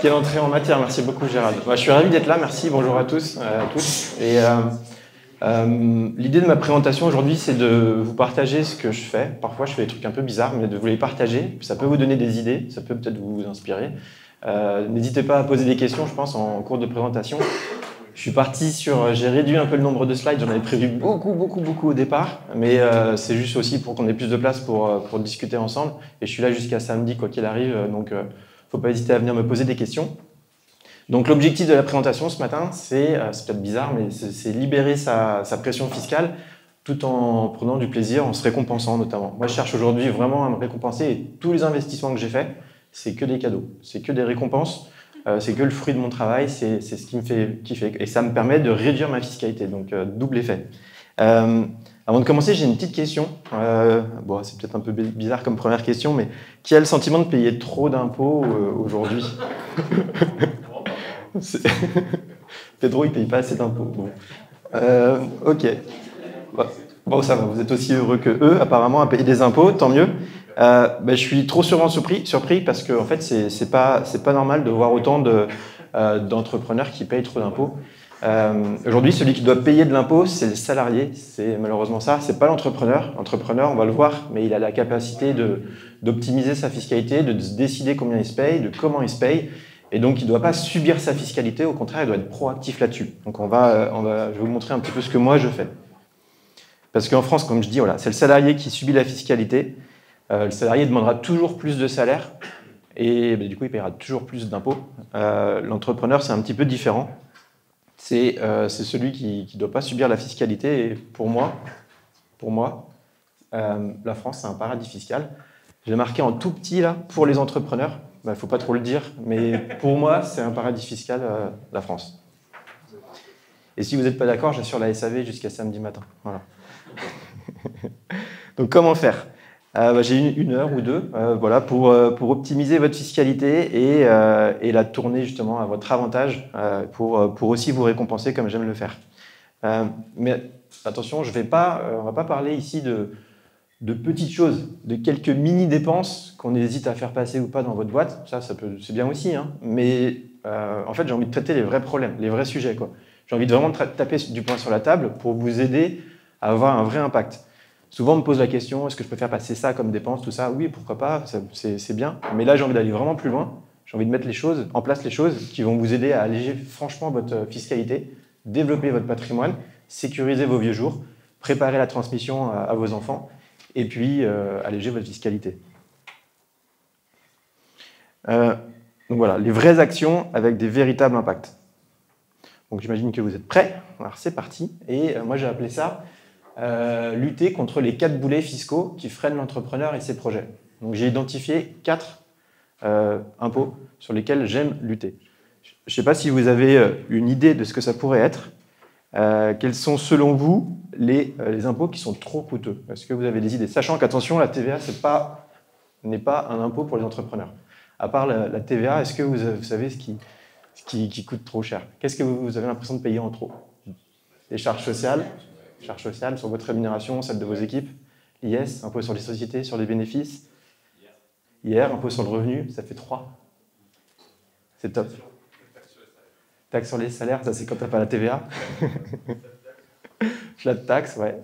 Quelle entrée en matière, merci beaucoup Gérald. Je suis ravi d'être là, merci, bonjour à tous. Et l'idée de ma présentation aujourd'hui, c'est de vous partager ce que je fais. Parfois, je fais des trucs un peu bizarres, mais de vous les partager. Ça peut vous donner des idées, ça peut peut-être vous inspirer. N'hésitez pas à poser des questions, je pense, en cours de présentation. Je suis parti j'ai réduit un peu le nombre de slides, j'en avais prévu beaucoup au départ, mais c'est juste aussi pour qu'on ait plus de place pour discuter ensemble. Et je suis là jusqu'à samedi, quoi qu'il arrive, donc faut pas hésiter à venir me poser des questions. Donc l'objectif de la présentation ce matin, c'est peut-être bizarre, mais c'est libérer sa pression fiscale tout en prenant du plaisir, en se récompensant notamment. Moi, je cherche aujourd'hui vraiment à me récompenser et tous les investissements que j'ai faits, c'est que des cadeaux, c'est que des récompenses, c'est que le fruit de mon travail, c'est ce qui me fait kiffer. Et ça me permet de réduire ma fiscalité, donc double effet. Avant de commencer, j'ai une petite question. Bon, c'est peut-être un peu bizarre comme première question, mais qui a le sentiment de payer trop d'impôts aujourd'hui? Pedro, il ne paye pas assez d'impôts. Bon. Ok. Bon, ça va, vous êtes aussi heureux que eux, apparemment, à payer des impôts, tant mieux. Je suis trop souvent surpris parce que en fait, c'est pas normal de voir autant d'entrepreneurs qui payent trop d'impôts. Aujourd'hui, celui qui doit payer de l'impôt, c'est le salarié. C'est malheureusement ça. C'est pas l'entrepreneur. L'entrepreneur, on va le voir, mais il a la capacité d'optimiser sa fiscalité, de décider combien il se paye, de comment il se paye. Et donc, il ne doit pas subir sa fiscalité. Au contraire, il doit être proactif là-dessus. Donc, je vais vous montrer un petit peu ce que moi je fais. Parce qu'en France, comme je dis, voilà, c'est le salarié qui subit la fiscalité. Le salarié demandera toujours plus de salaire et du coup, il paiera toujours plus d'impôts. L'entrepreneur, c'est un petit peu différent. C'est celui qui ne doit pas subir la fiscalité. Et pour moi, la France, c'est un paradis fiscal. J'ai marqué en tout petit, là, pour les entrepreneurs. Il ne faut pas trop le dire, mais pour moi, c'est un paradis fiscal, la France. Et si vous n'êtes pas d'accord, j'assure la SAV jusqu'à samedi matin. Voilà. Donc, comment faire? J'ai une heure ou deux voilà, pour optimiser votre fiscalité et la tourner justement à votre avantage pour aussi vous récompenser comme j'aime le faire. Mais attention, on ne va pas parler ici de petites choses, de quelques mini-dépenses qu'on hésite à faire passer ou pas dans votre boîte. C'est bien aussi, hein, mais en fait, j'ai envie de traiter les vrais problèmes, les vrais sujets, quoi. J'ai envie de vraiment taper du poing sur la table pour vous aider à avoir un vrai impact. Souvent, on me pose la question, est-ce que je peux faire passer ça comme dépense, tout ça? Oui, pourquoi pas, c'est bien. Mais là, j'ai envie d'aller vraiment plus loin. J'ai envie de mettre en place les choses qui vont vous aider à alléger franchement votre fiscalité, développer votre patrimoine, sécuriser vos vieux jours, préparer la transmission à vos enfants et puis alléger votre fiscalité. Donc voilà, les vraies actions avec des véritables impacts. Donc j'imagine que vous êtes prêts. Alors c'est parti. Et moi, j'ai appelé ça lutter contre les 4 boulets fiscaux qui freinent l'entrepreneur et ses projets. Donc j'ai identifié 4 impôts sur lesquels j'aime lutter. Je ne sais pas si vous avez une idée de ce que ça pourrait être. Quels sont selon vous les impôts qui sont trop coûteux? Est-ce que vous avez des idées? Sachant qu'attention, la TVA n'est pas un impôt pour les entrepreneurs. À part la TVA, est-ce que vous savez ce qui coûte trop cher? Qu'est-ce que vous avez l'impression de payer en trop? Les charges sociales sur votre rémunération, celle de vos équipes, l'IS, impôt sur les sociétés, sur les bénéfices, IR, impôt sur le revenu, ça fait 3. C'est top. Taxe sur les salaires, ça c'est quand tu n'as pas la TVA. Flat tax, ouais.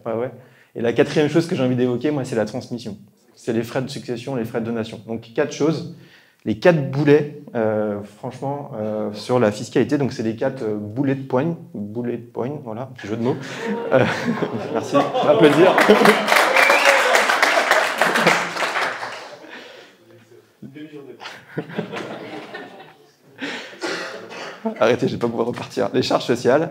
Et la 4e chose que j'ai envie d'évoquer, moi, c'est la transmission. C'est les frais de succession, les frais de donation. Donc 4 choses. Les 4 boulets, franchement, sur la fiscalité. Donc, c'est les 4 boulets de poigne. Boulets de poigne, voilà, petit jeu de mots. Merci, on va applaudir. Arrêtez, je ne vais pas pouvoir repartir. Les charges sociales,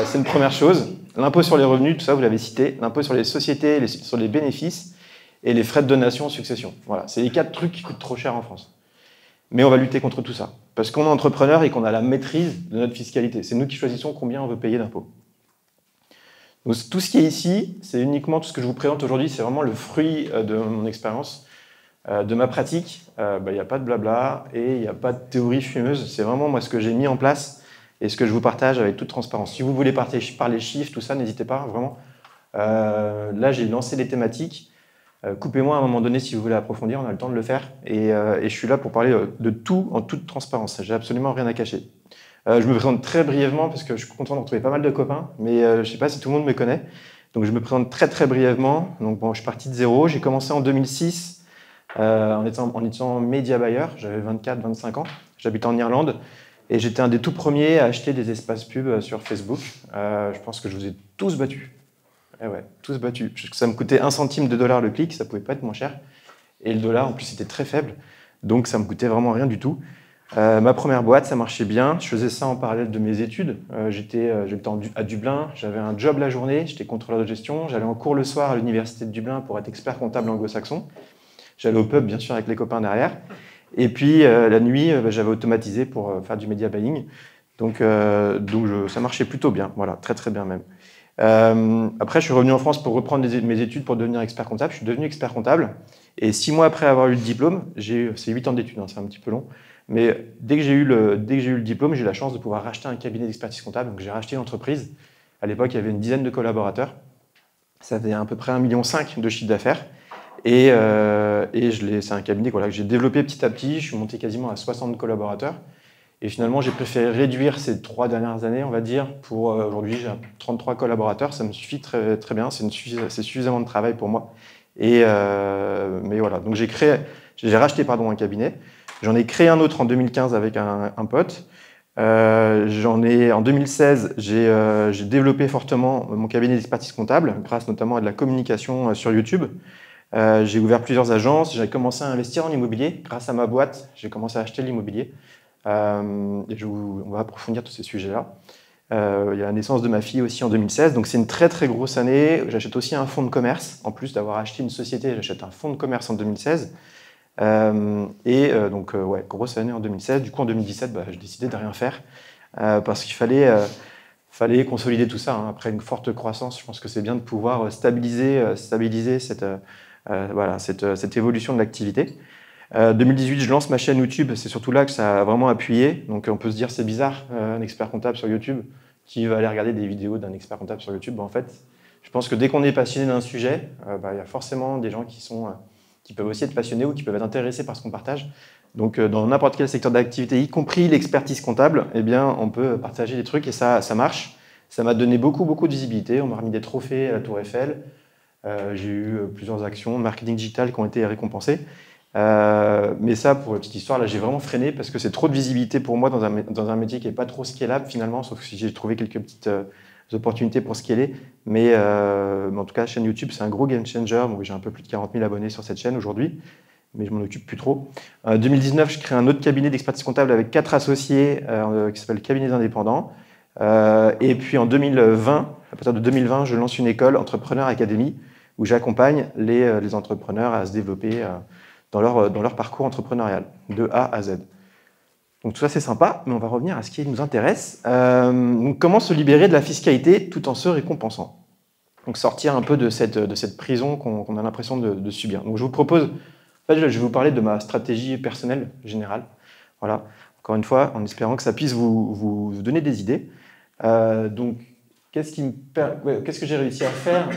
c'est une première chose. L'impôt sur les revenus, tout ça, vous l'avez cité. L'impôt sur les sociétés, sur les bénéfices et les frais de donation en succession. Voilà, c'est les 4 trucs qui coûtent trop cher en France. Mais on va lutter contre tout ça. Parce qu'on est entrepreneur et qu'on a la maîtrise de notre fiscalité. C'est nous qui choisissons combien on veut payer d'impôts. Donc, tout ce qui est ici, c'est uniquement tout ce que je vous présente aujourd'hui, c'est vraiment le fruit de mon expérience, de ma pratique. Il n'y a pas de blabla et il n'y a pas de théorie fumeuse. C'est vraiment moi ce que j'ai mis en place et ce que je vous partage avec toute transparence. Si vous voulez parler chiffres, tout ça, n'hésitez pas, vraiment. Là, j'ai lancé les thématiques. Coupez-moi à un moment donné si vous voulez approfondir, on a le temps de le faire. Et je suis là pour parler de tout en toute transparence. J'ai absolument rien à cacher. Je me présente très brièvement parce que je suis content de retrouver pas mal de copains, mais je ne sais pas si tout le monde me connaît. Donc je me présente très très brièvement. Donc bon, je suis parti de zéro. J'ai commencé en 2006 en étant média buyer. J'avais 24-25 ans. J'habitais en Irlande et j'étais un des tout premiers à acheter des espaces pubs sur Facebook. Je pense que je vous ai tous battus. Eh ouais, tous battus. Ça me coûtait 1 centime de dollar le clic, ça pouvait pas être moins cher. Et le dollar, en plus, était très faible. Donc, ça me coûtait vraiment rien du tout. Ma première boîte, ça marchait bien. Je faisais ça en parallèle de mes études. J'étais à Dublin. J'avais un job la journée. J'étais contrôleur de gestion. J'allais en cours le soir à l'université de Dublin pour être expert comptable anglo-saxon. J'allais au pub, bien sûr, avec les copains derrière. Et puis, la nuit, j'avais automatisé pour faire du media buying. Donc ça marchait plutôt bien. Voilà, très, très bien même. Après, je suis revenu en France pour reprendre mes études pour devenir expert comptable. Je suis devenu expert comptable. Et 6 mois après avoir eu le diplôme, c'est 8 ans d'études, hein, c'est un petit peu long. Mais dès que j'ai eu le diplôme, j'ai eu la chance de pouvoir racheter un cabinet d'expertise comptable. Donc j'ai racheté une entreprise. À l'époque, il y avait une dizaine de collaborateurs. Ça faisait à peu près 1,5 million de chiffre d'affaires. Et c'est un cabinet que j'ai développé petit à petit. Je suis monté quasiment à 60 collaborateurs. Et finalement, j'ai préféré réduire ces 3 dernières années, on va dire. Pour aujourd'hui, j'ai 33 collaborateurs. Ça me suffit très, très bien. C'est suffisamment de travail pour moi. Mais voilà. Donc j'ai racheté un cabinet. J'en ai créé un autre en 2015 avec un pote. En 2016, j'ai développé fortement mon cabinet d'expertise comptable, grâce notamment à de la communication sur YouTube. J'ai ouvert plusieurs agences. J'ai commencé à investir en immobilier. Grâce à ma boîte, j'ai commencé à acheter l'immobilier. On va approfondir tous ces sujets-là. Il y a la naissance de ma fille aussi en 2016, donc c'est une très très grosse année. J'achète aussi un fonds de commerce. En plus d'avoir acheté une société, j'achète un fonds de commerce en 2016. Grosse année en 2016. Du coup, en 2017, j'ai décidé de rien faire parce qu'il fallait consolider tout ça. Hein. Après une forte croissance, je pense que c'est bien de pouvoir stabiliser cette évolution de l'activité. 2018, je lance ma chaîne YouTube. C'est surtout là que ça a vraiment appuyé. Donc, on peut se dire c'est bizarre, un expert comptable sur YouTube, qui va aller regarder des vidéos d'un expert comptable sur YouTube. En fait, je pense que dès qu'on est passionné d'un sujet, il y a forcément des gens qui peuvent aussi être passionnés ou qui peuvent être intéressés par ce qu'on partage. Donc, dans n'importe quel secteur d'activité, y compris l'expertise comptable, eh bien, on peut partager des trucs et ça marche. Ça m'a donné beaucoup, beaucoup de visibilité. On m'a remis des trophées à la Tour Eiffel. J'ai eu plusieurs actions marketing digital qui ont été récompensées. Mais ça, pour la petite histoire, là, j'ai vraiment freiné parce que c'est trop de visibilité pour moi dans un métier qui n'est pas trop scalable finalement, sauf si j'ai trouvé quelques petites opportunités pour scaler. Mais en tout cas, la chaîne YouTube, c'est un gros game changer. Bon, j'ai un peu plus de 40 000 abonnés sur cette chaîne aujourd'hui, mais je m'en occupe plus trop. En 2019, je crée un autre cabinet d'expertise comptable avec 4 associés qui s'appelle Cabinet indépendants. Et puis en 2020, à partir de 2020, je lance une école Entrepreneur Academy où j'accompagne les entrepreneurs à se développer dans leur parcours entrepreneurial, de A à Z. Donc tout ça, c'est sympa, mais on va revenir à ce qui nous intéresse. Donc, comment se libérer de la fiscalité tout en se récompensant? Donc sortir un peu de cette prison qu'on a l'impression de subir. Donc je vous propose, en fait, je vais vous parler de ma stratégie personnelle générale. Voilà, encore une fois, en espérant que ça puisse vous donner des idées. Donc, qu'est-ce que j'ai réussi à faire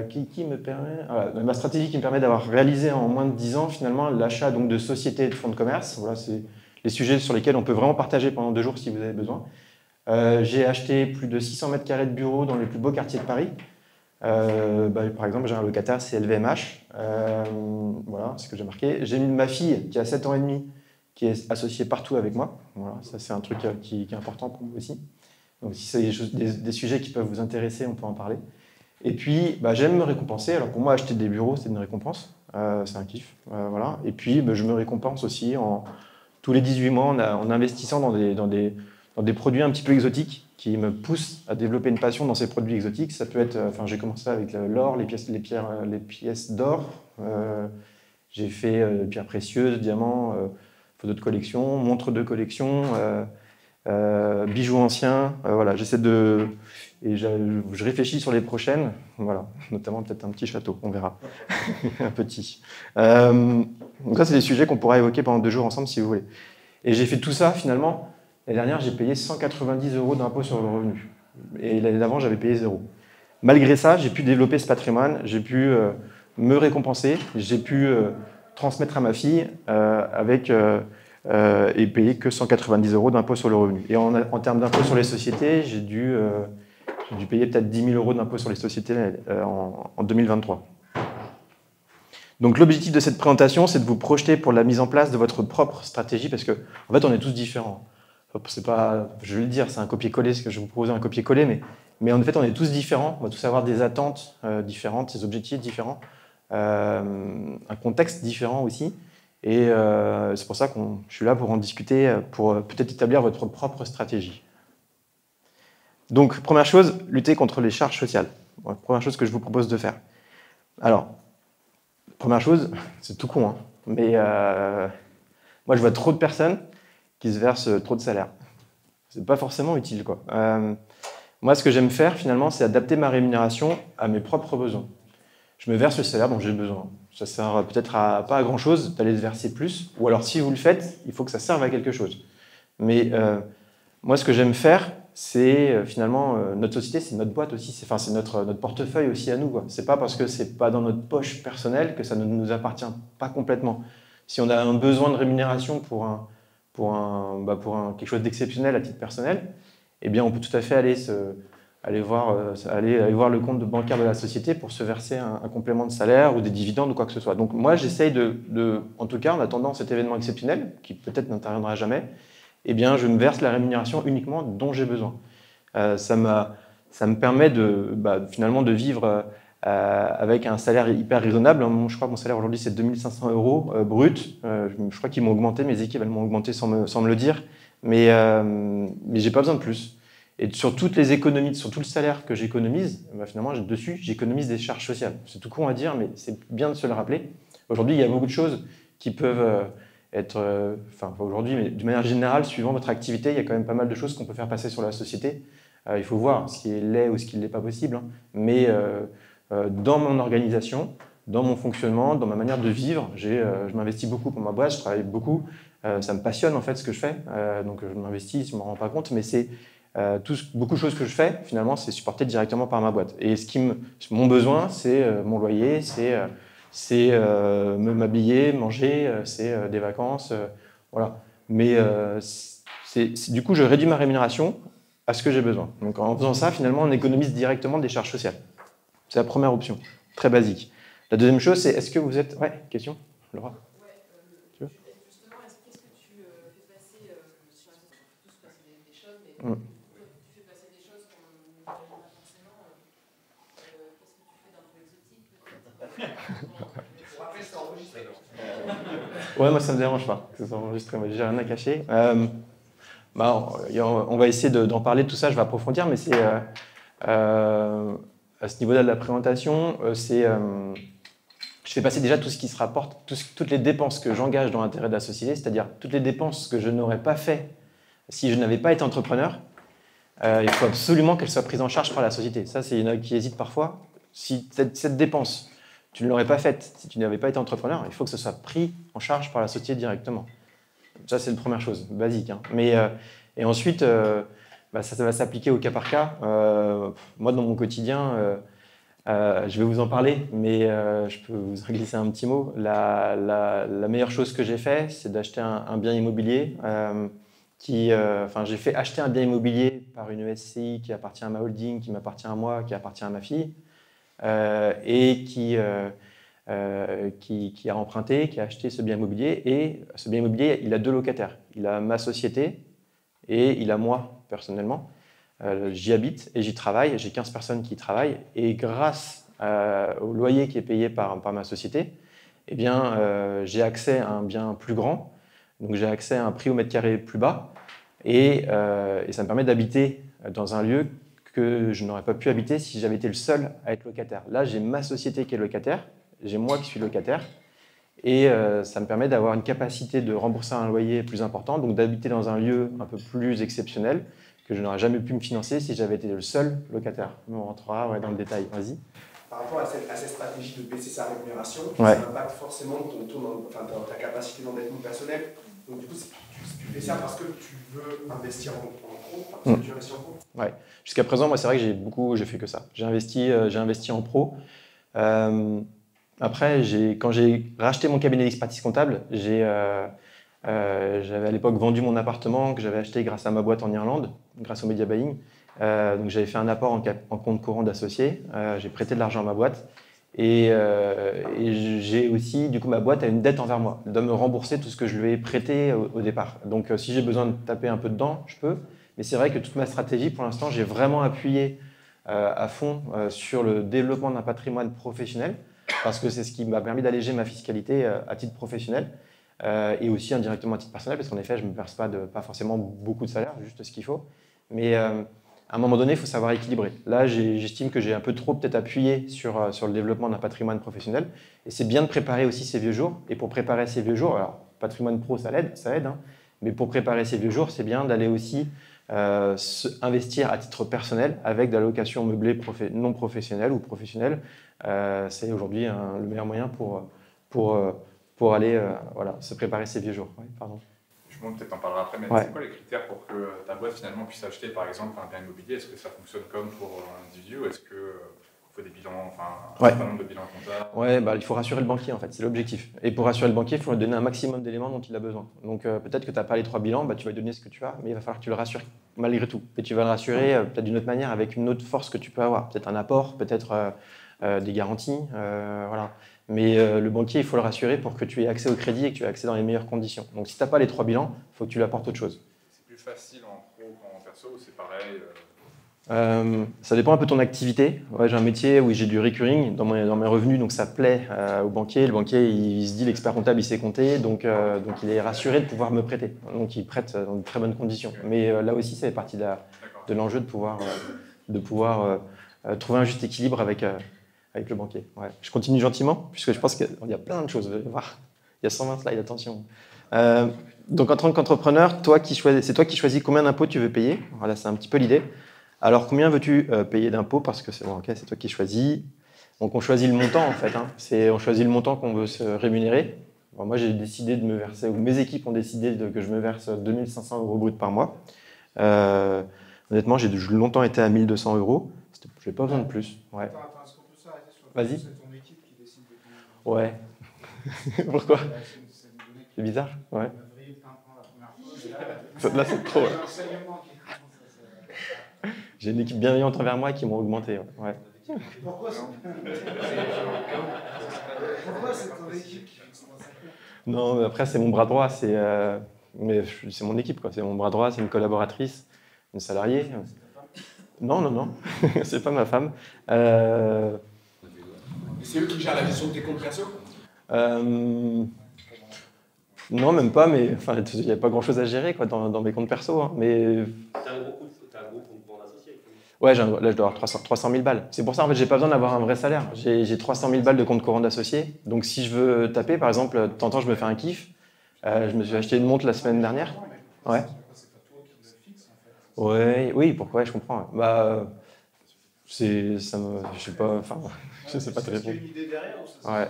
qui me permet... Voilà, ma stratégie qui me permet d'avoir réalisé en moins de 10 ans, finalement, l'achat de sociétés et de fonds de commerce. Voilà, c'est les sujets sur lesquels on peut vraiment partager pendant 2 jours si vous avez besoin. J'ai acheté plus de 600 mètres carrés de bureaux dans les plus beaux quartiers de Paris. Par exemple, j'ai un locataire, c'est LVMH. Voilà, c'est ce que j'ai marqué. J'ai ma fille qui a 7 ans et demi, qui est associée partout avec moi. Voilà, ça, c'est un truc qui est important pour moi aussi. Donc, si c'est des sujets qui peuvent vous intéresser, on peut en parler. Et puis, j'aime me récompenser. Alors, pour moi, acheter des bureaux, c'est une récompense. C'est un kiff. Voilà. Et puis, je me récompense aussi tous les 18 mois en investissant dans des produits un petit peu exotiques qui me poussent à développer une passion dans ces produits exotiques. Ça peut être... j'ai commencé avec l'or, les pièces d'or. J'ai fait pierres précieuses, diamants, photos de collection, montres de collection... bijoux anciens, voilà, je réfléchis sur les prochaines, voilà, notamment peut-être un petit château, on verra, un petit. Donc ça, c'est des sujets qu'on pourra évoquer pendant 2 jours ensemble si vous voulez. Et j'ai fait tout ça finalement. L'année dernière, j'ai payé 190 € d'impôt sur le revenu. Et l'année d'avant, j'avais payé 0. Malgré ça, j'ai pu développer ce patrimoine, j'ai pu me récompenser. J'ai pu transmettre à ma fille et payer que 190 € d'impôt sur le revenu. Et en termes d'impôt sur les sociétés, j'ai dû payer peut-être 10 000 € d'impôt sur les sociétés en 2023. Donc l'objectif de cette présentation, c'est de vous projeter pour la mise en place de votre propre stratégie, parce que en fait, on est tous différents. C'est pas, je vais le dire, c'est un copier-coller, ce que je vais vous proposer un copier-coller, mais en fait, on est tous différents. On va tous avoir des attentes différentes, des objectifs différents, un contexte différent aussi. Et c'est pour ça que je suis là pour en discuter, pour peut-être établir votre propre stratégie. Donc, première chose, lutter contre les charges sociales. Première chose que je vous propose de faire. Alors, première chose, c'est tout con, hein, mais moi, je vois trop de personnes qui se versent trop de salaire. C'est pas forcément utile, quoi. Moi, ce que j'aime faire, finalement, c'est adapter ma rémunération à mes propres besoins. Je me verse le salaire dont j'ai besoin. Ça sert peut-être pas à grand-chose d'aller se verser plus, ou alors si vous le faites, il faut que ça serve à quelque chose. Mais moi, ce que j'aime faire, c'est finalement notre société, c'est notre boîte aussi, c'est notre portefeuille aussi à nous. C'est pas parce que c'est pas dans notre poche personnelle que ça ne nous appartient pas complètement. Si on a un besoin de rémunération pour quelque chose d'exceptionnel à titre personnel, eh bien, on peut tout à fait aller voir le compte bancaire de la société pour se verser un complément de salaire ou des dividendes ou quoi que ce soit. Donc moi, j'essaye en tout cas, en attendant cet événement exceptionnel, qui peut-être n'interviendra jamais, eh bien, je me verse la rémunération uniquement dont j'ai besoin. Ça me permet finalement de vivre avec un salaire hyper raisonnable. Je crois que mon salaire aujourd'hui, c'est 2 500 € brut. Je crois qu'ils m'ont augmenté, mes équipes, elles m'ont augmenté sans me le dire. Mais j'ai pas besoin de plus. Et sur toutes les économies, sur tout le salaire que j'économise, finalement, dessus, j'économise des charges sociales. C'est tout con à dire, mais c'est bien de se le rappeler. Aujourd'hui, il y a beaucoup de choses qui peuvent être... aujourd'hui, mais de manière générale, suivant votre activité, il y a quand même pas mal de choses qu'on peut faire passer sur la société. Il faut voir ce qui est laid ou ce qui ne l'est pas possible. Hein. Mais dans mon organisation, dans mon fonctionnement, dans ma manière de vivre, je m'investis beaucoup pour ma boîte, je travaille beaucoup. Ça me passionne en fait ce que je fais. Donc je m'investis, je ne m'en rends pas compte, mais c'est... beaucoup de choses que je fais, finalement, c'est supporté directement par ma boîte. Et mon besoin, c'est mon loyer, c'est m'habiller, manger, c'est des vacances, voilà. Mais du coup, je réduis ma rémunération à ce que j'ai besoin. Donc en faisant ça, finalement, on économise directement des charges sociales. C'est la première option, très basique. La deuxième chose, c'est est-ce que vous êtes... Ouais, question, Laura. Justement, qu'est-ce que tu fais passer sur la société? On fait tous passer des choses, mais tu fais passer des choses qu'on n'imagine pas forcément. Qu'est-ce que tu fais d'un peu exotique, peut-être? Après, c'est enregistré. Ouais, moi, ça ne me dérange pas que ce soit enregistré. Moi, j'ai rien à cacher. On va essayer d'en parler de tout ça, je vais approfondir, mais c'est à ce niveau-là de la présentation, je fais passer déjà tout ce qui se rapporte, toutes les dépenses que j'engage dans l'intérêt de la société, c'est-à-dire toutes les dépenses que je n'aurais pas fait si je n'avais pas été entrepreneur. Il faut absolument qu'elles soient prises en charge par la société. Ça, il y en a qui hésitent parfois. Si cette dépense, tu ne l'aurais pas faite si tu n'avais pas été entrepreneur, il faut que ce soit pris en charge par la société directement. Ça, c'est la première chose, basique. Hein. Et ensuite, ça va s'appliquer au cas par cas. Moi, dans mon quotidien, je vais vous en parler, mais je peux vous en glisser un petit mot. La meilleure chose que j'ai fait, c'est d'acheter un bien immobilier. J'ai fait acheter un bien immobilier par une SCI qui appartient à ma holding, qui m'appartient à moi, qui appartient à ma fille, et qui a emprunté, qui a acheté ce bien immobilier. Et ce bien immobilier, il a 2 locataires. Il a ma société et il a moi, personnellement. J'y habite et j'y travaille. J'ai 15 personnes qui y travaillent. Et grâce au loyer qui est payé par ma société, eh bien, j'ai accès à un bien plus grand. Donc j'ai accès à un prix au mètre carré plus bas. Et ça me permet d'habiter dans un lieu que je n'aurais pas pu habiter si j'avais été le seul à être locataire. Là, j'ai ma société qui est locataire. J'ai moi qui suis locataire. Et ça me permet d'avoir une capacité de rembourser un loyer plus important, donc d'habiter dans un lieu un peu plus exceptionnel que je n'aurais jamais pu me financer si j'avais été le seul locataire. On rentrera dans le détail. Vas-y. Par rapport à cette stratégie de baisser sa rémunération, ouais. Ça impacte forcément ta capacité d'endettement personnel. Donc du coup, tu fais ça parce que tu veux investir en pro, parce que tu investis en pro. Ouais. Jusqu'à présent, moi, c'est vrai que j'ai fait que ça. J'ai investi en pro. Après, quand j'ai racheté mon cabinet d'expertise comptable, j'avais à l'époque vendu mon appartement que j'avais acheté grâce à ma boîte en Irlande, grâce au media buying. Donc j'avais fait un apport en compte courant d'associé, j'ai prêté de l'argent à ma boîte et j'ai aussi, du coup, ma boîte a une dette envers moi, elle doit me rembourser tout ce que je lui ai prêté au départ. Donc si j'ai besoin de taper un peu dedans, je peux, mais c'est vrai que toute ma stratégie, pour l'instant, j'ai vraiment appuyé à fond sur le développement d'un patrimoine professionnel, parce que c'est ce qui m'a permis d'alléger ma fiscalité à titre professionnel. Et aussi indirectement à titre personnel, parce qu'en effet, je ne me verse pas forcément beaucoup de salaire, juste ce qu'il faut. Mais à un moment donné, il faut savoir équilibrer. Là, j'estime que j'ai un peu trop peut-être appuyé sur le développement d'un patrimoine professionnel. Et c'est bien de préparer aussi ces vieux jours. Et pour préparer ces vieux jours, alors patrimoine pro, ça aide, hein, mais pour préparer ces vieux jours, c'est bien d'aller aussi investir à titre personnel avec de la location meublée non professionnelle ou professionnelle. C'est aujourd'hui le meilleur moyen pour aller voilà, se préparer ces vieux jours. Oui, pardon. Bon, peut-être t'en parlera après, mais ouais. C'est quoi les critères pour que ta boîte finalement puisse acheter par exemple un bien immobilier? Est-ce que ça fonctionne comme pour un individu ou est-ce qu'il faut des bilans, un certain nombre de bilans comptables? Ouais, il faut rassurer le banquier en fait, c'est l'objectif. Et pour rassurer le banquier, il faut lui donner un maximum d'éléments dont il a besoin. Donc peut-être que tu n'as pas les 3 bilans, tu vas lui donner ce que tu as, mais il va falloir que tu le rassures malgré tout. Et tu vas le rassurer peut-être d'une autre manière avec une autre force que tu peux avoir. Peut-être un apport, peut-être des garanties, voilà. Mais le banquier, il faut le rassurer pour que tu aies accès au crédit et que tu aies accès dans les meilleures conditions. Donc si tu n'as pas les 3 bilans, il faut que tu lui apportes autre chose. C'est plus facile en pro qu'en perso ou c'est pareil Ça dépend un peu de ton activité. Ouais, j'ai un métier où j'ai du recurring dans mes revenus, donc ça plaît au banquier. Le banquier, il se dit l'expert comptable, il sait compter, donc il est rassuré de pouvoir me prêter. Donc il prête dans de très bonnes conditions. Mais là aussi, ça fait partie de l'enjeu de pouvoir trouver un juste équilibre avec le banquier. Ouais. Je continue gentiment, puisque je pense qu'il y a plein de choses. Voir. Il y a 120 slides, attention. Donc en tant qu'entrepreneur, c'est toi qui choisis combien d'impôts tu veux payer. Voilà, c'est un petit peu l'idée. Alors combien veux-tu payer d'impôts? Parce que c'est toi qui choisis. Donc on choisit le montant en fait. Hein. On choisit le montant qu'on veut se rémunérer. Bon, moi j'ai décidé de me verser, ou mes équipes ont décidé que je me verse 2 500 € brut par mois. Honnêtement, j'ai longtemps été à 1 200 €. Je n'ai pas besoin de plus. Ouais. Attends, est-ce qu'on peut s'arrêter sur Vas-y. C'est ton équipe qui décide de ton... Ouais. Pourquoi? C'est bizarre. Ouais. Là, c'est trop. J'ai une équipe bienveillante envers moi qui m'ont augmenté. Ouais. Pourquoi c'est ton équipe qui fixe ton salaire? Non, mais après, c'est mon bras droit. C'est mon équipe, quoi. C'est mon bras droit, c'est une collaboratrice, une salariée. Non. C'est pas ma femme. C'est eux qui gèrent la gestion de tes comptes perso? Non, même pas, mais il n'y a pas grand-chose à gérer quoi, dans mes comptes perso. Hein, mais... T'as un gros compte associé. Ouais, là, je dois avoir 300 000 balles. C'est pour ça, en fait, j'ai pas besoin d'avoir un vrai salaire. J'ai 300 000 balles de compte courant d'associé. Donc, si je veux taper, par exemple, de temps en temps, je me fais un kiff. Je me suis acheté une montre la semaine dernière. Ouais. Oui, pourquoi? Je comprends. Je sais pas, je sais pas te répondre. Ouais.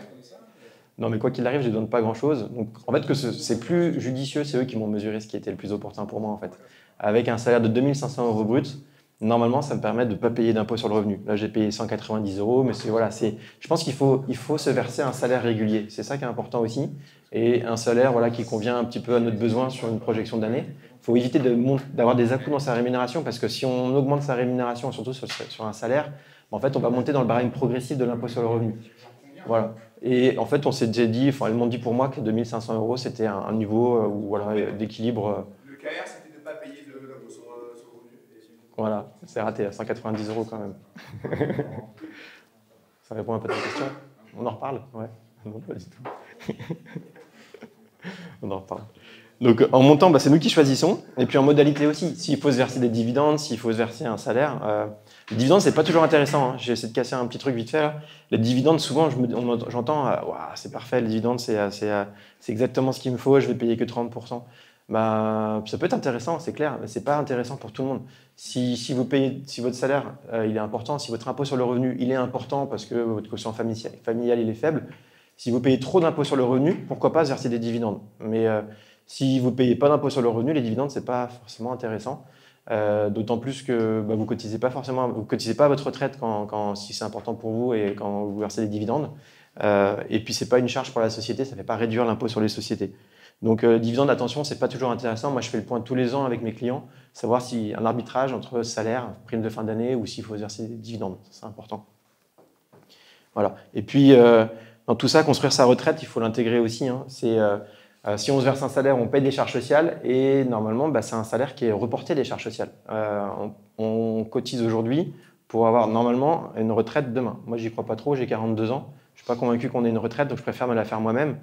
Non, mais quoi qu'il arrive, je ne donne pas grand-chose. Donc, en fait, c'est plus judicieux, c'est eux qui m'ont mesuré ce qui était le plus opportun pour moi, en fait. Avec un salaire de 2 500 € brut, normalement, ça me permet de ne pas payer d'impôt sur le revenu. Là, j'ai payé 190 €, mais je pense qu'il faut se verser un salaire régulier. C'est ça qui est important aussi. Et un salaire qui convient un petit peu à notre besoin sur une projection d'année. Il faut éviter d'avoir des à-coups dans sa rémunération, parce que si on augmente sa rémunération, surtout sur un salaire, en fait, on va monter dans le barème progressif de l'impôt sur le revenu. Voilà. Et en fait, on s'est déjà dit, elles m'ont dit pour moi que 2 500 €, c'était un niveau d'équilibre. Le KR, c'était de ne pas payer l'impôt sur le revenu. Voilà, c'est raté, à 190 € quand même. Ça répond un peu à ta question. On en reparle? Ouais. Non, pas du tout. On en reparle. Donc en montant, c'est nous qui choisissons. Et puis en modalité aussi, s'il faut se verser des dividendes, s'il faut se verser un salaire. Les dividendes, c'est pas toujours intéressant. Hein. J'ai essayé de casser un petit truc vite fait. Là. Les dividendes, souvent, j'entends c'est parfait, les dividendes, c'est exactement ce qu'il me faut, je vais payer que 30%. Ça peut être intéressant, c'est clair, mais c'est pas intéressant pour tout le monde. Si votre salaire il est important, si votre impôt sur le revenu il est important parce que votre quotient familial il est faible, si vous payez trop d'impôt sur le revenu, pourquoi pas se verser des dividendes. Mais si vous ne payez pas d'impôt sur le revenu, les dividendes, ce n'est pas forcément intéressant. D'autant plus que vous ne cotisez pas à votre retraite si c'est important pour vous et quand vous versez des dividendes. Et puis, ce n'est pas une charge pour la société, ça ne fait pas réduire l'impôt sur les sociétés. Donc, dividende, attention, ce n'est pas toujours intéressant. Moi, je fais le point tous les ans avec mes clients, savoir si un arbitrage entre salaire, prime de fin d'année, ou s'il faut verser des dividendes. C'est important. Voilà. Et puis, dans tout ça, construire sa retraite, il faut l'intégrer aussi. Hein. Si on se verse un salaire, on paye des charges sociales et normalement, c'est un salaire qui est reporté des charges sociales. On cotise aujourd'hui pour avoir normalement une retraite demain. Moi, j'y crois pas trop, j'ai 42 ans. Je ne suis pas convaincu qu'on ait une retraite, donc je préfère me la faire moi-même.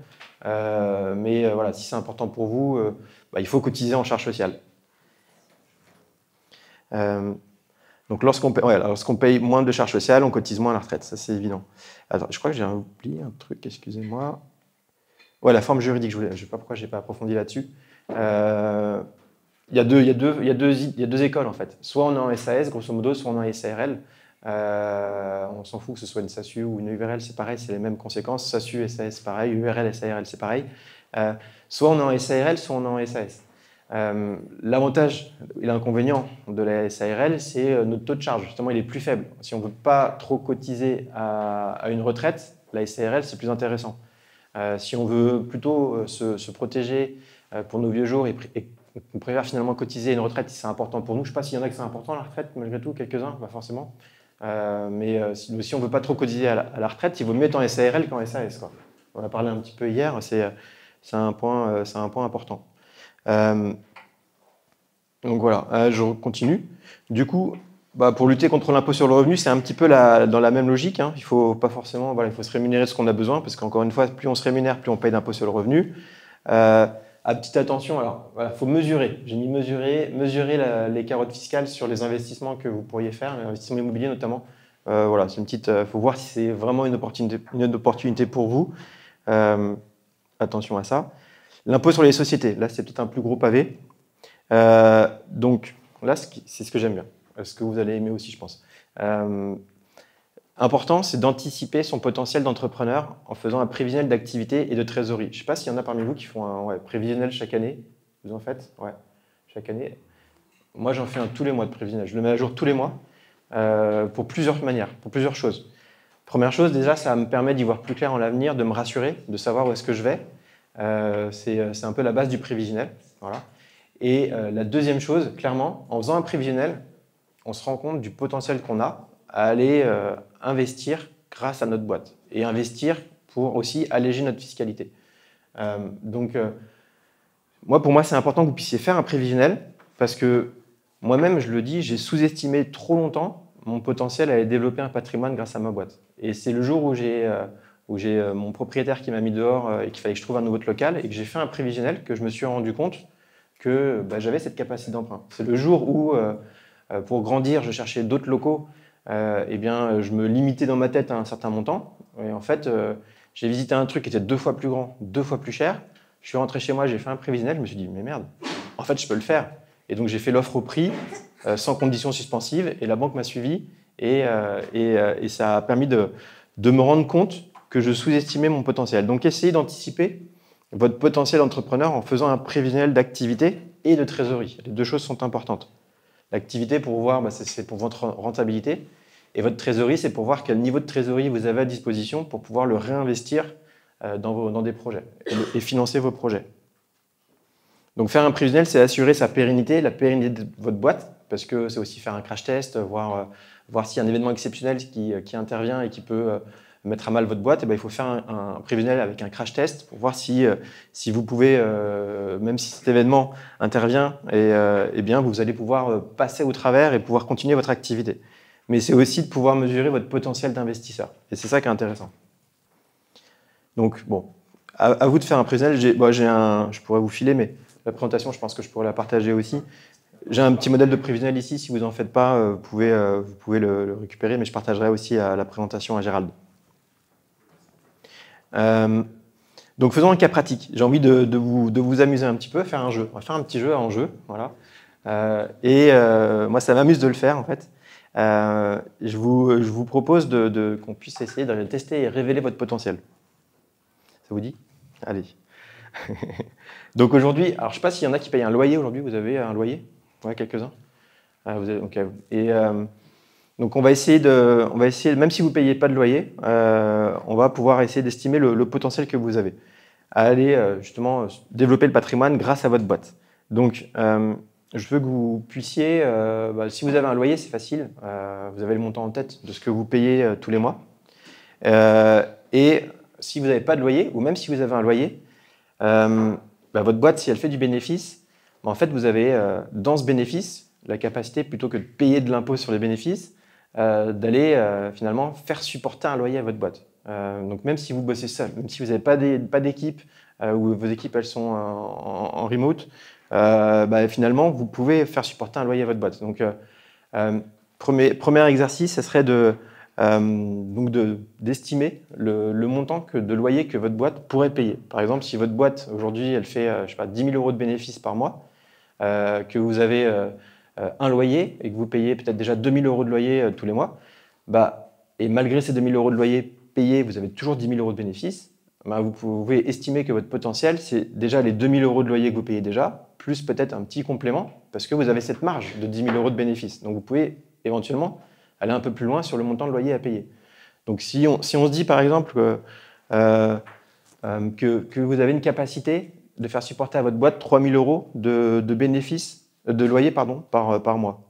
Mais voilà, si c'est important pour vous, il faut cotiser en charges sociales. Donc, lorsqu'on paye moins de charges sociales, on cotise moins à la retraite. Ça, c'est évident. Attends, je crois que j'ai oublié un truc, excusez-moi. Ouais, la forme juridique, je ne sais pas pourquoi je n'ai pas approfondi là-dessus. Il y a deux écoles, en fait. Soit on est en SAS, grosso modo, soit on est en SARL. On s'en fout que ce soit une SASU ou une URL, c'est pareil, c'est les mêmes conséquences. SASU, SAS, pareil. URL, SARL, c'est pareil. Soit on est en SARL, soit on est en SAS. L'avantage et l'inconvénient de la SARL, c'est notre taux de charge. Justement, il est plus faible. Si on ne veut pas trop cotiser à une retraite, la SARL, c'est plus intéressant. Si on veut plutôt se protéger pour nos vieux jours et qu'on préfère finalement cotiser à une retraite si c'est important pour nous, je ne sais pas s'il y en a que c'est important la retraite, malgré tout, quelques-uns, pas forcément. Mais si on ne veut pas trop cotiser à la retraite, il vaut mieux être en SARL qu'en SAS, quoi. On en a parlé un petit peu hier, c'est un point important. Donc voilà, je continue. Du coup, pour lutter contre l'impôt sur le revenu, c'est un petit peu dans la même logique. Hein. Il faut pas forcément, il faut se rémunérer ce qu'on a besoin, parce qu'encore une fois, plus on se rémunère, plus on paye d'impôt sur le revenu. À petite attention, alors, voilà, faut mesurer. J'ai mis mesurer les carottes fiscales sur les investissements que vous pourriez faire, les investissements immobiliers notamment. Voilà, c'est une petite. Faut voir si c'est vraiment une opportunité pour vous. Attention à ça. L'impôt sur les sociétés, là, c'est peut-être un plus gros pavé. Donc là, c'est ce que j'aime bien. Ce que vous allez aimer aussi, je pense. Important, c'est d'anticiper son potentiel d'entrepreneur en faisant un prévisionnel d'activité et de trésorerie. Je ne sais pas s'il y en a parmi vous qui font un prévisionnel chaque année. Vous en faites? Ouais, chaque année. Moi, j'en fais un tous les mois de prévisionnel. Je le mets à jour tous les mois pour plusieurs manières, pour plusieurs choses. Première chose, déjà, ça me permet d'y voir plus clair en l'avenir, de me rassurer, de savoir où est-ce que je vais. C'est un peu la base du prévisionnel. Voilà. Et la deuxième chose, clairement, en faisant un prévisionnel, on se rend compte du potentiel qu'on a à aller investir grâce à notre boîte et investir pour aussi alléger notre fiscalité. Pour moi, c'est important que vous puissiez faire un prévisionnel parce que moi-même, je le dis, j'ai sous-estimé trop longtemps mon potentiel à aller développer un patrimoine grâce à ma boîte. Et c'est le jour où j'ai mon propriétaire qui m'a mis dehors et qu'il fallait que je trouve un nouveau local et que j'ai fait un prévisionnel que je me suis rendu compte que j'avais cette capacité d'emprunt. C'est le jour où, pour grandir, je cherchais d'autres locaux, je me limitais dans ma tête à un certain montant. Et en fait, j'ai visité un truc qui était 2 fois plus grand, 2 fois plus cher. Je suis rentré chez moi, j'ai fait un prévisionnel, je me suis dit, mais merde, en fait, je peux le faire. Et donc, j'ai fait l'offre au prix, sans conditions suspensives, et la banque m'a suivi. Et ça a permis de me rendre compte que je sous-estimais mon potentiel. Donc, essayez d'anticiper votre potentiel entrepreneur en faisant un prévisionnel d'activité et de trésorerie. Les deux choses sont importantes. L'activité, pour voir, c'est pour votre rentabilité. Et votre trésorerie, c'est pour voir quel niveau de trésorerie vous avez à disposition pour pouvoir le réinvestir dans des projets et financer vos projets. Donc faire un prévisionnel, c'est assurer sa pérennité, la pérennité de votre boîte, parce que c'est aussi faire un crash test, voir s'il y a un événement exceptionnel qui intervient et qui peut mettre à mal votre boîte. Il faut faire un prévisionnel avec un crash test pour voir si vous pouvez, même si cet événement intervient, vous allez pouvoir passer au travers et pouvoir continuer votre activité. Mais c'est aussi de pouvoir mesurer votre potentiel d'investisseur. Et c'est ça qui est intéressant. Donc, à vous de faire un prévisionnel. Je pourrais vous filer, mais la présentation, je pense que je pourrais la partager aussi. J'ai un petit modèle de prévisionnel ici. Si vous n'en faites pas, vous pouvez le récupérer, mais je partagerai aussi la présentation à Gérald. Donc, faisons un cas pratique. J'ai envie de vous amuser un petit peu, faire un jeu. On va faire un petit jeu en jeu. Voilà. Moi, ça m'amuse de le faire, en fait. Je vous propose qu'on puisse essayer de tester et révéler votre potentiel. Ça vous dit? Allez. Donc aujourd'hui, alors je ne sais pas s'il y en a qui payent un loyer aujourd'hui. Vous avez un loyer? Ouais, quelques-uns. Okay. Et Donc on va essayer, même si vous ne payez pas de loyer, on va pouvoir essayer d'estimer le potentiel que vous avez à aller justement développer le patrimoine grâce à votre boîte. Donc je veux que vous puissiez, si vous avez un loyer, c'est facile, vous avez le montant en tête de ce que vous payez tous les mois. Et si vous n'avez pas de loyer, ou même si vous avez un loyer, votre boîte, si elle fait du bénéfice, en fait, vous avez dans ce bénéfice la capacité, plutôt que de payer de l'impôt sur les bénéfices, d'aller finalement faire supporter un loyer à votre boîte. Donc même si vous bossez seul, même si vous n'avez pas d'équipe, ou vos équipes elles sont en remote, finalement, vous pouvez faire supporter un loyer à votre boîte. Donc, premier exercice, ce serait d'estimer le montant de loyer que votre boîte pourrait payer. Par exemple, si votre boîte, aujourd'hui, elle fait 10 000 € de bénéfices par mois, que vous avez un loyer et que vous payez peut-être déjà 2 000 € de loyer tous les mois, et malgré ces 2 000 € de loyer payés, vous avez toujours 10 000 € de bénéfices, vous pouvez estimer que votre potentiel, c'est déjà les 2 000 € de loyer que vous payez déjà, plus peut-être un petit complément, parce que vous avez cette marge de 10 000 € de bénéfices. Donc vous pouvez éventuellement aller un peu plus loin sur le montant de loyer à payer. Donc si on se dit par exemple que vous avez une capacité de faire supporter à votre boîte 3 000 € de bénéfices, de loyer par mois.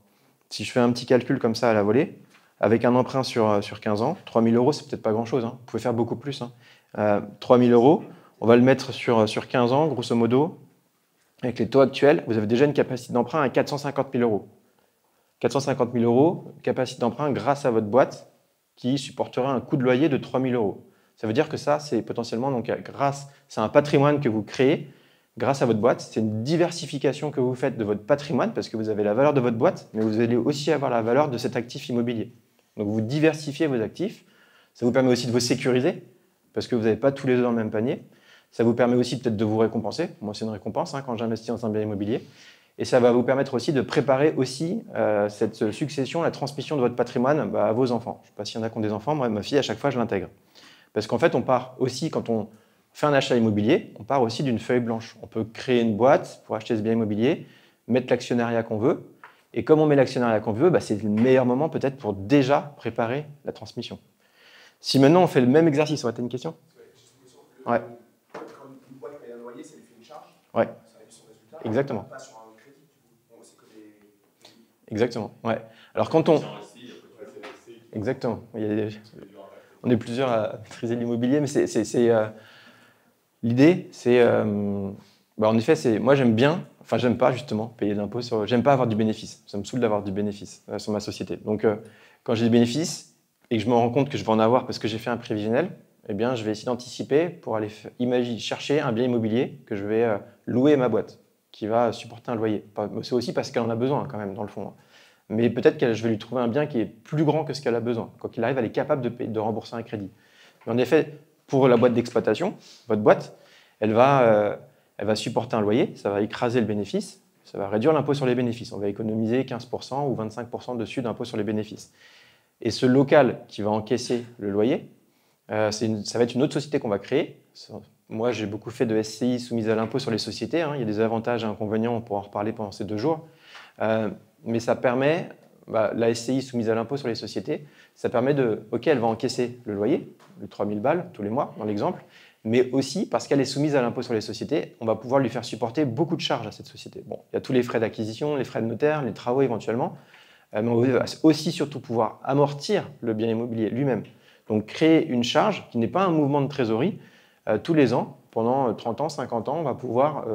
Si je fais un petit calcul comme ça à la volée, avec un emprunt sur 15 ans, 3 000 €, c'est peut-être pas grand-chose, hein. Vous pouvez faire beaucoup plus. 3 000 €, on va le mettre sur 15 ans, grosso modo. Avec les taux actuels, vous avez déjà une capacité d'emprunt à 450 000 €. 450 000 €, capacité d'emprunt grâce à votre boîte qui supportera un coût de loyer de 3 000 €. Ça veut dire que ça, c'est potentiellement, c'est un patrimoine que vous créez grâce à votre boîte. C'est une diversification que vous faites de votre patrimoine parce que vous avez la valeur de votre boîte, mais vous allez aussi avoir la valeur de cet actif immobilier. Donc vous diversifiez vos actifs. Ça vous permet aussi de vous sécuriser parce que vous n'avez pas tous les œufs dans le même panier. Ça vous permet aussi peut-être de vous récompenser. Moi, c'est une récompense quand j'investis dans un bien immobilier. Et ça va vous permettre aussi de préparer aussi cette succession, la transmission de votre patrimoine à vos enfants. Je ne sais pas s'il y en a qui ont des enfants. Moi, ma fille, à chaque fois, je l'intègre. Parce qu'en fait, on part aussi, quand on fait un achat immobilier, on part aussi d'une feuille blanche. On peut créer une boîte pour acheter ce bien immobilier, mettre l'actionnariat qu'on veut. Et comme on met l'actionnariat qu'on veut, c'est le meilleur moment peut-être pour déjà préparer la transmission. Si maintenant on fait le même exercice, tu as une question ? Ouais. Quand une boîte paye un loyer, ça lui fait une charge. Ouais. Ça réduit son résultat. Exactement. Pas sur un crédit, du coup. C'est que des... Exactement. Ouais. Alors quand on... Exactement. On est plusieurs à maîtriser l'immobilier, mais l'idée, c'est... en effet, moi j'aime bien, j'aime pas justement payer d'impôts sur... J'aime pas avoir du bénéfice. Ça me saoule d'avoir du bénéfice sur ma société. Donc quand j'ai des bénéfices et que je me rends compte que je vais en avoir parce que j'ai fait un prévisionnel, eh bien, je vais essayer d'anticiper pour aller chercher un bien immobilier que je vais louer à ma boîte, qui va supporter un loyer. C'est aussi parce qu'elle en a besoin quand même, dans le fond. Mais peut-être que je vais lui trouver un bien qui est plus grand que ce qu'elle a besoin. Quoi qu'il arrive, elle est capable de rembourser un crédit. Mais en effet, pour la boîte d'exploitation, votre boîte, elle va supporter un loyer, ça va écraser le bénéfice, ça va réduire l'impôt sur les bénéfices. On va économiser 15% ou 25% dessus d'impôt sur les bénéfices. Et ce local qui va encaisser le loyer, ça va être une autre société qu'on va créer. Moi, j'ai beaucoup fait de SCI soumises à l'impôt sur les sociétés. Il y a des avantages et inconvénients, on pourra en reparler pendant ces 2 jours. Mais ça permet, la SCI soumise à l'impôt sur les sociétés, ça permet elle va encaisser le loyer, de 3 000 balles tous les mois, dans l'exemple, mais aussi parce qu'elle est soumise à l'impôt sur les sociétés, on va pouvoir lui faire supporter beaucoup de charges à cette société. Bon, il y a tous les frais d'acquisition, les frais de notaire, les travaux éventuellement, mais on va aussi surtout pouvoir amortir le bien immobilier lui-même. Donc créer une charge qui n'est pas un mouvement de trésorerie. Tous les ans, pendant 30 ans, 50 ans, on va pouvoir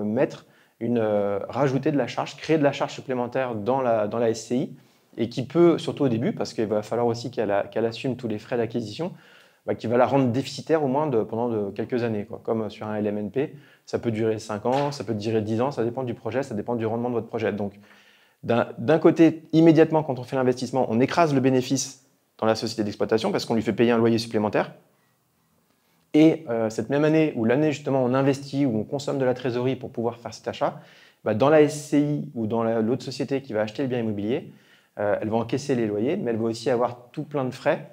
rajouter de la charge, créer de la charge supplémentaire dans la SCI et qui peut, surtout au début, parce qu'il va falloir aussi qu'elle assume tous les frais d'acquisition, qui va la rendre déficitaire au moins pendant quelques années. Comme sur un LMNP, ça peut durer 5 ans, ça peut durer 10 ans, ça dépend du projet, ça dépend du rendement de votre projet. Donc d'un côté, immédiatement, quand on fait l'investissement, on écrase le bénéfice dans la société d'exploitation parce qu'on lui fait payer un loyer supplémentaire. Et cette même année, ou l'année justement on investit, ou on consomme de la trésorerie pour pouvoir faire cet achat, dans la SCI ou dans l'autre société qui va acheter le bien immobilier, elle va encaisser les loyers, mais elle va aussi avoir tout plein de frais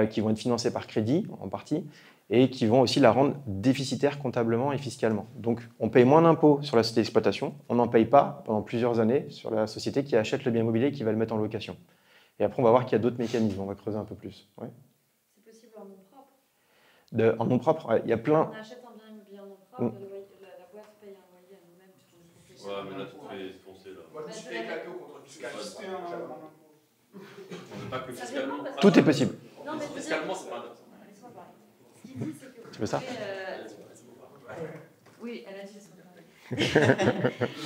qui vont être financés par crédit en partie et qui vont aussi la rendre déficitaire comptablement et fiscalement. Donc on paye moins d'impôts sur la société d'exploitation, on n'en paye pas pendant plusieurs années sur la société qui achète le bien immobilier et qui va le mettre en location. Et après, on va voir qu'il y a d'autres mécanismes. On va creuser un peu plus. Ouais. C'est possible en nom propre. En nom propre, il y a plein. On achète un bien immobilier en nom propre, la boîte paye un loyer à nous-mêmes. Ouais, mais là, tu te fais foncer, là. Moi, je me suis fait éclater au contrôle fiscal. On veut pas que fiscalement. Tout est possible. Non, mais Fiscalement, c'est pas intéressant. laisse-moi parler. Ce qu'il dit, c'est que. Tu veux ça? Oui, elle a dit laisse-moi parler.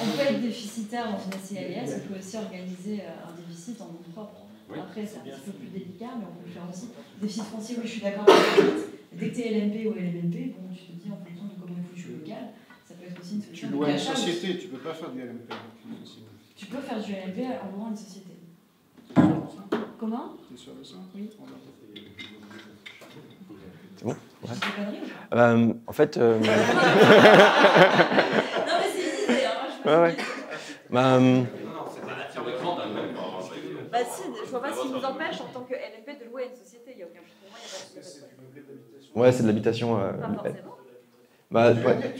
On peut être déficitaire dans une SCIS, on peut aussi organiser un déficit en nom propre. Oui. Après, c'est un petit peu plus délicat, mais on peut le faire aussi. Déficit foncier, oui, je suis d'accord avec vous. Dès que tu es LMP ou LMNP, bon, tu te dis en fonction de comment est foutu le local, ça peut être aussi une Tu solution. loues de une cash out. société, tu peux pas faire du LMP avec une société. Tu peux faire du LMP en louant une société. Comment? T'es sûr de ça? Oui. C'est bon? Je dis des conneries ou pas? En fait. Non, mais c'est une idée, hein, moi je Ouais, ouais. Bah si, je vois pas ce qui nous empêche en tant que LMP de louer à une société, il n'y a aucun problème. Pour moi, il n'y a pas de problème. Ouais, c'est de l'habitation. Pas forcément. Bah, ouais.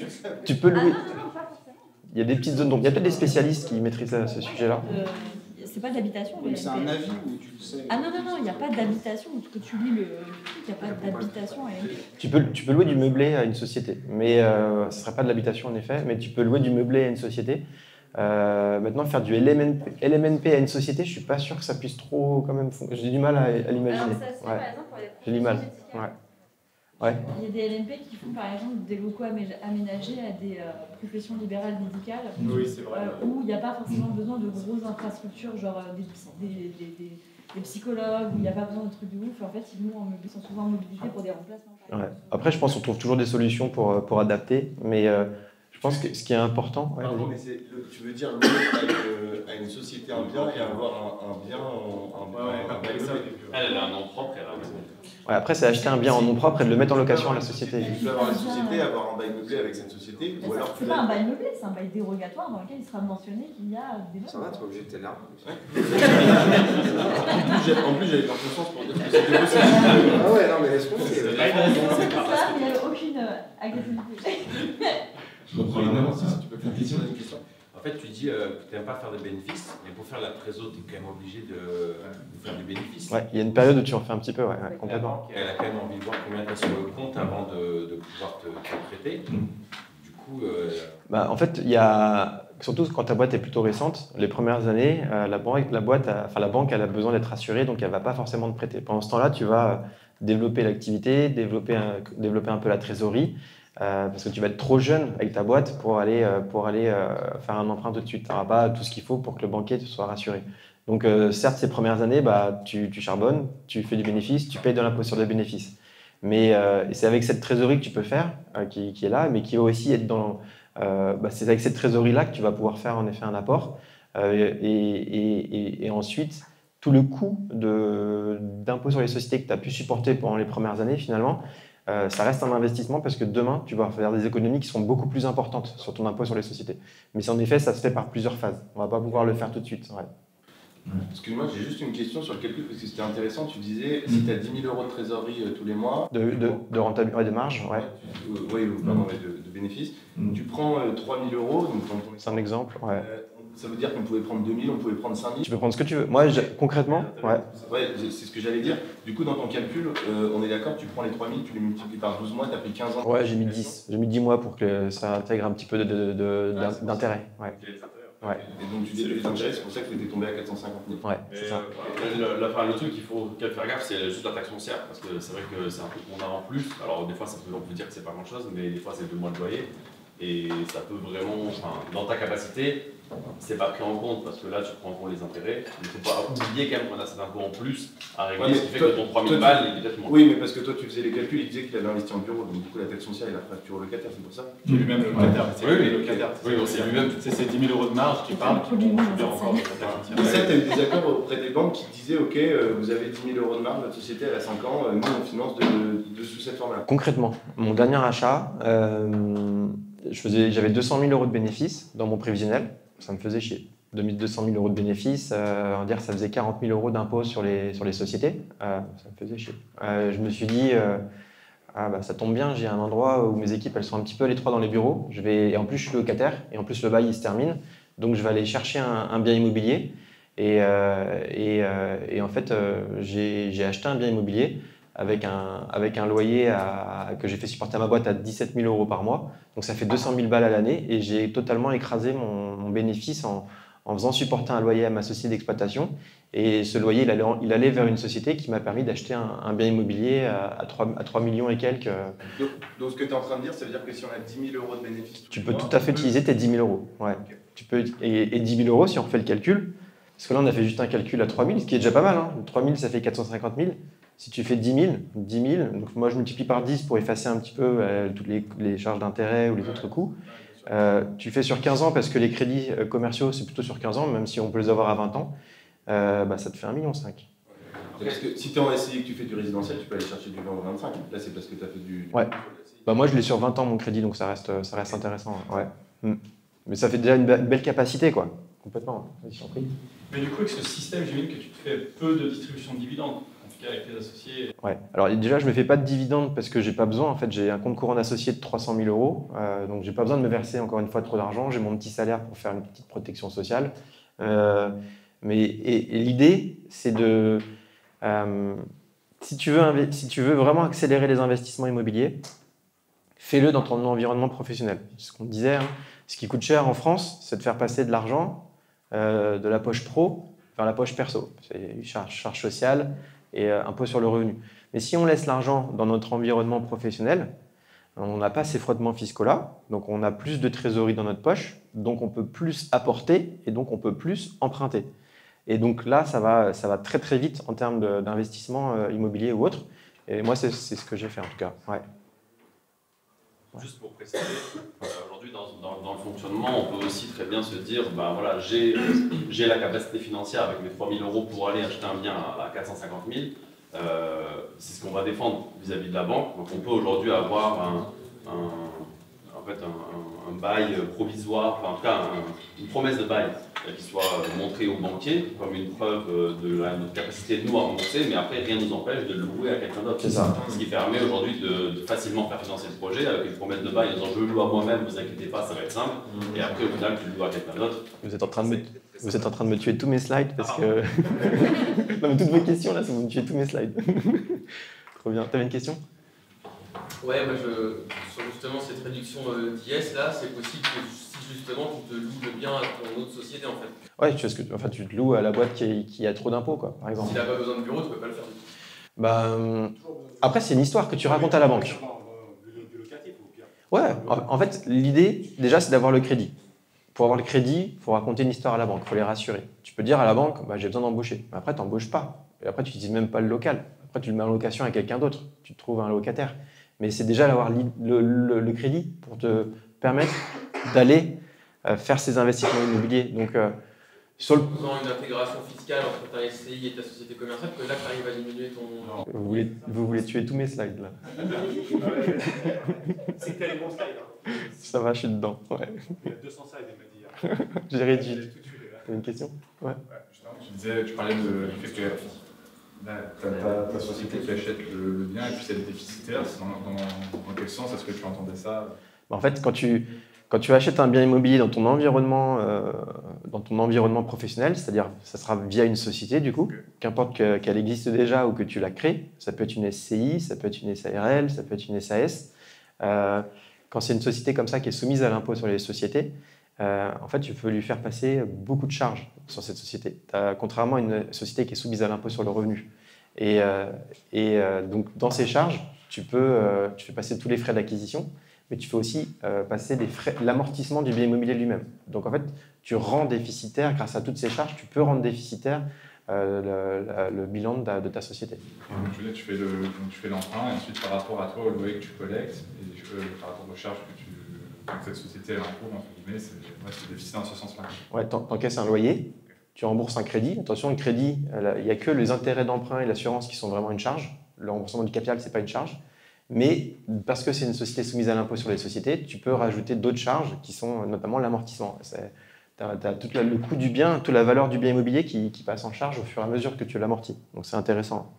Tu peux Ah louer. non, non, non, pas forcément. Il y a des petites zones. Donc, il y a peut-être des spécialistes qui maîtrisent ce sujet-là. C'est pas de l'habitation, Donc le c'est un LMP. avis où tu le sais. Ah non, non, non, il n'y a pas d'habitation. Que tu lis le truc, il n'y a pas d'habitation à LMP. Tu peux louer du meublé à une société, mais ce ne serait pas de l'habitation en effet, mais tu peux louer du meublé à une société. Maintenant, faire du LMNP à une société, je ne suis pas sûr que ça puisse trop quand même. J'ai du mal à l'imaginer. Alors ça se fait Ouais. par exemple pour les J'ai du mal. professions médicales. Ouais. Ouais. Il y a des LMP qui font par exemple des locaux aménagés à des professions libérales médicales Oui, c'est vrai. où il n'y a pas forcément besoin de grosses infrastructures, genre des psychologues, où il n'y a pas besoin de trucs de ouf. En fait, ils sont souvent en mobilité pour des remplacements. par Ouais. exemple. Après, je pense qu'on trouve toujours des solutions pour adapter, mais je pense que ce qui est important. Ouais, Pardon, vas-y. mais tu veux dire louer à une société un bien et avoir un bien en bail meublé. Elle a un nom propre, elle a un nom. Ouais, après, c'est acheter un bien en nom propre et de le mettre en location à la société. Tu peux avoir une société, avoir un bail meublé avec cette société, Mais ou ça, alors tu c'est pas un bail meublé, c'est un bail dérogatoire dans lequel il sera mentionné qu'il y a des Ça va, t'es pas obligé de t'énerver. En plus, j'avais pas conscience pour dire que c'était possible. Ah ouais, non, mais laisse-moi. C'est ça, mais il n'y a aucune agressivité. Je comprends énormément si tu peux faire question d'une question. En fait, tu dis que tu n'aimes pas faire des bénéfices, mais pour faire la trésor, tu es quand même obligé de faire du bénéfice. Ouais, il y a une période où tu en fais un petit peu, ouais, complètement. Elle a quand même envie de voir combien tu as sur le compte avant de pouvoir te prêter. Du coup, Bah, en fait, il y a, surtout quand ta boîte est plutôt récente, les premières années, la banque elle a besoin d'être assurée, donc elle ne va pas forcément te prêter. Pendant ce temps-là, tu vas développer l'activité, développer un peu la trésorerie, parce que tu vas être trop jeune avec ta boîte pour aller faire un emprunt tout de suite. Tu n'auras pas tout ce qu'il faut pour que le banquier te soit rassuré. Donc certes, ces premières années, bah, tu charbonnes, tu fais du bénéfice, tu payes de l'impôt sur le bénéfice. Mais c'est avec cette trésorerie que tu peux faire, qui est là, mais qui va aussi être dans... c'est avec cette trésorerie-là que tu vas pouvoir faire en effet un apport. Et ensuite, tout le coût d'impôt sur les sociétés que tu as pu supporter pendant les premières années, finalement, ça reste un investissement parce que demain, tu vas faire des économies qui sont beaucoup plus importantes sur ton impôt sur les sociétés. Mais en effet, ça se fait par plusieurs phases. On ne va pas pouvoir le faire tout de suite. Ouais. Excuse-moi, j'ai juste une question sur le calcul parce que c'était intéressant. Tu disais, si tu as 10 000 € de trésorerie tous les mois, De rentabilité, ouais, de marge, ouais. de bénéfices, tu prends 3 000 €. Donc C'est un exemple. Ouais. ça veut dire qu'on pouvait prendre 2 000, on pouvait prendre 5 000. Tu peux prendre ce que tu veux. Moi, concrètement, ouais. Ouais, c'est ce que j'allais dire. Du coup, dans ton calcul, on est d'accord, tu prends les 3 000, tu les multiplies par 12 mois, tu as pris 15 ans. Ouais, j'ai mis 10. J'ai mis 10 mois pour que ça intègre un petit peu d'intérêt. Ouais. Ouais. Et donc tu déduis les intérêts, c'est pour ça que tu étais tombé à 450 000. Ouais, c'est ça. Le truc qu'il faut faire gaffe, c'est juste la taxe foncière, parce que c'est vrai que c'est un truc qu'on a en plus. Alors des fois, on peut dire que c'est pas grand chose, mais des fois, c'est 2 mois de loyer. Et ça peut vraiment, dans ta capacité, c'est pas pris en compte parce que là tu prends en compte les intérêts. Il ne faut pas oublier quand même qu'on a cet impôt en plus à régler, Ouais, ce qui fait que ton 3 000 balles est peut-être moins. Oui, mais parce que toi tu faisais les calculs, il disait qu'il avait investi en bureau, donc du coup la taxe foncière il a facturé au locataire, c'est pour ça. C'est lui-même le locataire. Oui, le locataire. Oui, c'est lui-même. C'est 10 000 € de marge qui parle, qui vont subir encore de la taxe Et foncière. ça, tu as eu des accords auprès des banques qui disaient ok, vous avez 10 000 € de marge, votre société elle a 5 ans, nous on finance de sous cette forme-là. Concrètement, mon dernier achat, j'avais 200 000 € de bénéfices dans mon prévisionnel. Ça me faisait chier. 200 000 € de bénéfices, on va dire ça faisait 40 000 € d'impôts sur les sociétés. Ça me faisait chier. Je me suis dit, ça tombe bien, j'ai un endroit où mes équipes elles sont un petit peu à l'étroit dans les bureaux. Et en plus, je suis locataire et en plus, le bail il se termine. Donc, je vais aller chercher un bien immobilier. Et en fait, j'ai acheté un bien immobilier avec un loyer que j'ai fait supporter à ma boîte à 17 000 euros par mois. Donc ça fait 200 000 balles à l'année et j'ai totalement écrasé mon bénéfice en faisant supporter un loyer à ma société d'exploitation. Et ce loyer, il allait vers une société qui m'a permis d'acheter un bien immobilier à 3 millions et quelques. Donc ce que tu es en train de dire, ça veut dire que si on a 10 000 euros de bénéfices, tu peux tout à fait utiliser tes 10 000 euros. Ouais. Ok. Et 10 000 euros, si on refait le calcul, parce que là on a fait juste un calcul à 3 000, ce qui est déjà pas mal. 3 000, ça fait 450 000. Si tu fais 10 000, donc moi je multiplie par 10 pour effacer un petit peu toutes les charges d'intérêt ou les autres coûts. Tu fais sur 15 ans parce que les crédits commerciaux, c'est plutôt sur 15 ans, même si on peut les avoir à 20 ans, ça te fait 1,5 million. Parce que si tu es en SCI et que tu fais du résidentiel, tu peux aller chercher du 20 ou 25. Là, c'est parce que tu as fait du... Ouais. Moi, je l'ai sur 20 ans, mon crédit, donc ça reste intéressant. Ouais. Mais ça fait déjà une belle capacité, quoi. Complètement. Vas-y, je t'en prie. Mais du coup, avec ce système, j'imagine que tu te fais peu de distribution de dividendes, en tout cas avec tes associés. Ouais. Alors déjà, je ne me fais pas de dividendes parce que j'ai pas besoin. En fait, j'ai un compte courant d'associé de 300 000 euros, donc j'ai pas besoin de me verser encore une fois trop d'argent. J'ai mon petit salaire pour faire une petite protection sociale. Et l'idée, c'est de... si tu veux vraiment accélérer les investissements immobiliers, fais-le dans ton environnement professionnel. C'est ce qu'on disait, ce qui coûte cher en France, c'est de faire passer de l'argent de la poche pro vers la poche perso. C'est une charge sociale et impôt sur le revenu. Mais si on laisse l'argent dans notre environnement professionnel, on n'a pas ces frottements fiscaux-là, donc on a plus de trésorerie dans notre poche, donc on peut plus apporter et donc on peut plus emprunter. Et donc là, ça va très très vite en termes d'investissement immobilier ou autre. Et moi, c'est ce que j'ai fait en tout cas. Ouais. Juste pour préciser, aujourd'hui dans le fonctionnement, on peut aussi très bien se dire, voilà, j'ai la capacité financière avec mes 3 000 euros pour aller acheter un bien à 450 000. C'est ce qu'on va défendre vis-à-vis de la banque. Donc on peut aujourd'hui avoir un bail provisoire, enfin, en tout cas une promesse de bail qui soit montrée au banquier comme une preuve de notre capacité nous à rembourser, mais après rien ne nous empêche de le louer à quelqu'un d'autre. C'est ça. Ce qui permet aujourd'hui de facilement faire financer le projet avec une promesse de bail en disant je le loue à moi-même, vous inquiétez pas, ça va être simple. Et après au final tu le loues à quelqu'un d'autre. Vous êtes en train de me tuer tous mes slides parce que... non mais toutes vos questions là, ça vous me tuez tous mes slides. Trop bien. T'avais une question ? Ouais, moi sur justement cette réduction d'IS là, c'est possible que si justement tu te loues le bien à ton autre société en fait. Ouais, tu te loues à la boîte qui a trop d'impôts, quoi, par exemple. S'il n'a pas besoin de bureau, tu peux pas le faire du coup. Après, c'est une histoire que tu racontes à la banque. Ouais, en fait, l'idée, déjà, c'est d'avoir le crédit. Pour avoir le crédit, il faut raconter une histoire à la banque, il faut les rassurer. Tu peux dire à la banque, j'ai besoin d'embaucher. Mais après, tu n'embauches pas. Et après, tu n'utilises même pas le local. Après, tu le mets en location à quelqu'un d'autre. Tu te trouves un locataire. Mais c'est déjà d'avoir le crédit pour te permettre d'aller faire ces investissements immobiliers. Donc, en faisant une intégration fiscale entre ta SCI et ta société commerciale, que là, tu arrives à diminuer ton... Vous voulez tuer tous mes slides, là. C'est que t'as les bons slides. Ça va, je suis dedans. Ouais. Il y a 200 slides, il m'a dit. J'ai réduit. T'as une question ? Ouais. Tu parlais du fait que ta société qui achète le bien et puis c'est déficitaire. Dans quel sens est-ce que tu entendais ça ? En fait, quand tu achètes un bien immobilier dans ton environnement professionnel, c'est-à-dire ça sera via une société du coup, qu'importe qu'elle existe déjà ou que tu la crées, ça peut être une SCI, ça peut être une SARL, ça peut être une SAS. Quand c'est une société comme ça qui est soumise à l'impôt sur les sociétés, en fait, tu peux lui faire passer beaucoup de charges sur cette société, contrairement à une société qui est soumise à l'impôt sur le revenu. Et donc, dans ces charges, tu fais passer tous les frais d'acquisition, mais tu fais aussi passer l'amortissement du bien immobilier lui-même. Donc, en fait, tu rends déficitaire, grâce à toutes ces charges, tu peux rendre déficitaire le bilan de ta société. Donc, tu fais l'emprunt, et ensuite, par rapport à toi, au loyer que tu collectes, et par rapport aux charges que cette société elle encourt, entre guillemets, c'est déficitaire dans ce sens-là. Ouais, t'encaisses un loyer, tu rembourses un crédit. Attention, le crédit, il n'y a que les intérêts d'emprunt et l'assurance qui sont vraiment une charge. Le remboursement du capital, ce n'est pas une charge. Mais parce que c'est une société soumise à l'impôt sur les sociétés, tu peux rajouter d'autres charges qui sont notamment l'amortissement. Tu as tout le coût du bien, toute la valeur du bien immobilier qui passe en charge au fur et à mesure que tu l'amortis. Donc c'est intéressant.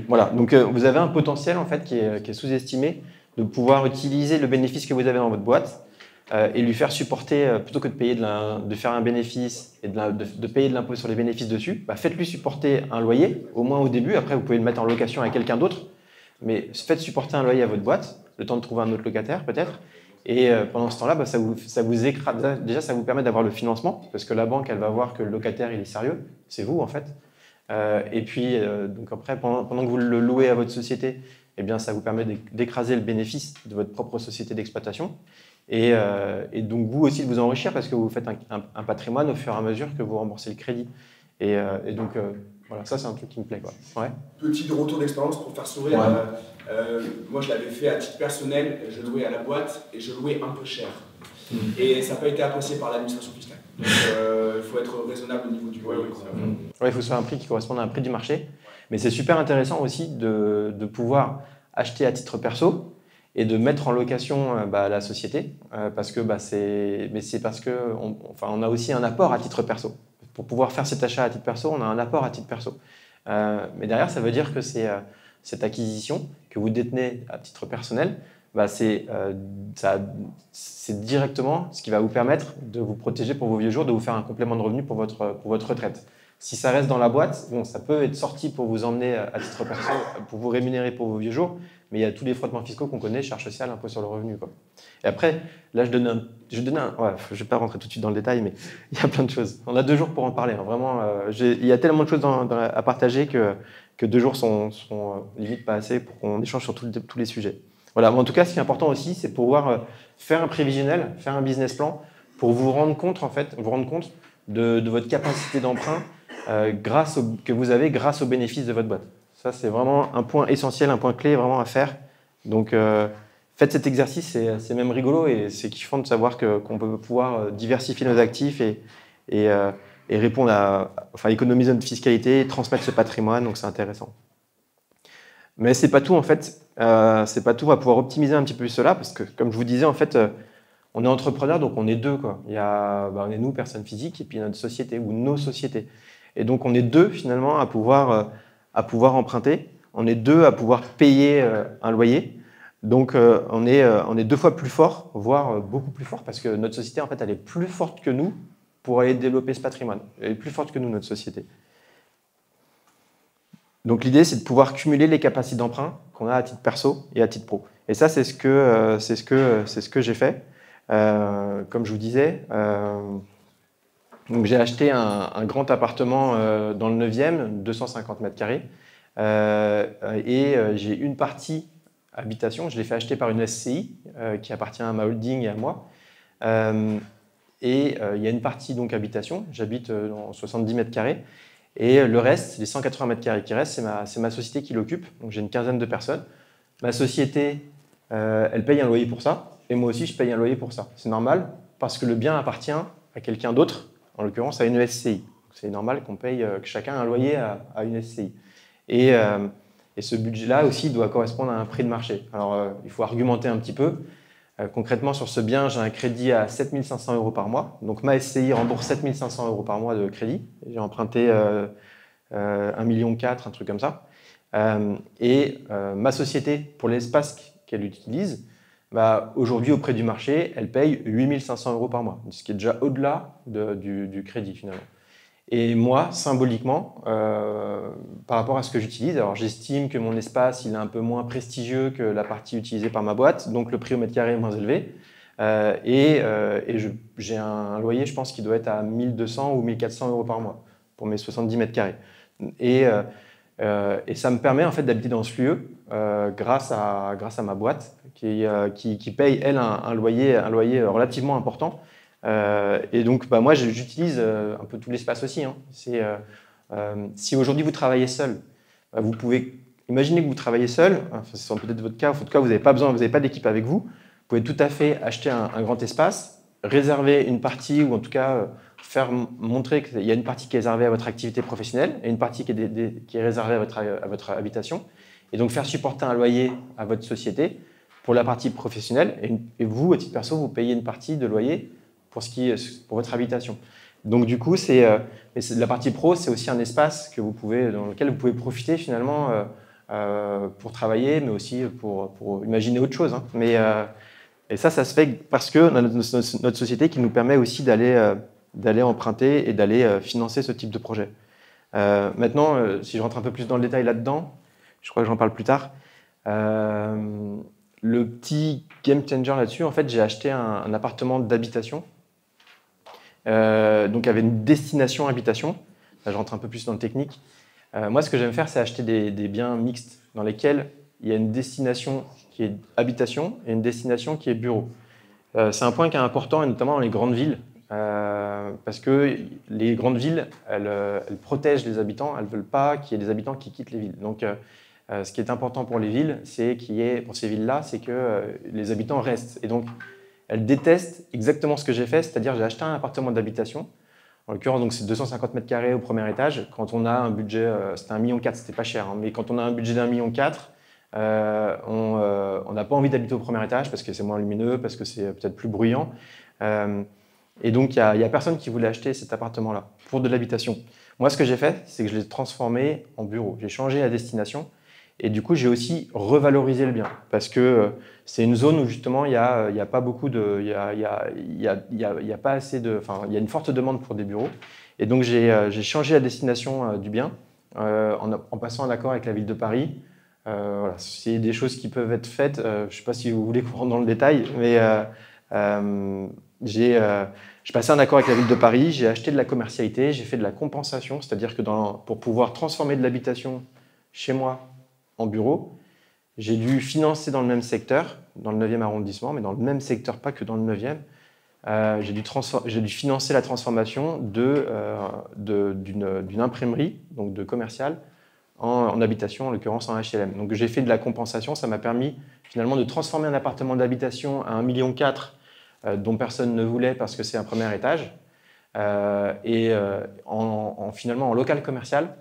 Voilà, donc vous avez un potentiel en fait qui est sous-estimé de pouvoir utiliser le bénéfice que vous avez dans votre boîte et lui faire supporter, plutôt que de payer de faire un bénéfice et de payer de l'impôt sur les bénéfices dessus, faites-lui supporter un loyer, au moins au début. Après, vous pouvez le mettre en location à quelqu'un d'autre, mais faites supporter un loyer à votre boîte, le temps de trouver un autre locataire peut-être. Et pendant ce temps-là, ça vous écrase. Déjà, ça vous permet d'avoir le financement, parce que la banque, elle va voir que le locataire, il est sérieux. C'est vous, en fait. Et puis, donc après, pendant que vous le louez à votre société, eh bien, ça vous permet d'écraser le bénéfice de votre propre société d'exploitation. Et donc, vous aussi, de vous enrichir, parce que vous faites un patrimoine au fur et à mesure que vous remboursez le crédit. Et donc, voilà, ça, c'est un truc qui me plaît, quoi. Ouais. Petit retour d'expérience pour faire sourire. Ouais. Moi, je l'avais fait à titre personnel. Je louais à la boîte et je louais un peu cher. Et ça n'a pas été apprécié par l'administration fiscale. Donc, il faut être raisonnable au niveau du loyer. Ouais, il faut faire un prix qui corresponde à un prix du marché. Mais c'est super intéressant aussi de pouvoir acheter à titre perso et de mettre en location la société. Parce que c'est parce qu'on a aussi un apport à titre perso. Pour pouvoir faire cet achat à titre perso, on a un apport à titre perso. Mais derrière, ça veut dire que cette acquisition que vous détenez à titre personnel, c'est directement ce qui va vous permettre de vous protéger pour vos vieux jours, de vous faire un complément de revenu pour votre retraite. Si ça reste dans la boîte, bon, ça peut être sorti pour vous emmener à titre perso, pour vous rémunérer pour vos vieux jours, mais il y a tous les frottements fiscaux qu'on connaît, charges sociales, impôt sur le revenu, quoi. Et après, là, je ne vais pas rentrer tout de suite dans le détail, mais il y a plein de choses. On a 2 jours pour en parler, hein. Vraiment, il y a tellement de choses à partager que 2 jours sont limite pas assez pour qu'on échange sur tous les sujets. Voilà. Mais en tout cas, ce qui est important aussi, c'est pouvoir faire un prévisionnel, faire un business plan pour vous rendre compte de votre capacité d'emprunt que vous avez grâce aux bénéfices de votre boîte. Ça, c'est vraiment un point essentiel, un point clé vraiment à faire. Donc, faites cet exercice, c'est même rigolo et c'est kiffant de savoir qu'on peut pouvoir diversifier nos actifs et répondre économiser notre fiscalité, transmettre ce patrimoine, donc c'est intéressant. Mais c'est pas tout en fait. C'est pas tout. On va pouvoir optimiser un petit peu cela parce que, comme je vous disais, en fait, on est entrepreneur, donc on est 2, quoi. On est nous, personnes physiques, et puis notre société ou nos sociétés. Et donc on est 2 finalement à pouvoir emprunter. On est 2 à pouvoir payer un loyer. Donc on est 2 fois plus fort, voire beaucoup plus fort, parce que notre société en fait elle est plus forte que nous pour aller développer ce patrimoine. Elle est plus forte que nous, notre société. Donc l'idée, c'est de pouvoir cumuler les capacités d'emprunt qu'on a à titre perso et à titre pro. Et ça, c'est ce que j'ai fait. Comme je vous disais, donc j'ai acheté un grand appartement dans le 9e, 250 mètres carrés. Et j'ai une partie habitation, je l'ai fait acheter par une SCI qui appartient à ma holding et à moi. Et il y a une partie donc habitation, j'habite dans 70 mètres carrés. Et le reste, les 180 mètres carrés qui restent, c'est ma société qui l'occupe. Donc j'ai une quinzaine de personnes. Ma société, elle paye un loyer pour ça. Et moi aussi, je paye un loyer pour ça. C'est normal parce que le bien appartient à quelqu'un d'autre, en l'occurrence à une SCI. C'est normal qu'on paye que chacun un loyer à une SCI. Et ce budget-là aussi doit correspondre à un prix de marché. Alors, il faut argumenter un petit peu. Concrètement, sur ce bien, j'ai un crédit à 7 500 € par mois. Donc, ma SCI rembourse 7 500 € par mois de crédit. J'ai emprunté 1,4 million, un truc comme ça. Ma société, pour l'espace qu'elle utilise, aujourd'hui, au prix du marché, elle paye 8 500 € par mois, ce qui est déjà au-delà du crédit, finalement. Et moi, symboliquement, par rapport à ce que j'utilise, alors j'estime que mon espace il est un peu moins prestigieux que la partie utilisée par ma boîte, donc le prix au mètre carré est moins élevé. J'ai un loyer, je pense, qui doit être à 1 200 ou 1 400 € par mois pour mes 70 mètres carrés. Et ça me permet en fait d'habiter dans ce lieu grâce à ma boîte qui paye, elle, un loyer relativement important. Et donc, moi, j'utilise un peu tout l'espace aussi. Hein. Si aujourd'hui vous travaillez seul, vous pouvez imaginer que vous travaillez seul. Enfin, c'est peut-être votre cas. En tout cas, vous n'avez pas d'équipe avec vous. Vous pouvez tout à fait acheter un grand espace, réserver une partie ou en tout cas faire montrer qu'il y a une partie qui est réservée à votre activité professionnelle et une partie qui est réservée à votre habitation. Et donc faire supporter un loyer à votre société pour la partie professionnelle. Et vous, à titre perso, vous payez une partie de loyer pour votre habitation. Donc du coup, la partie pro, c'est aussi un espace dans lequel vous pouvez profiter finalement pour travailler, mais aussi pour imaginer autre chose. Hein. Et ça se fait parce que notre société qui nous permet aussi d'aller emprunter et d'aller financer ce type de projet. Maintenant, si je rentre un peu plus dans le détail là-dedans, je crois que j'en parle plus tard, le petit game changer là-dessus, en fait, j'ai acheté un appartement d'habitation, donc avec une destination habitation. Là, je rentre un peu plus dans le technique. Moi, ce que j'aime faire, c'est acheter des biens mixtes dans lesquels il y a une destination qui est habitation et une destination qui est bureau. C'est un point qui est important, et notamment dans les grandes villes, parce que les grandes villes, elles protègent les habitants, elles ne veulent pas qu'il y ait des habitants qui quittent les villes. Donc, ce qui est important pour les villes, pour ces villes-là, c'est que les habitants restent. Et donc, elles détestent exactement ce que j'ai fait, c'est-à-dire j'ai acheté un appartement d'habitation. En l'occurrence, c'est 250 mètres carrés au premier étage. Quand on a un budget, c'était 1,4 million, c'était pas cher, hein, mais quand on a un budget d'1,4 million, on n'a pas envie d'habiter au premier étage parce que c'est moins lumineux, parce que c'est peut-être plus bruyant. Et donc, il n'y a personne qui voulait acheter cet appartement-là pour de l'habitation. Moi, ce que j'ai fait, c'est que je l'ai transformé en bureau. J'ai changé la destination et du coup, j'ai aussi revalorisé le bien parce que c'est une zone où justement, il n'y a pas beaucoup de... Il y a pas assez de... Enfin, il y a une forte demande pour des bureaux. Et donc, j'ai changé la destination du bien en passant un accord avec la ville de Paris. Voilà, c'est des choses qui peuvent être faites. Je ne sais pas si vous voulez qu'on rentre dans le détail, mais j'ai passé un accord avec la ville de Paris, j'ai acheté de la commercialité, j'ai fait de la compensation, c'est-à-dire que pour pouvoir transformer de l'habitation chez moi en bureau, j'ai dû financer dans le même secteur, dans le 9e arrondissement, mais dans le même secteur, pas que dans le 9e. J'ai dû financer la transformation d'une imprimerie, donc de commercial, en habitation, en l'occurrence en HLM. Donc j'ai fait de la compensation, ça m'a permis finalement de transformer un appartement d'habitation à 1,4 million, dont personne ne voulait parce que c'est un premier étage, finalement en local commercial,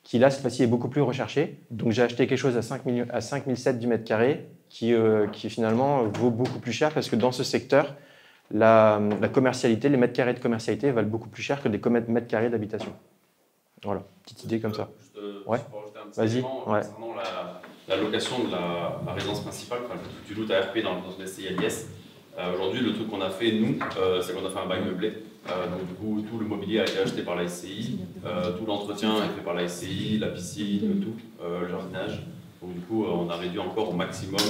qui là cette fois-ci est beaucoup plus recherché. Donc j'ai acheté quelque chose à 5 700 du mètre carré, qui finalement vaut beaucoup plus cher parce que dans ce secteur, la commercialité, les mètres carrés de commercialité valent beaucoup plus cher que des mètres carrés d'habitation. Voilà, petite idée comme ça. Ouais. Vas-y. Concernant la location de la résidence principale, enfin, tu loues ta RP dans une SCI LIS. Aujourd'hui, le truc qu'on a fait, nous, c'est qu'on a fait un bail meublé. Donc, du coup, tout le mobilier a été acheté par la SCI, tout l'entretien est fait par la SCI, la piscine, tout, le jardinage. Donc, du coup, on a réduit encore au maximum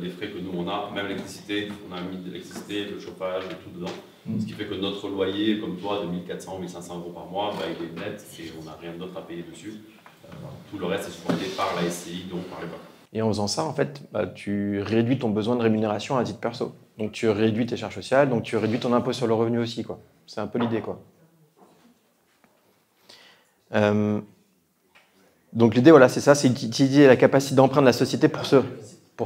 les frais que nous on a, même l'électricité. On a mis de l'électricité, le chauffage, tout dedans. Ce qui fait que notre loyer, comme toi, de 1 400 ou 1 500 euros par mois, bah, il est net et on n'a rien d'autre à payer dessus. Tout le reste est supporté par la SCI, donc par les banques. Et en faisant ça, en fait, tu réduis ton besoin de rémunération à titre perso. Donc tu réduis tes charges sociales, donc tu réduis ton impôt sur le revenu aussi, quoi. C'est un peu l'idée, quoi. Donc l'idée, voilà, c'est ça, c'est d'utiliser la capacité d'emprunt de la société pour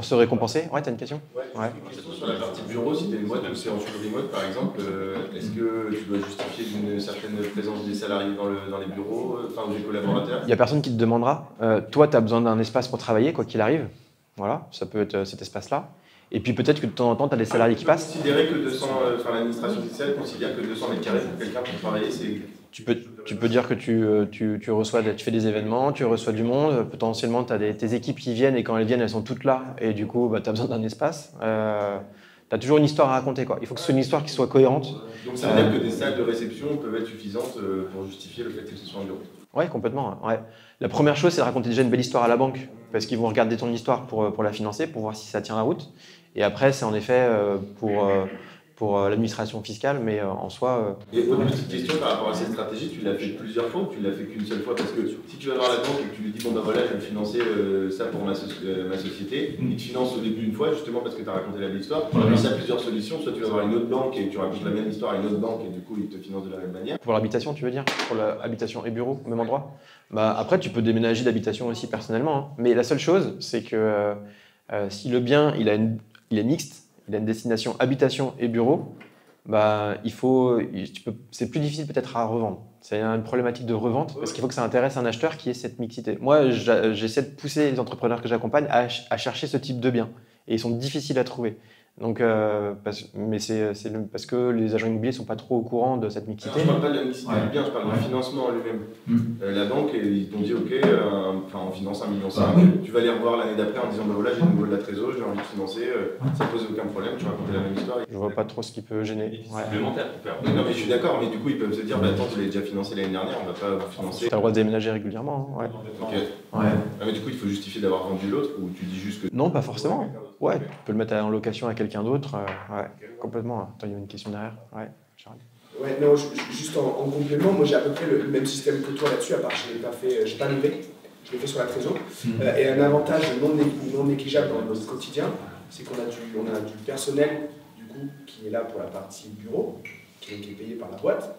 se récompenser. Ouais, t'as une question? Ouais. Une question sur la partie bureau, si tu as une boîte où c'est en full remote par exemple, est-ce que tu dois justifier d'une certaine présence des salariés dans les bureaux, enfin des collaborateurs? Il n'y a personne qui te demandera. Toi, tu as besoin d'un espace pour travailler, quoi qu'il arrive. Voilà, ça peut être cet espace-là. Et puis peut-être que de temps en temps, tu as des salariés qui passent. Considérer que 200, l'administration fiscale considère que 200 mètres carrés pour quelqu'un pour travailler, c'est... Tu peux dire que tu fais des événements, tu reçois du monde, potentiellement tu as tes équipes qui viennent et quand elles viennent, elles sont toutes là et du coup, tu as besoin d'un espace. Tu as toujours une histoire à raconter, quoi. Il faut que ce soit une histoire qui soit cohérente. Donc ça veut dire que des salles de réception peuvent être suffisantes pour justifier le fait que ce soit un bureau? Oui, complètement. Ouais. La première chose, c'est de raconter déjà une belle histoire à la banque parce qu'ils vont regarder ton histoire pour la financer, pour voir si ça tient la route. Et après, c'est en effet pour l'administration fiscale, mais en soi... Et autre petite question par rapport à cette stratégie, tu l'as fait plusieurs fois ou tu l'as fait qu'une seule fois? Parce que si tu vas voir la banque et que tu lui dis, bon ben voilà, je vais financer ça pour ma société, il te finance au début une fois, justement parce que tu as raconté la belle histoire. Mais il y a plusieurs solutions, soit tu vas voir une autre banque et tu racontes la même histoire à une autre banque et du coup, il te finance de la même manière. Pour l'habitation, tu veux dire? Pour l'habitation et bureau, au même endroit? Bah, après, tu peux déménager d'habitation aussi personnellement. Hein. Mais la seule chose, c'est que si le bien, il est mixte, il a une destination habitation et bureau, bah, c'est plus difficile peut-être à revendre. C'est une problématique de revente parce qu'il faut que ça intéresse un acheteur qui ait cette mixité. Moi, j'essaie de pousser les entrepreneurs que j'accompagne à chercher ce type de bien et ils sont difficiles à trouver. Donc, mais c'est parce que les agents immobiliers sont pas trop au courant de cette mixité. Alors, je parle pas de la mixité du bien, je parle du financement en lui-même. La banque, ils t'ont dit ok, on finance 1,5 million. Tu vas les revoir l'année d'après en disant bah voilà, j'ai de nouveau de la trésor, j'ai envie de financer, ça pose aucun problème, tu racontes la même histoire. Je vois pas trop ce qui peut gêner. Supplémentaire. Non mais je suis d'accord, mais du coup ils peuvent se dire bah attends, tu l'as déjà financé l'année dernière, on va pas vous financer. Tu as le droit de déménager régulièrement. Ouais. Ok. Ouais. Ah, mais du coup il faut justifier d'avoir vendu l'autre ou tu dis juste que. Non, pas forcément. Ouais, tu peux le mettre en location à quelqu'un d'autre. Ouais, complètement. Attends, il y a une question derrière. Ouais, Charles. Ouais, non, juste en complément, moi j'ai à peu près le même système que toi là-dessus, à part je l'ai pas fait, j'ai pas levé, je l'ai fait sur la trésor. Et un avantage non négligeable dans notre quotidien, c'est qu'on a du personnel du coup qui est là pour la partie bureau, qui est payé par la boîte.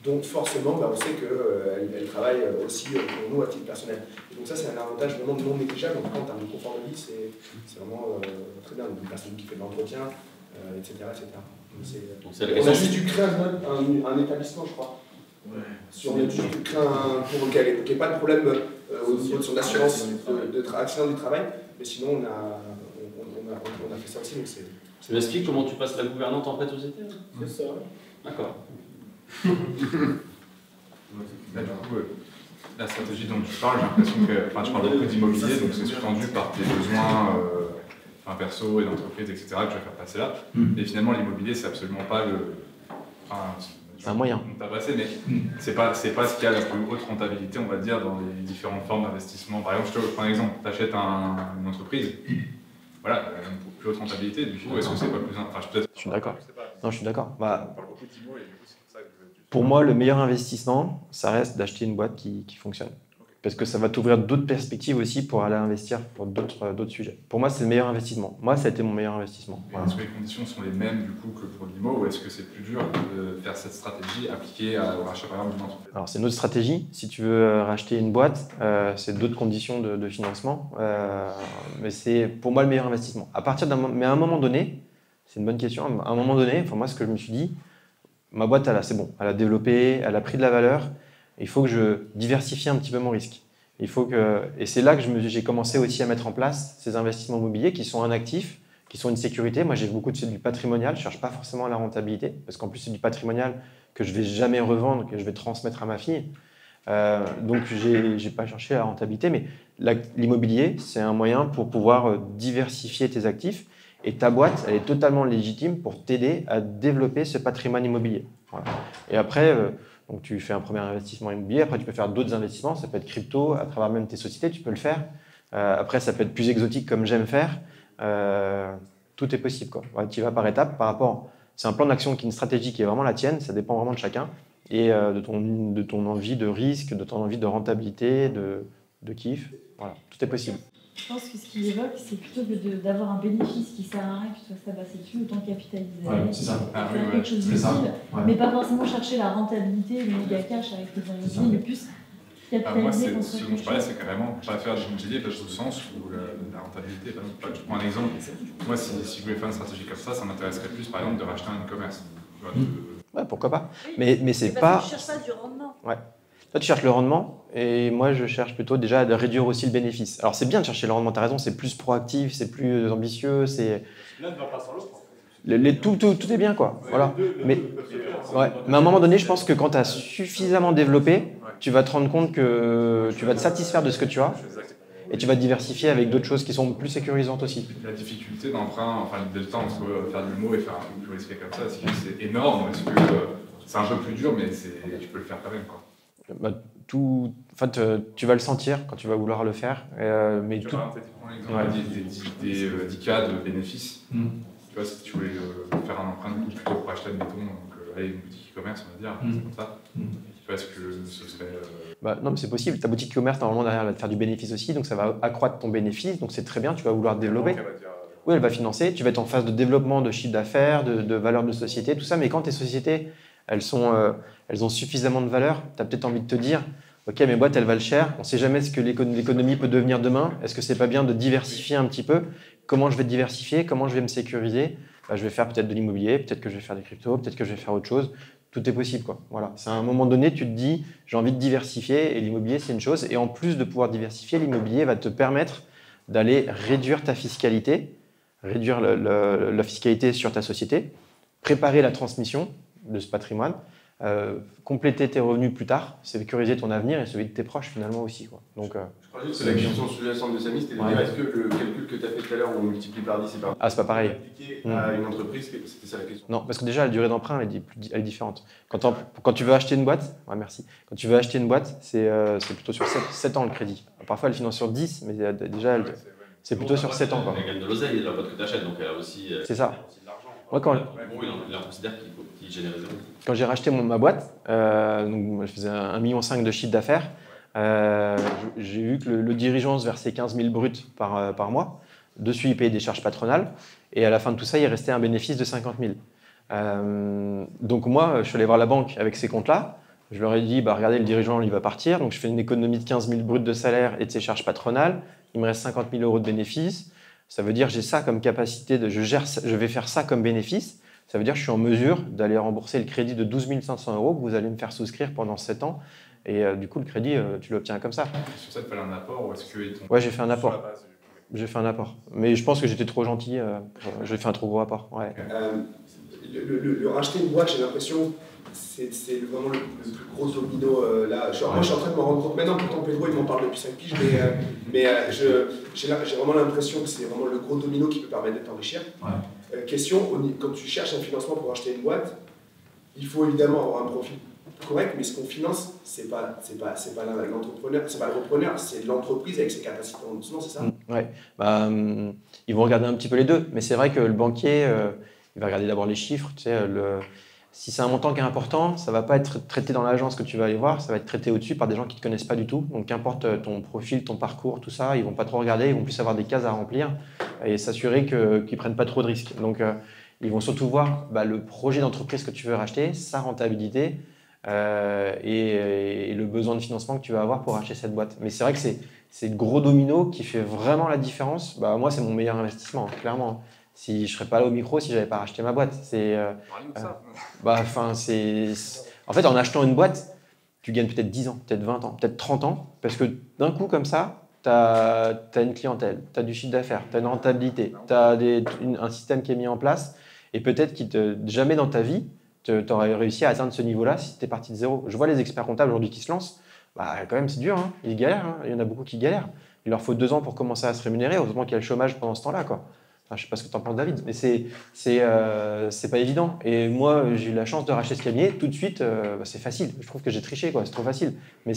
Donc forcément, on sait qu'elle travaille aussi pour nous à titre personnel. Et donc ça, c'est un avantage vraiment non négligeable. En termes de confort de vie, c'est vraiment très bien. Une personne qui fait de l'entretien, etc. On a juste dû créer un établissement, je crois. Ouais. On a juste dû créer pour qu'il n'y ait pas de problème au niveau de son assurance d'accident du travail. Mais sinon, on a fait ça aussi. Tu m'expliques comment tu passes la gouvernante en prêt-société? C'est ça. D'accord. Là, du coup, la stratégie dont tu parles, j'ai l'impression que tu parles beaucoup d'immobilier, donc c'est sous-tendu par tes besoins perso et d'entreprise, etc., que tu vas faire passer là. Et finalement, l'immobilier, c'est absolument pas c'est un moyen. On t'a passé, mais c'est pas ce qui a la plus haute rentabilité, on va dire, dans les différentes formes d'investissement. Par exemple, je te prends un exemple, tu achètes une entreprise, voilà, une plus haute rentabilité, du coup, est-ce que c'est pas plus... Je suis d'accord. Non, je suis d'accord. On parle beaucoup d'immo et du coup, c'est pour ça que pour moi, le meilleur investissement, ça reste d'acheter une boîte qui fonctionne. Parce que ça va t'ouvrir d'autres perspectives aussi pour aller investir pour d'autres sujets. Pour moi, c'est le meilleur investissement. Moi, ça a été mon meilleur investissement. Voilà. Est-ce que les conditions sont les mêmes du coup que pour l'IMO ou est-ce que c'est plus dur de faire cette stratégie appliquée au rachat par exemple d'une entreprise? Alors, c'est une autre stratégie. Si tu veux racheter une boîte, c'est d'autres conditions de financement. Mais c'est pour moi le meilleur investissement. Mais à un moment donné, c'est une bonne question. À un moment donné, moi, ce que je me suis dit, ma boîte, c'est bon. Elle a développé, elle a pris de la valeur. Il faut que je diversifie un petit peu mon risque. Et c'est là que j'ai commencé aussi à mettre en place ces investissements immobiliers qui sont un actif, qui sont une sécurité. Moi, j'ai beaucoup du patrimonial. Je ne cherche pas forcément la rentabilité, parce qu'en plus, c'est du patrimonial que je ne vais jamais revendre, que je vais transmettre à ma fille. Donc, je n'ai pas cherché la rentabilité, mais l'immobilier, c'est un moyen pour pouvoir diversifier tes actifs. Et ta boîte, elle est totalement légitime pour t'aider à développer ce patrimoine immobilier. Voilà. Et après... donc tu fais un premier investissement immobilier, après tu peux faire d'autres investissements, ça peut être crypto, à travers même tes sociétés, tu peux le faire. Après ça peut être plus exotique comme j'aime faire. Tout est possible, quoi. Ouais, tu y vas par étapes par rapport... C'est un plan d'action qui est une stratégie qui est vraiment la tienne, ça dépend vraiment de chacun, et de ton envie de risque, de ton envie de rentabilité, de kiff. Voilà, tout est possible. Je pense que ce qu'il évoque, c'est plutôt d'avoir un bénéfice qui sert à rien, que tu sois tabassé dessus, autant capitaliser. C'est ça. Faire quelque chose d'utile, mais pas forcément chercher la rentabilité, le méga cash avec les immobiliers, mais plus capitaliser contre ce dont je parlais, c'est carrément pas faire de l'immobilier dans le sens où la rentabilité, par exemple, je prends un exemple, moi si je voulais faire une stratégie comme ça m'intéresserait plus par exemple de racheter un e-commerce. Ouais, pourquoi pas. Mais c'est pas... Tu cherches pas du rendement. Ouais. Toi, tu cherches le rendement, et moi, je cherche plutôt déjà à réduire aussi le bénéfice. Alors, c'est bien de chercher le rendement, tu as raison, c'est plus proactif, c'est plus ambitieux, c'est... L'un ne va pas sans l'autre. Tout est bien, quoi. Voilà. Mais à un moment donné, je pense que quand tu as suffisamment développé, tu vas te rendre compte que tu vas te satisfaire de ce que tu as, et tu vas te diversifier avec d'autres choses qui sont plus sécurisantes aussi. La difficulté d'emprunt, enfin le temps entre faire du mot et faire un truc plus risqué comme ça, c'est énorme, parce que c'est un peu plus dur, mais tu peux le faire quand même, quoi. Tu vas le sentir quand tu vas vouloir le faire. Mais tu vas prendre des 10 cas de bénéfices. Tu vois, si tu voulais faire un emprunt plutôt pour acheter, admettons, une boutique e-commerce, on va dire, c'est comme ça. Tu vois, est-ce que ce serait... non, mais c'est possible. Ta boutique e-commerce, normalement, derrière, elle va te faire du bénéfice aussi, donc ça va accroître ton bénéfice, donc c'est très bien, tu vas vouloir développer. Oui, elle va financer, tu vas être en phase de développement de chiffre d'affaires, de valeur de société, tout ça, mais quand tes sociétés, elles ont suffisamment de valeur, tu as peut-être envie de te dire, ok, mes boîtes, elles valent cher, on ne sait jamais ce que l'économie peut devenir demain, est-ce que c'est pas bien de diversifier un petit peu? Comment je vais diversifier? Comment je vais me sécuriser? Je vais faire peut-être de l'immobilier, peut-être que je vais faire des cryptos, peut-être que je vais faire autre chose. Tout est possible, quoi. Voilà. C'est à un moment donné, tu te dis, j'ai envie de diversifier, et l'immobilier, c'est une chose. Et en plus de pouvoir diversifier, l'immobilier va te permettre d'aller réduire ta fiscalité réduire la fiscalité sur ta société, préparer la transmission de ce patrimoine, compléter tes revenus plus tard, sécuriser ton avenir et celui de tes proches finalement aussi, quoi. Donc, je crois juste que la question sous-jacente de Samy, c'était de dire est-ce que le calcul que tu as fait tout à l'heure, où on multiplie par 10 et par 10, c'est pas pareil. appliqué à une entreprise, c'était ça la question? Non, parce que déjà la durée d'emprunt elle est différente. Quand tu veux acheter une boîte, merci. Quand tu veux acheter une boîte, c'est plutôt sur 7 ans le crédit. Parfois elle finance sur 10, mais déjà c'est plutôt sur 7 ans, quoi. Elle gagne de l'oseille, la boîte que tu achètes, donc elle a aussi, c'est ça. de l'argent. Moi, quand il en considère qu'il génère zéro. Quand j'ai racheté ma boîte, donc je faisais 1,5 million de chiffre d'affaires, j'ai vu que le dirigeant se versait 15 000 bruts par mois. Dessus, il payait des charges patronales. Et à la fin de tout ça, il restait un bénéfice de 50 000. Donc moi, je suis allé voir la banque avec ces comptes-là. Je leur ai dit, regardez, le dirigeant, il va partir. Donc je fais une économie de 15 000 bruts de salaire et de ses charges patronales. Il me reste 50 000 euros de bénéfices. Ça veut dire que j'ai ça comme capacité, je vais faire ça comme bénéfice. Ça veut dire que je suis en mesure d'aller rembourser le crédit de 12 500 euros que vous allez me faire souscrire pendant 7 ans. Et du coup, le crédit, tu l'obtiens comme ça. Sur ça, tu fais un apport ou est-ce que Ouais, j'ai fait un apport. J'ai fait un apport. Mais je pense que j'étais trop gentil. J'ai fait un trop gros apport. Ouais. Le racheter une boîte, j'ai l'impression, c'est vraiment le plus gros domino là. Moi, je suis en train de me rendre compte maintenant, pourtant Pedro, il m'en parle depuis 5 piges, mais j'ai vraiment l'impression que c'est vraiment le gros domino qui peut permettre de t'enrichir. Question, quand tu cherches un financement pour acheter une boîte, il faut évidemment avoir un profil correct, mais ce qu'on finance, c'est pas l'entrepreneur, c'est pas le repreneur, c'est l'entreprise avec ses capacités en dessous, c'est ça? Ouais. Ils vont regarder un petit peu les deux, mais c'est vrai que le banquier, il va regarder d'abord les chiffres. Tu sais, si c'est un montant qui est important, ça va pas être traité dans l'agence que tu vas aller voir, ça va être traité au-dessus par des gens qui te connaissent pas du tout. Donc qu'importe ton profil, ton parcours, tout ça, ils vont pas trop regarder, ils vont plus avoir des cases à remplir et s'assurer qu'ils prennent pas trop de risques. Donc ils vont surtout voir le projet d'entreprise que tu veux racheter, sa rentabilité. Et le besoin de financement que tu vas avoir pour acheter cette boîte. Mais c'est vrai que c'est le gros domino qui fait vraiment la différence. Moi, c'est mon meilleur investissement, clairement. Si je ne serais pas là au micro, si je n'avais pas racheté ma boîte. En fait, en achetant une boîte, tu gagnes peut-être 10 ans, peut-être 20 ans, peut-être 30 ans, parce que d'un coup, comme ça, tu as une clientèle, tu as du chiffre d'affaires, tu as une rentabilité, tu as un système qui est mis en place, et peut-être jamais dans ta vie, tu aurais réussi à atteindre ce niveau-là si tu es parti de zéro. Je vois les experts comptables aujourd'hui qui se lancent, quand même c'est dur, hein. Ils galèrent, hein. Il y en a beaucoup qui galèrent. Il leur faut 2 ans pour commencer à se rémunérer, heureusement qu'il y a le chômage pendant ce temps-là, quoi. Enfin, je ne sais pas ce que tu en penses, David, mais c'est pas évident. Et moi, j'ai eu la chance de racheter ce cabinet, tout de suite, c'est facile. Je trouve que j'ai triché, quoi. C'est trop facile. Mais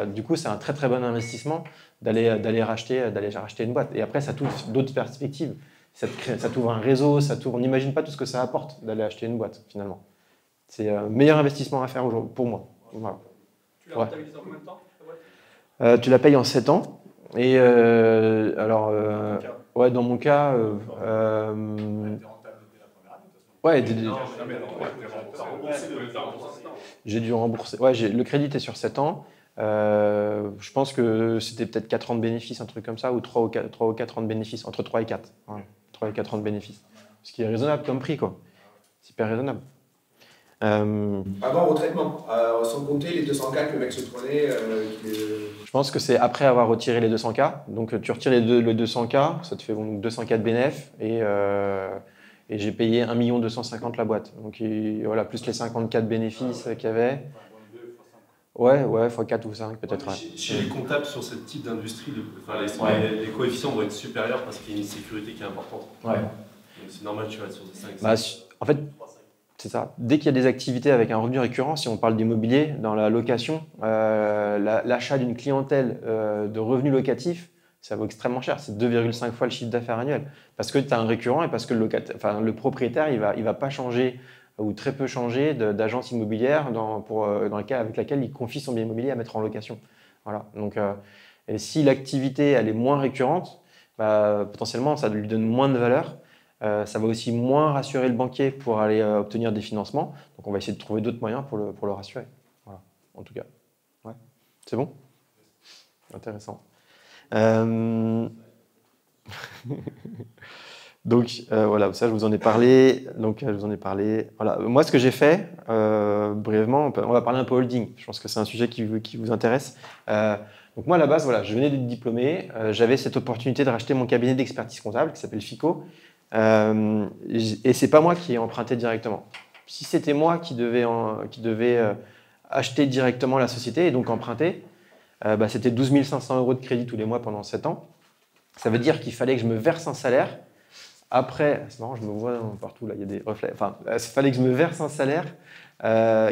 du coup, c'est un très très bon investissement d'aller racheter une boîte. Et après, ça t'ouvre d'autres perspectives. Ça t'ouvre un réseau, on n'imagine pas tout ce que ça apporte d'aller acheter une boîte, finalement. C'est le meilleur investissement à faire aujourd'hui, pour moi. Voilà. Tu l'as rentabilisé en combien de temps, ta boîte? Tu la payes en 7 ans. Et dans mon cas, j'ai dû rembourser. Le crédit était sur 7 ans. Je pense que c'était peut-être 4 ans de bénéfices, un truc comme ça, ou 3 ou 4 ans de bénéfices, entre 3 et 4. Ouais, 3 et 4 ans de bénéfices. Ce qui est raisonnable comme prix, quoi. C'est hyper raisonnable. Avant retraitement, sans compter les 200K que le mec se prenait. Je pense que c'est après avoir retiré les 200K. Donc tu retires le 200K, ça te fait 200K de bénéf et j'ai payé 1 250 000 la boîte. Donc voilà, plus les 50K de bénéfices qu'il y avait. Ouais, x4 ou 5 peut-être. Chez les comptables sur ce type d'industrie, les coefficients vont être supérieurs parce qu'il y a une sécurité qui est importante. Ouais. Donc c'est normal que tu vas être sur des 5. En fait, c'est ça. Dès qu'il y a des activités avec un revenu récurrent, si on parle d'immobilier, dans la location, l'achat d'une clientèle de revenus locatifs, ça vaut extrêmement cher. C'est 2,5 fois le chiffre d'affaires annuel. Parce que tu as un récurrent et parce que le propriétaire, il va pas changer ou très peu changer d'agence immobilière avec laquelle il confie son bien immobilier à mettre en location. Voilà. Donc, et si l'activité elle est moins récurrente, potentiellement ça lui donne moins de valeur. Ça va aussi moins rassurer le banquier pour aller obtenir des financements. Donc on va essayer de trouver d'autres moyens pour le rassurer. Voilà, en tout cas. Ouais. C'est bon? Intéressant. Donc voilà, ça je vous en ai parlé. Voilà. Moi ce que j'ai fait, brièvement, on va parler un peu holding. Je pense que c'est un sujet qui vous intéresse. Donc moi à la base, je venais d'être diplômé. J'avais cette opportunité de racheter mon cabinet d'expertise comptable qui s'appelle FICO. Et c'est pas moi qui ai emprunté directement. Si c'était moi qui devais acheter directement la société et donc emprunter, c'était 12 500 € de crédit tous les mois pendant 7 ans. Ça veut dire qu'il fallait que je me verse un salaire. Après, c'est marrant, je me vois partout, là, il y a des reflets. Enfin, il fallait que je me verse un salaire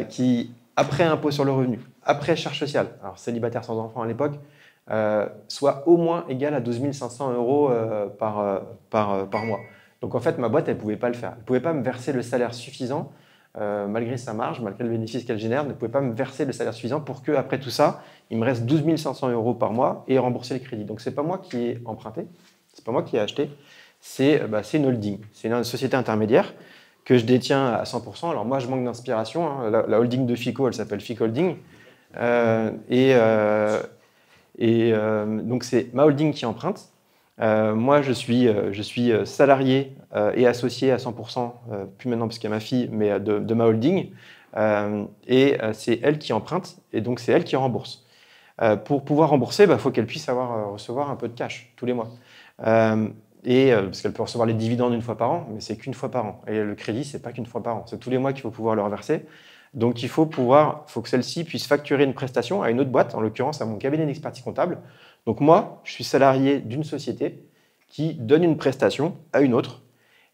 qui, après impôt sur le revenu, après charge sociale, alors célibataire sans enfant à l'époque, soit au moins égal à 12 500 € par mois. Donc en fait, ma boîte, elle ne pouvait pas le faire. Elle ne pouvait pas me verser le salaire suffisant, malgré sa marge, malgré le bénéfice qu'elle génère, elle ne pouvait pas me verser le salaire suffisant pour qu'après tout ça, il me reste 12 500 € par mois et rembourser le crédit. Donc ce n'est pas moi qui ai emprunté, ce n'est pas moi qui ai acheté, c'est une holding, c'est une société intermédiaire que je détiens à 100%. Alors moi, je manque d'inspiration. Hein. La holding de FICO, elle s'appelle FIC Holding. Donc c'est ma holding qui emprunte. Moi, je suis salarié et associé à 100%, plus maintenant parce qu'il y a ma fille, mais de ma holding. C'est elle qui emprunte et donc c'est elle qui rembourse. Pour pouvoir rembourser, faut qu'elle puisse recevoir un peu de cash tous les mois. Parce qu'elle peut recevoir les dividendes une fois par an, mais c'est qu'une fois par an. Et le crédit, c'est pas qu'une fois par an, c'est tous les mois qu'il faut pouvoir le reverser. Donc il faut que celle-ci puisse facturer une prestation à une autre boîte, en l'occurrence à mon cabinet d'expertise comptable. Donc moi, je suis salarié d'une société qui donne une prestation à une autre.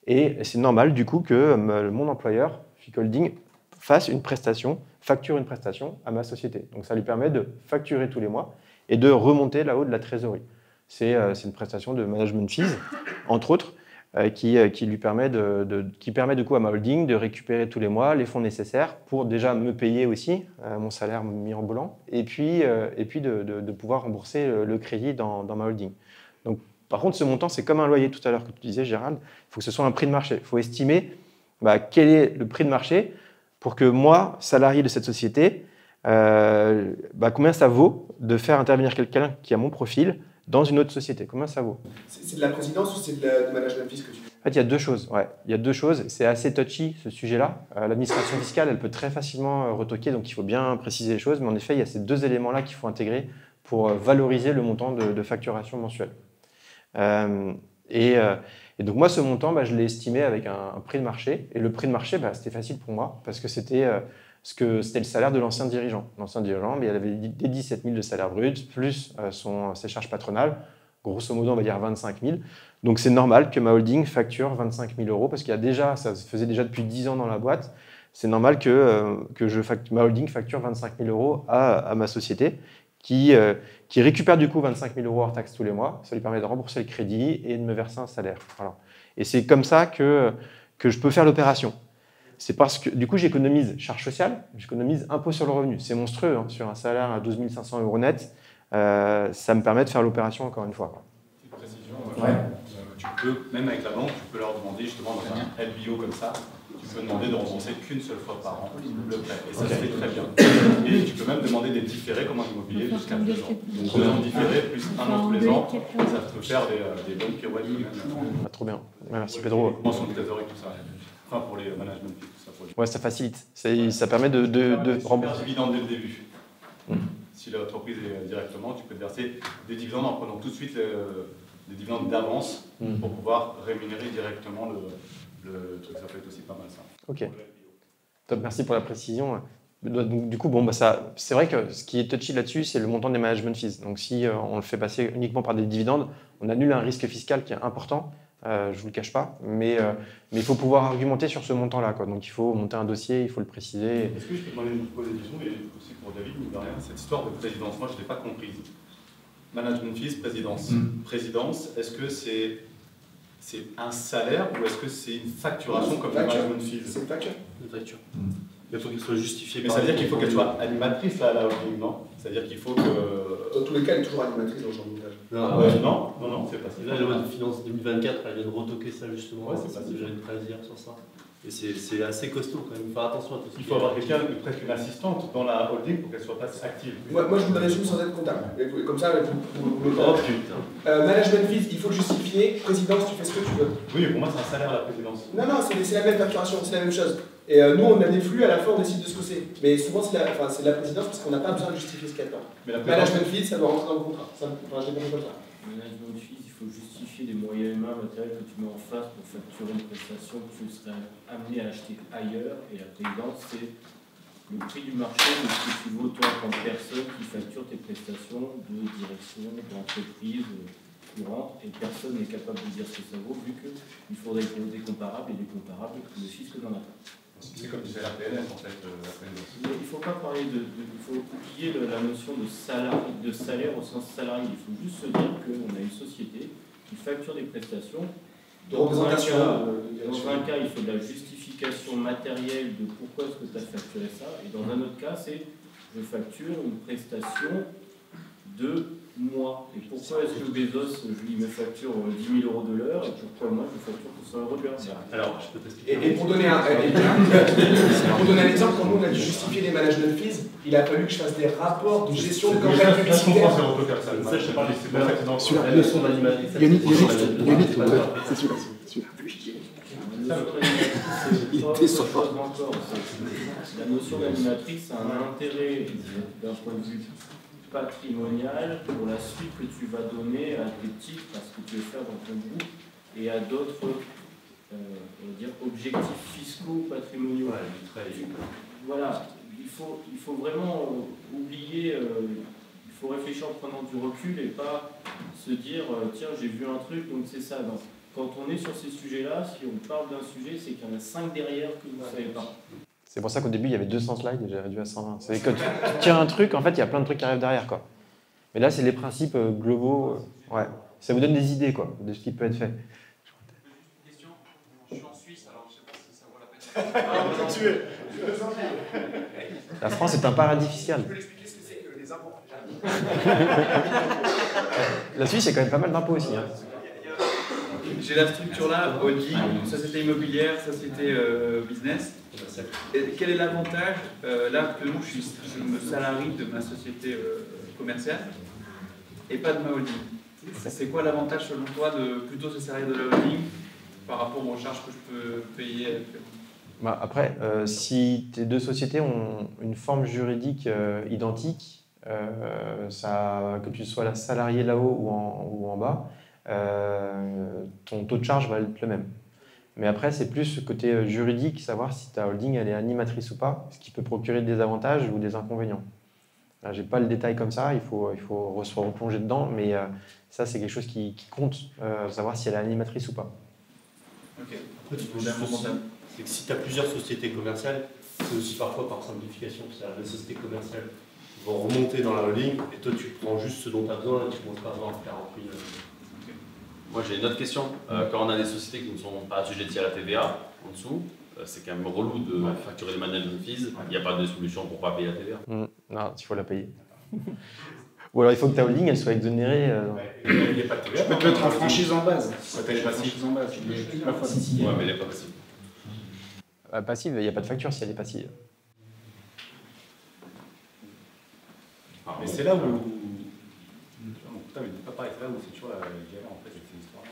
Et c'est normal du coup que mon employeur, FIC Holding, facture une prestation à ma société. Donc ça lui permet de facturer tous les mois et de remonter là-haut de la trésorerie. C'est une prestation de management fees, entre autres, qui permet du coup à ma holding de récupérer tous les mois les fonds nécessaires pour déjà me payer aussi mon salaire mirobolant et puis de pouvoir rembourser le crédit dans ma holding. Donc, par contre, ce montant, c'est comme un loyer tout à l'heure que tu disais, Gérald, il faut que ce soit un prix de marché. Il faut estimer quel est le prix de marché pour que moi, salarié de cette société, combien ça vaut de faire intervenir quelqu'un qui a mon profil dans une autre société. Combien ça vaut? C'est de la présidence ou c'est de management fees que tu fais? En fait, il y a deux choses. Ouais. Il y a deux choses. C'est assez touchy, ce sujet-là. L'administration fiscale, elle peut très facilement retoquer, donc il faut bien préciser les choses. Mais en effet, il y a ces deux éléments-là qu'il faut intégrer pour valoriser le montant de facturation mensuelle. Et donc moi, ce montant, je l'ai estimé avec un prix de marché. Et le prix de marché, c'était facile pour moi, parce que c'était le salaire de l'ancien dirigeant. L'ancien dirigeant, il avait des 17 000 de salaire brut, plus ses charges patronales. Grosso modo, on va dire 25 000. Donc c'est normal que ma holding facture 25 000 €, parce qu'il y a déjà, ça se faisait déjà depuis 10 ans dans la boîte. C'est normal que ma holding facture 25 000 € à ma société, qui récupère du coup 25 000 € hors taxe tous les mois. Ça lui permet de rembourser le crédit et de me verser un salaire. Voilà. Et c'est comme ça que je peux faire l'opération. C'est parce que du coup j'économise charge sociale, j'économise impôt sur le revenu. C'est monstrueux, hein, sur un salaire à 12 500 € net. Ça me permet de faire l'opération encore une fois. Petite précision, tu peux, même avec la banque, tu peux leur demander justement dans un LBO comme ça, tu peux demander de rembourser qu'une seule fois par an le prêt. Et ça se fait très bien. Et tu peux même demander des différés comme en immobilier jusqu'à 2 ans. Donc 2 ans différés plus 1 an tous les ans, ça peut faire des bonnes pirouettes. Trop bien. Merci Pedro. Mention de trésorerie, tout ça. Enfin pour les management, tout ça. Ouais, ça facilite. Ça permet de rembourser des dividendes dès le début. Si l'entreprise est directement, tu peux te verser des dividendes en prenant tout de suite des dividendes d'avance pour pouvoir rémunérer directement le truc. Ça peut être aussi pas mal ça. Ok. Top, merci pour la précision. Donc, du coup, c'est vrai que ce qui est touchy là-dessus, c'est le montant des management fees. Donc si on le fait passer uniquement par des dividendes, on annule un risque fiscal qui est important. Je ne vous le cache pas, mais il faut pouvoir argumenter sur ce montant-là. Donc il faut monter un dossier, il faut le préciser. Est-ce que je peux demander une poser des questions, et aussi pour David, mine de rien, cette histoire de présidence, moi je ne l'ai pas comprise. Management fees, présidence. Présidence, est-ce que c'est un salaire ou est-ce que c'est une facturation comme le management fees? C'est une facture. Une facture. Il faut qu'elle soit justifiée. Mais ça veut dire qu'il faut qu'elle soit animatrice là, à la holding, non? C'est-à-dire qu'il faut que. Dans tous les cas, elle est toujours animatrice dans le genre de montage. Non, c'est pas ça. Là, la loi de finances 2024, elle vient de retoquer ça justement. Ouais, c'est pas ça. J'avais une phrase hier sur ça. Et c'est assez costaud quand même. Il faut faire attention à tout ça. Il faut avoir quelqu'un, presque une assistante dans la holding pour qu'elle soit pas active. Moi, je vous résume sans être comptable. Comme ça, vous le Oh putain. Management fees, il faut le justifier. Présidence, tu fais ce que tu veux. Oui, pour moi, c'est un salaire la présidence. Non, c'est la même facturation, c'est la même chose. Et nous, on a des flux, à la fin, on décide de ce que c'est. Mais souvent, c'est la présidence parce qu'on n'a pas besoin de justifier ce qu'il y a dedans. Management fees, ça doit rentrer dans le contrat. Je l'ai compris comme ça. Management fees, il faut justifier des moyens humains, matériels que tu mets en face pour facturer une prestation que tu serais amené à acheter ailleurs. Et la présidence, c'est le prix du marché de ce que tu vaux toi en tant que personne qui facture tes prestations de direction, d'entreprise courante. Et personne n'est capable de dire ce que ça vaut, vu qu'il faudrait des comparables, et des comparables, le fisc n'en a pas. C'est comme du salaire PNF en fait, la présidence. Il ne faut pas parler il faut oublier la notion de salaire au sens salarié. Il faut juste se dire qu'on a une société qui facture des prestations. Dans un cas, il faut de la justification matérielle de pourquoi est-ce que tu as facturé ça. Et dans un autre cas, c'est je facture une prestation de moi. Et pourquoi est-ce que Bezos, je lui me facture 10 000 € de l'heure et pourquoi moi je facture 100 € de l'heure? Alors, je peux t'expliquer. Et pour donner un exemple, quand nous on a dû justifier les management fees, il a fallu que je fasse des rapports de gestion de campagne publicitaire. Ça, je te parle des la notion d'animatrice. Yannick, c'est celui-là. La notion d'animatrice a un intérêt d'un point de vue patrimonial pour la suite que tu vas donner à tes titres, à ce que tu veux faire dans ton groupe, et à d'autres objectifs fiscaux patrimoniaux. Voilà, il faut vraiment oublier, il faut réfléchir en prenant du recul et pas se dire tiens, j'ai vu un truc, donc c'est ça. Non. Quand on est sur ces sujets-là, si on parle d'un sujet, c'est qu'il y en a 5 derrière que vous ne savez pas. C'est pour ça qu'au début, il y avait 200 slides et j'ai réduit à 120. C'est que tu tiens un truc, en fait, il y a plein de trucs qui arrivent derrière, quoi. Mais là, c'est les principes globaux. Ouais. Ça vous donne des idées, quoi, de ce qui peut être fait. Juste une question. Je suis en Suisse, alors je ne sais pas si ça vaut la peine. La France est un paradis fiscal. Je peux l'expliquer ce que c'est que les impôts. La Suisse, il y a quand même pas mal d'impôts aussi. Hein. J'ai la structure là, holding, société immobilière, société business. Et quel est l'avantage là, actuellement, je me salarie de ma société commerciale et pas de ma holding. C'est quoi l'avantage selon toi de plutôt se salarier de la holding par rapport aux charges que je peux payer Bah, après, si tes deux sociétés ont une forme juridique identique, que tu sois salarié là-haut ou en bas, ton taux de charge va être le même. Mais après, c'est plus ce côté juridique, savoir si ta holding elle est animatrice ou pas, ce qui peut procurer des avantages ou des inconvénients. Là, j'ai pas le détail comme ça, il faut se replonger dedans, mais ça, c'est quelque chose qui compte, savoir si elle est animatrice ou pas. Ok. C'est que si tu as plusieurs sociétés commerciales, c'est aussi parfois par simplification, c'est-à-dire les sociétés commerciales vont remonter dans la holding et toi tu prends juste ce dont tu as besoin et tu ne montes pas avoir 40 000. Moi j'ai une autre question. Quand on a des sociétés qui ne sont pas assujetties à la TVA en dessous, c'est quand même relou de facturer les management fees. Il n'y a pas de solution pour ne pas payer la TVA. Non, il faut la payer. Ou alors il faut que ta holding elle soit exonérée. Il n'y a pas de TVA. Tu peux te mettre en franchise en base. Elle est passive. Ouais, mais elle n'est pas passive. Passive, il n'y a pas de facture si elle est passive. Mais c'est là où. Putain, mais dis pas pareil, c'est là où c'est toujours la galère en fait avec ces histoires.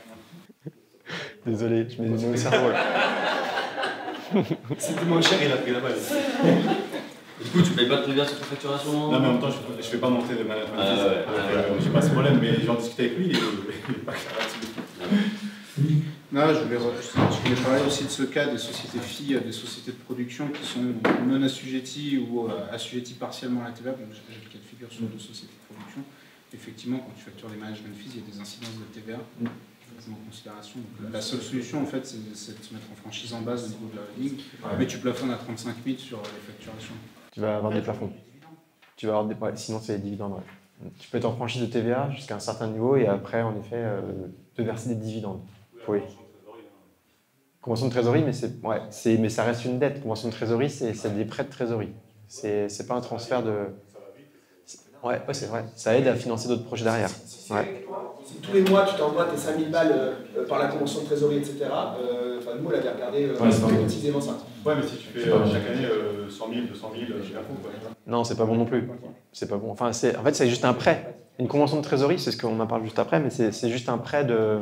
Désolé, je mets des mots au cerveau. C'était moins cher, il a pris la balle. Du coup, tu payes pas de TVA sur ta facturation? Non, mais en même temps, je ne fais pas monter de management. J'ai pas ce problème, mais j'en discute avec lui, il est pas clair là-dessus. Non, je voulais parler aussi de ce cas des sociétés filles, des sociétés de production qui sont non assujetties ou assujetties partiellement à la TVA. Donc, j'ai le cas de figure sur deux sociétés de production. Effectivement, quand tu factures les management fees, il y a des incidences de TVA en considération. Donc, la seule solution, en fait, c'est de se mettre en franchise en base au niveau de la holding, mais tu plafonnes à 35 000 sur les facturations. Tu vas avoir des plafonds. Tu vas avoir sinon, c'est les dividendes. Ouais. Tu peux être en franchise de TVA jusqu'à un certain niveau et après, en effet, te verser des dividendes. Oui. Convention de trésorerie, mais ça reste une dette. Convention de trésorerie, c'est des prêts de trésorerie. C'est pas un transfert de. Ouais, c'est vrai. Ça aide à financer d'autres projets derrière. Si tous les mois tu t'envoies tes 5 000 balles par la convention de trésorerie, etc., nous on avait regardé précisément ça. Ouais, mais si tu fais chaque année 100 000, 200 000, j'ai un coup. Non, c'est pas bon non plus. C'est pas bon. Enfin, en fait, c'est juste un prêt. Une convention de trésorerie, c'est ce qu'on en parle juste après, mais c'est juste un prêt de.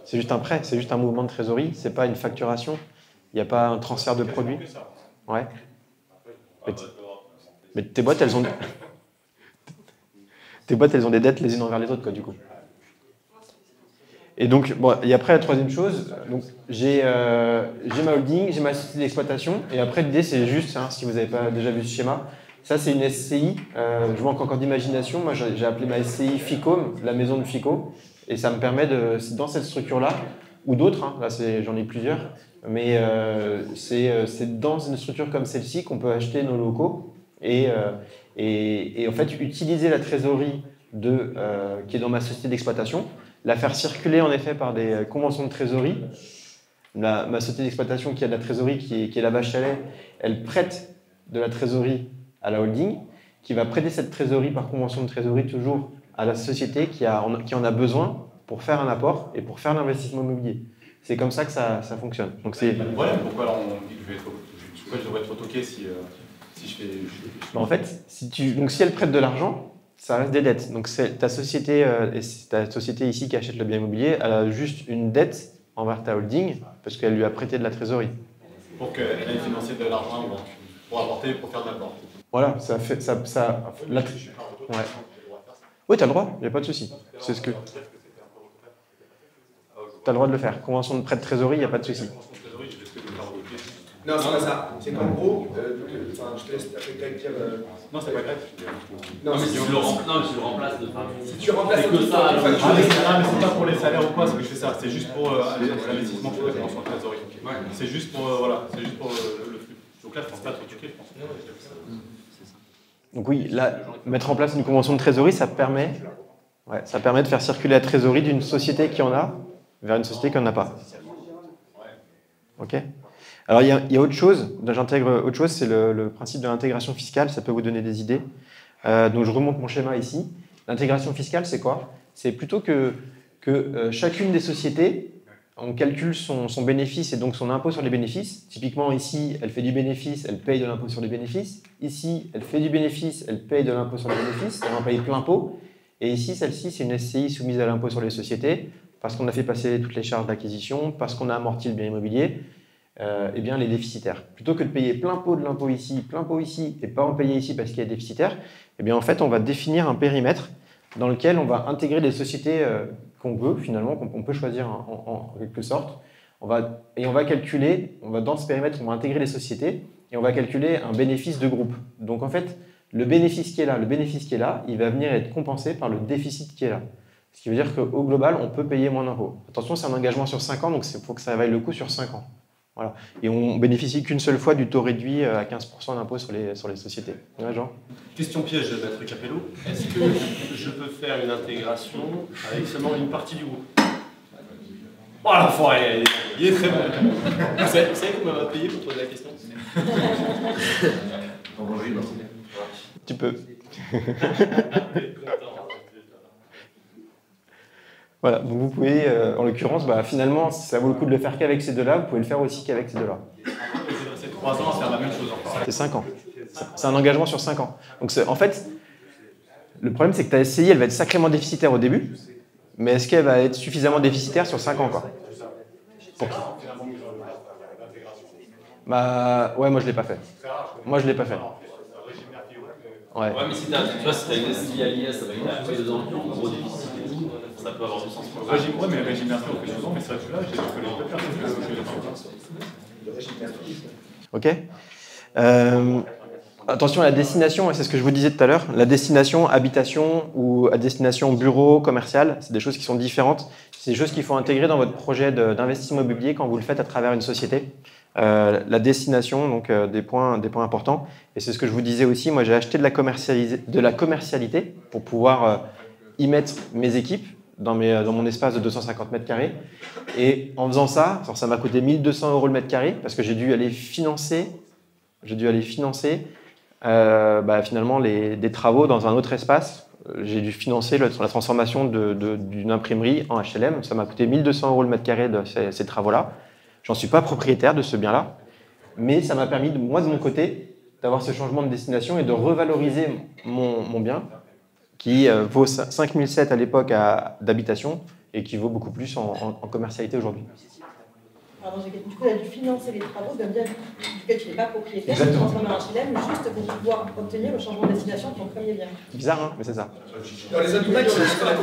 C'est juste un prêt, c'est juste un mouvement de trésorerie, c'est pas une facturation, il n'y a pas un transfert de produit. Ouais. Mais tes boîtes, elles ont des dettes les unes envers les autres, quoi, du coup. Et donc, bon, et après, la troisième chose, donc j'ai ma holding, j'ai ma société d'exploitation, et après, l'idée, c'est juste, hein, si vous n'avez pas déjà vu ce schéma, ça, c'est une SCI. Je manque encore d'imagination. Moi, j'ai appelé ma SCI FICOM, la maison de FICO, et ça me permet de, dans cette structure-là, ou d'autres, hein, là, j'en ai plusieurs, mais c'est dans une structure comme celle-ci qu'on peut acheter nos locaux, et en fait, utiliser la trésorerie qui est dans ma société d'exploitation, la faire circuler en effet par des conventions de trésorerie. Ma société d'exploitation qui a de la trésorerie, qui est la vache à lait, elle prête de la trésorerie à la holding, qui va prêter cette trésorerie par convention de trésorerie toujours à la société qui en a besoin pour faire un apport et pour faire l'investissement immobilier. C'est comme ça que ça fonctionne. Donc c'est pas de problème, pourquoi alors je devrais être toqué si je fais... En fait, si elle prête de l'argent, ça reste des dettes. Donc ta société ici qui achète le bien immobilier, elle a juste une dette envers ta holding parce qu'elle lui a prêté de la trésorerie. Pour qu'elle aille financer de l'argent pour apporter, pour faire de l'apport. Voilà, ça fait ça. Ouais. Oui, tu as le droit, il n'y a pas de souci. C'est ce que. Tu as le droit de le faire. Convention de prêt de trésorerie, il n'y a pas de souci. Non, c'est pas ça. C'est qu'en gros, je te laisse après dire. Non, c'est pas grave. Non, mais si tu le remplaces de Si tu remplaces que ça. Mais c'est pas pour les salaires ou quoi, c'est que je fais ça. C'est juste pour l'investissement que je fais sur la trésorerie. C'est juste pour le flux. Donc là, je pense pas trop truquer, je pense. Donc oui, là, mettre en place une convention de trésorerie, ça permet de faire circuler la trésorerie d'une société qui en a vers une société qui n'en a pas. Ok. Alors il y a autre chose, j'intègre autre chose, c'est le principe de l'intégration fiscale, ça peut vous donner des idées. Donc je remonte mon schéma ici. L'intégration fiscale, c'est quoi? C'est plutôt que chacune des sociétés, on calcule son bénéfice et donc son impôt sur les bénéfices. Typiquement ici, elle fait du bénéfice, elle paye de l'impôt sur les bénéfices. Ici, elle fait du bénéfice, elle paye de l'impôt sur les bénéfices, elle en paye plein pot. Et ici, celle-ci, c'est une SCI soumise à l'impôt sur les sociétés, parce qu'on a fait passer toutes les charges d'acquisition, parce qu'on a amorti le bien immobilier. Eh bien, les déficitaires. Plutôt que de payer plein pot de l'impôt ici, et pas en payer ici parce qu'il y a déficitaire, eh bien, en fait, on va définir un périmètre dans lequel on va intégrer les sociétés qu'on veut, finalement, qu'on peut choisir en quelque sorte. On va calculer, dans ce périmètre, on va intégrer les sociétés et on va calculer un bénéfice de groupe. Donc, en fait, le bénéfice qui est là, il va venir être compensé par le déficit qui est là. Ce qui veut dire qu'au global, on peut payer moins d'impôts. Attention, c'est un engagement sur 5 ans, donc il faut que ça vaille le coup sur 5 ans. Voilà. Et on bénéficie qu'une seule fois du taux réduit à 15% d'impôt sur les sociétés. Ouais, Jean ? Question piège, Maître Capello. Est-ce que je peux faire une intégration avec seulement une partie du groupe? Oh l'enfoiré, il est très bon. Vous savez qu'on m'a payé pour poser la question? Tu peux. Voilà, donc vous pouvez, en l'occurrence, finalement, si ça vaut le coup de le faire qu'avec ces deux-là, vous pouvez le faire aussi qu'avec ces deux-là. C'est 3 ans à faire la même chose encore. C'est 5 ans. C'est un engagement sur 5 ans. Donc en fait, le problème, c'est que ta SCI, elle va être sacrément déficitaire au début, mais est-ce qu'elle va être suffisamment déficitaire sur 5 ans, quoi? Ouais, moi je l'ai pas fait. Moi je l'ai pas fait. Ouais, mais si t'as une SCI à l'IS avec un peu dedans, en gros déficit et tout, ça peut avoir du sens. Ouais, mais le régime mercure, on fait souvent, mais c'est vrai que là, je connais pas personne que je Ok. Attention à la destination, et c'est ce que je vous disais tout à l'heure, la destination habitation ou à destination bureau, commercial, c'est des choses qui sont différentes. C'est des choses qu'il faut intégrer dans votre projet d'investissement immobilier quand vous le faites à travers une société. La destination, donc des points importants. Et c'est ce que je vous disais aussi, moi j'ai acheté de la commercialité pour pouvoir y mettre mes équipes dans mon espace de 250 mètres carrés. Et en faisant ça, ça m'a coûté 1 200 € le mètre carré parce que j'ai dû aller financer finalement des travaux dans un autre espace. J'ai dû financer la transformation d'une imprimerie en HLM. Ça m'a coûté 1 200 € le mètre carré de ces travaux-là. J'en suis pas propriétaire de ce bien-là, mais ça m'a permis, moi de mon côté, d'avoir ce changement de destination et de revaloriser mon bien, qui vaut 5 700 à l'époque d'habitation et qui vaut beaucoup plus en commercialité aujourd'hui. Pardon, du coup, tu as dû financer les travaux d'un bien duquel tu n'es pas propriétaire, tu Exactement. transformes en HLM juste pour pouvoir obtenir le changement de destination de ton premier bien. Bizarre, hein, mais c'est ça. Dans les autres pays, c'est pas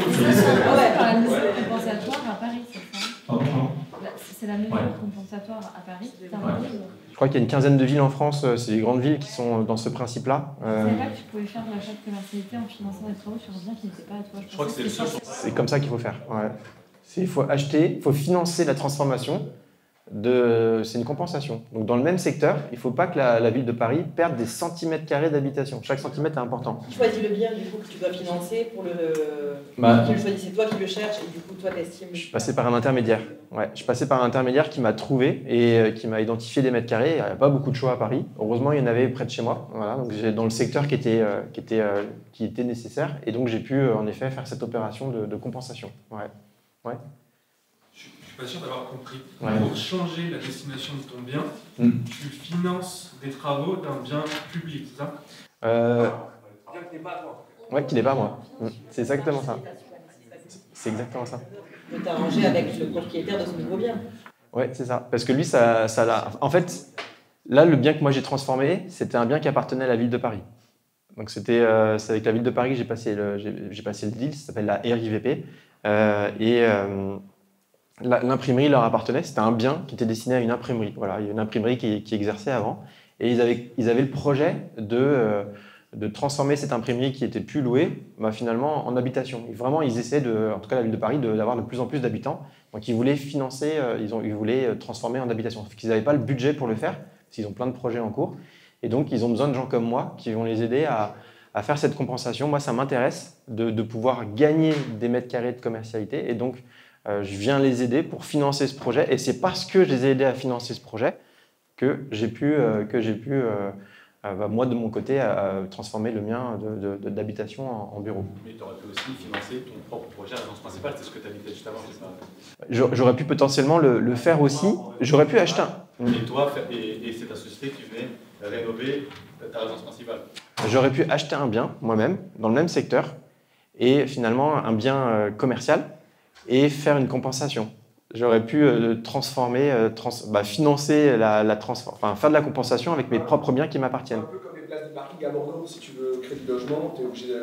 La mesure compensatoire à Paris, c'est ça? Pardon. C'est la mesure compensatoire à Paris. Je crois qu'il y a une quinzaine de villes en France, c'est les grandes villes qui sont dans ce principe-là. Je ne savais pas que tu pouvais faire de l'achat de commercialité en finançant des travaux sur un bien qui n'était pas à toi. Je crois que c'est le seul. C'est comme ça qu'il faut faire. Ouais. Il faut acheter, il faut financer la transformation. C'est une compensation. Donc dans le même secteur, il ne faut pas que la ville de Paris perde des centimètres carrés d'habitation. Chaque centimètre est important. Tu choisis le bien du coup que tu dois financer pour le. Bah, Qui le choisit, c'est toi qui le cherches et du coup toi t'estimes. je suis passé par un intermédiaire. Ouais, je suis passé par un intermédiaire qui m'a trouvé et qui m'a identifié des mètres carrés. Il n'y avait pas beaucoup de choix à Paris. Heureusement, il y en avait près de chez moi. Voilà, donc j'ai dans le secteur qui était nécessaire. Et donc j'ai pu en effet faire cette opération de compensation. Ouais. Ouais. Je suis pas sûr d'avoir compris. Ouais. Pour changer la destination de ton bien, tu finances des travaux d'un bien public, c'est ça? Bien que t'es pas à toi. Ouais, qui n'est pas moi. C'est exactement ça. C'est exactement ça. De t'arranger avec le propriétaire de ce nouveau bien. Ouais, c'est ça. Parce que lui, ça l'a. En fait, là, le bien que moi j'ai transformé, c'était un bien qui appartenait à la ville de Paris. Donc c'est avec la ville de Paris que j'ai passé le deal. Ça s'appelle la RIVP. L'imprimerie leur appartenait. C'était un bien qui était destiné à une imprimerie. Voilà, il y a une imprimerie qui exerçait avant. Et ils avaient le projet de transformer cette imprimerie qui était plus louée, finalement en habitation. Et vraiment, ils essaient en tout cas la ville de Paris, d'avoir de plus en plus d'habitants. Donc ils voulaient financer, ils voulaient transformer en habitation. Sauf qu'ils n'avaient pas le budget pour le faire, parce qu'ils ont plein de projets en cours. Et donc ils ont besoin de gens comme moi qui vont les aider à faire cette compensation. Moi, ça m'intéresse de pouvoir gagner des mètres carrés de commercialité. Et donc, je viens les aider pour financer ce projet. Et c'est parce que je les ai aidés à financer ce projet que j'ai pu moi, de mon côté, transformer le mien d'habitation en bureau. Mais tu aurais pu aussi financer ton propre projet à résidence principale, c'est ce que tu as dit juste avant, c'est ça? J'aurais pu potentiellement le faire aussi. J'aurais pu acheter un. Et toi, et c'est ta société qui venait rénover ta résidence principale? J'aurais pu acheter un bien moi-même, dans le même secteur, et finalement un bien commercial, et faire une compensation. J'aurais pu financer faire de la compensation avec mes propres biens qui m'appartiennent. Un peu comme les places de parking à Bordeaux, si tu veux créer du logement, tu es obligé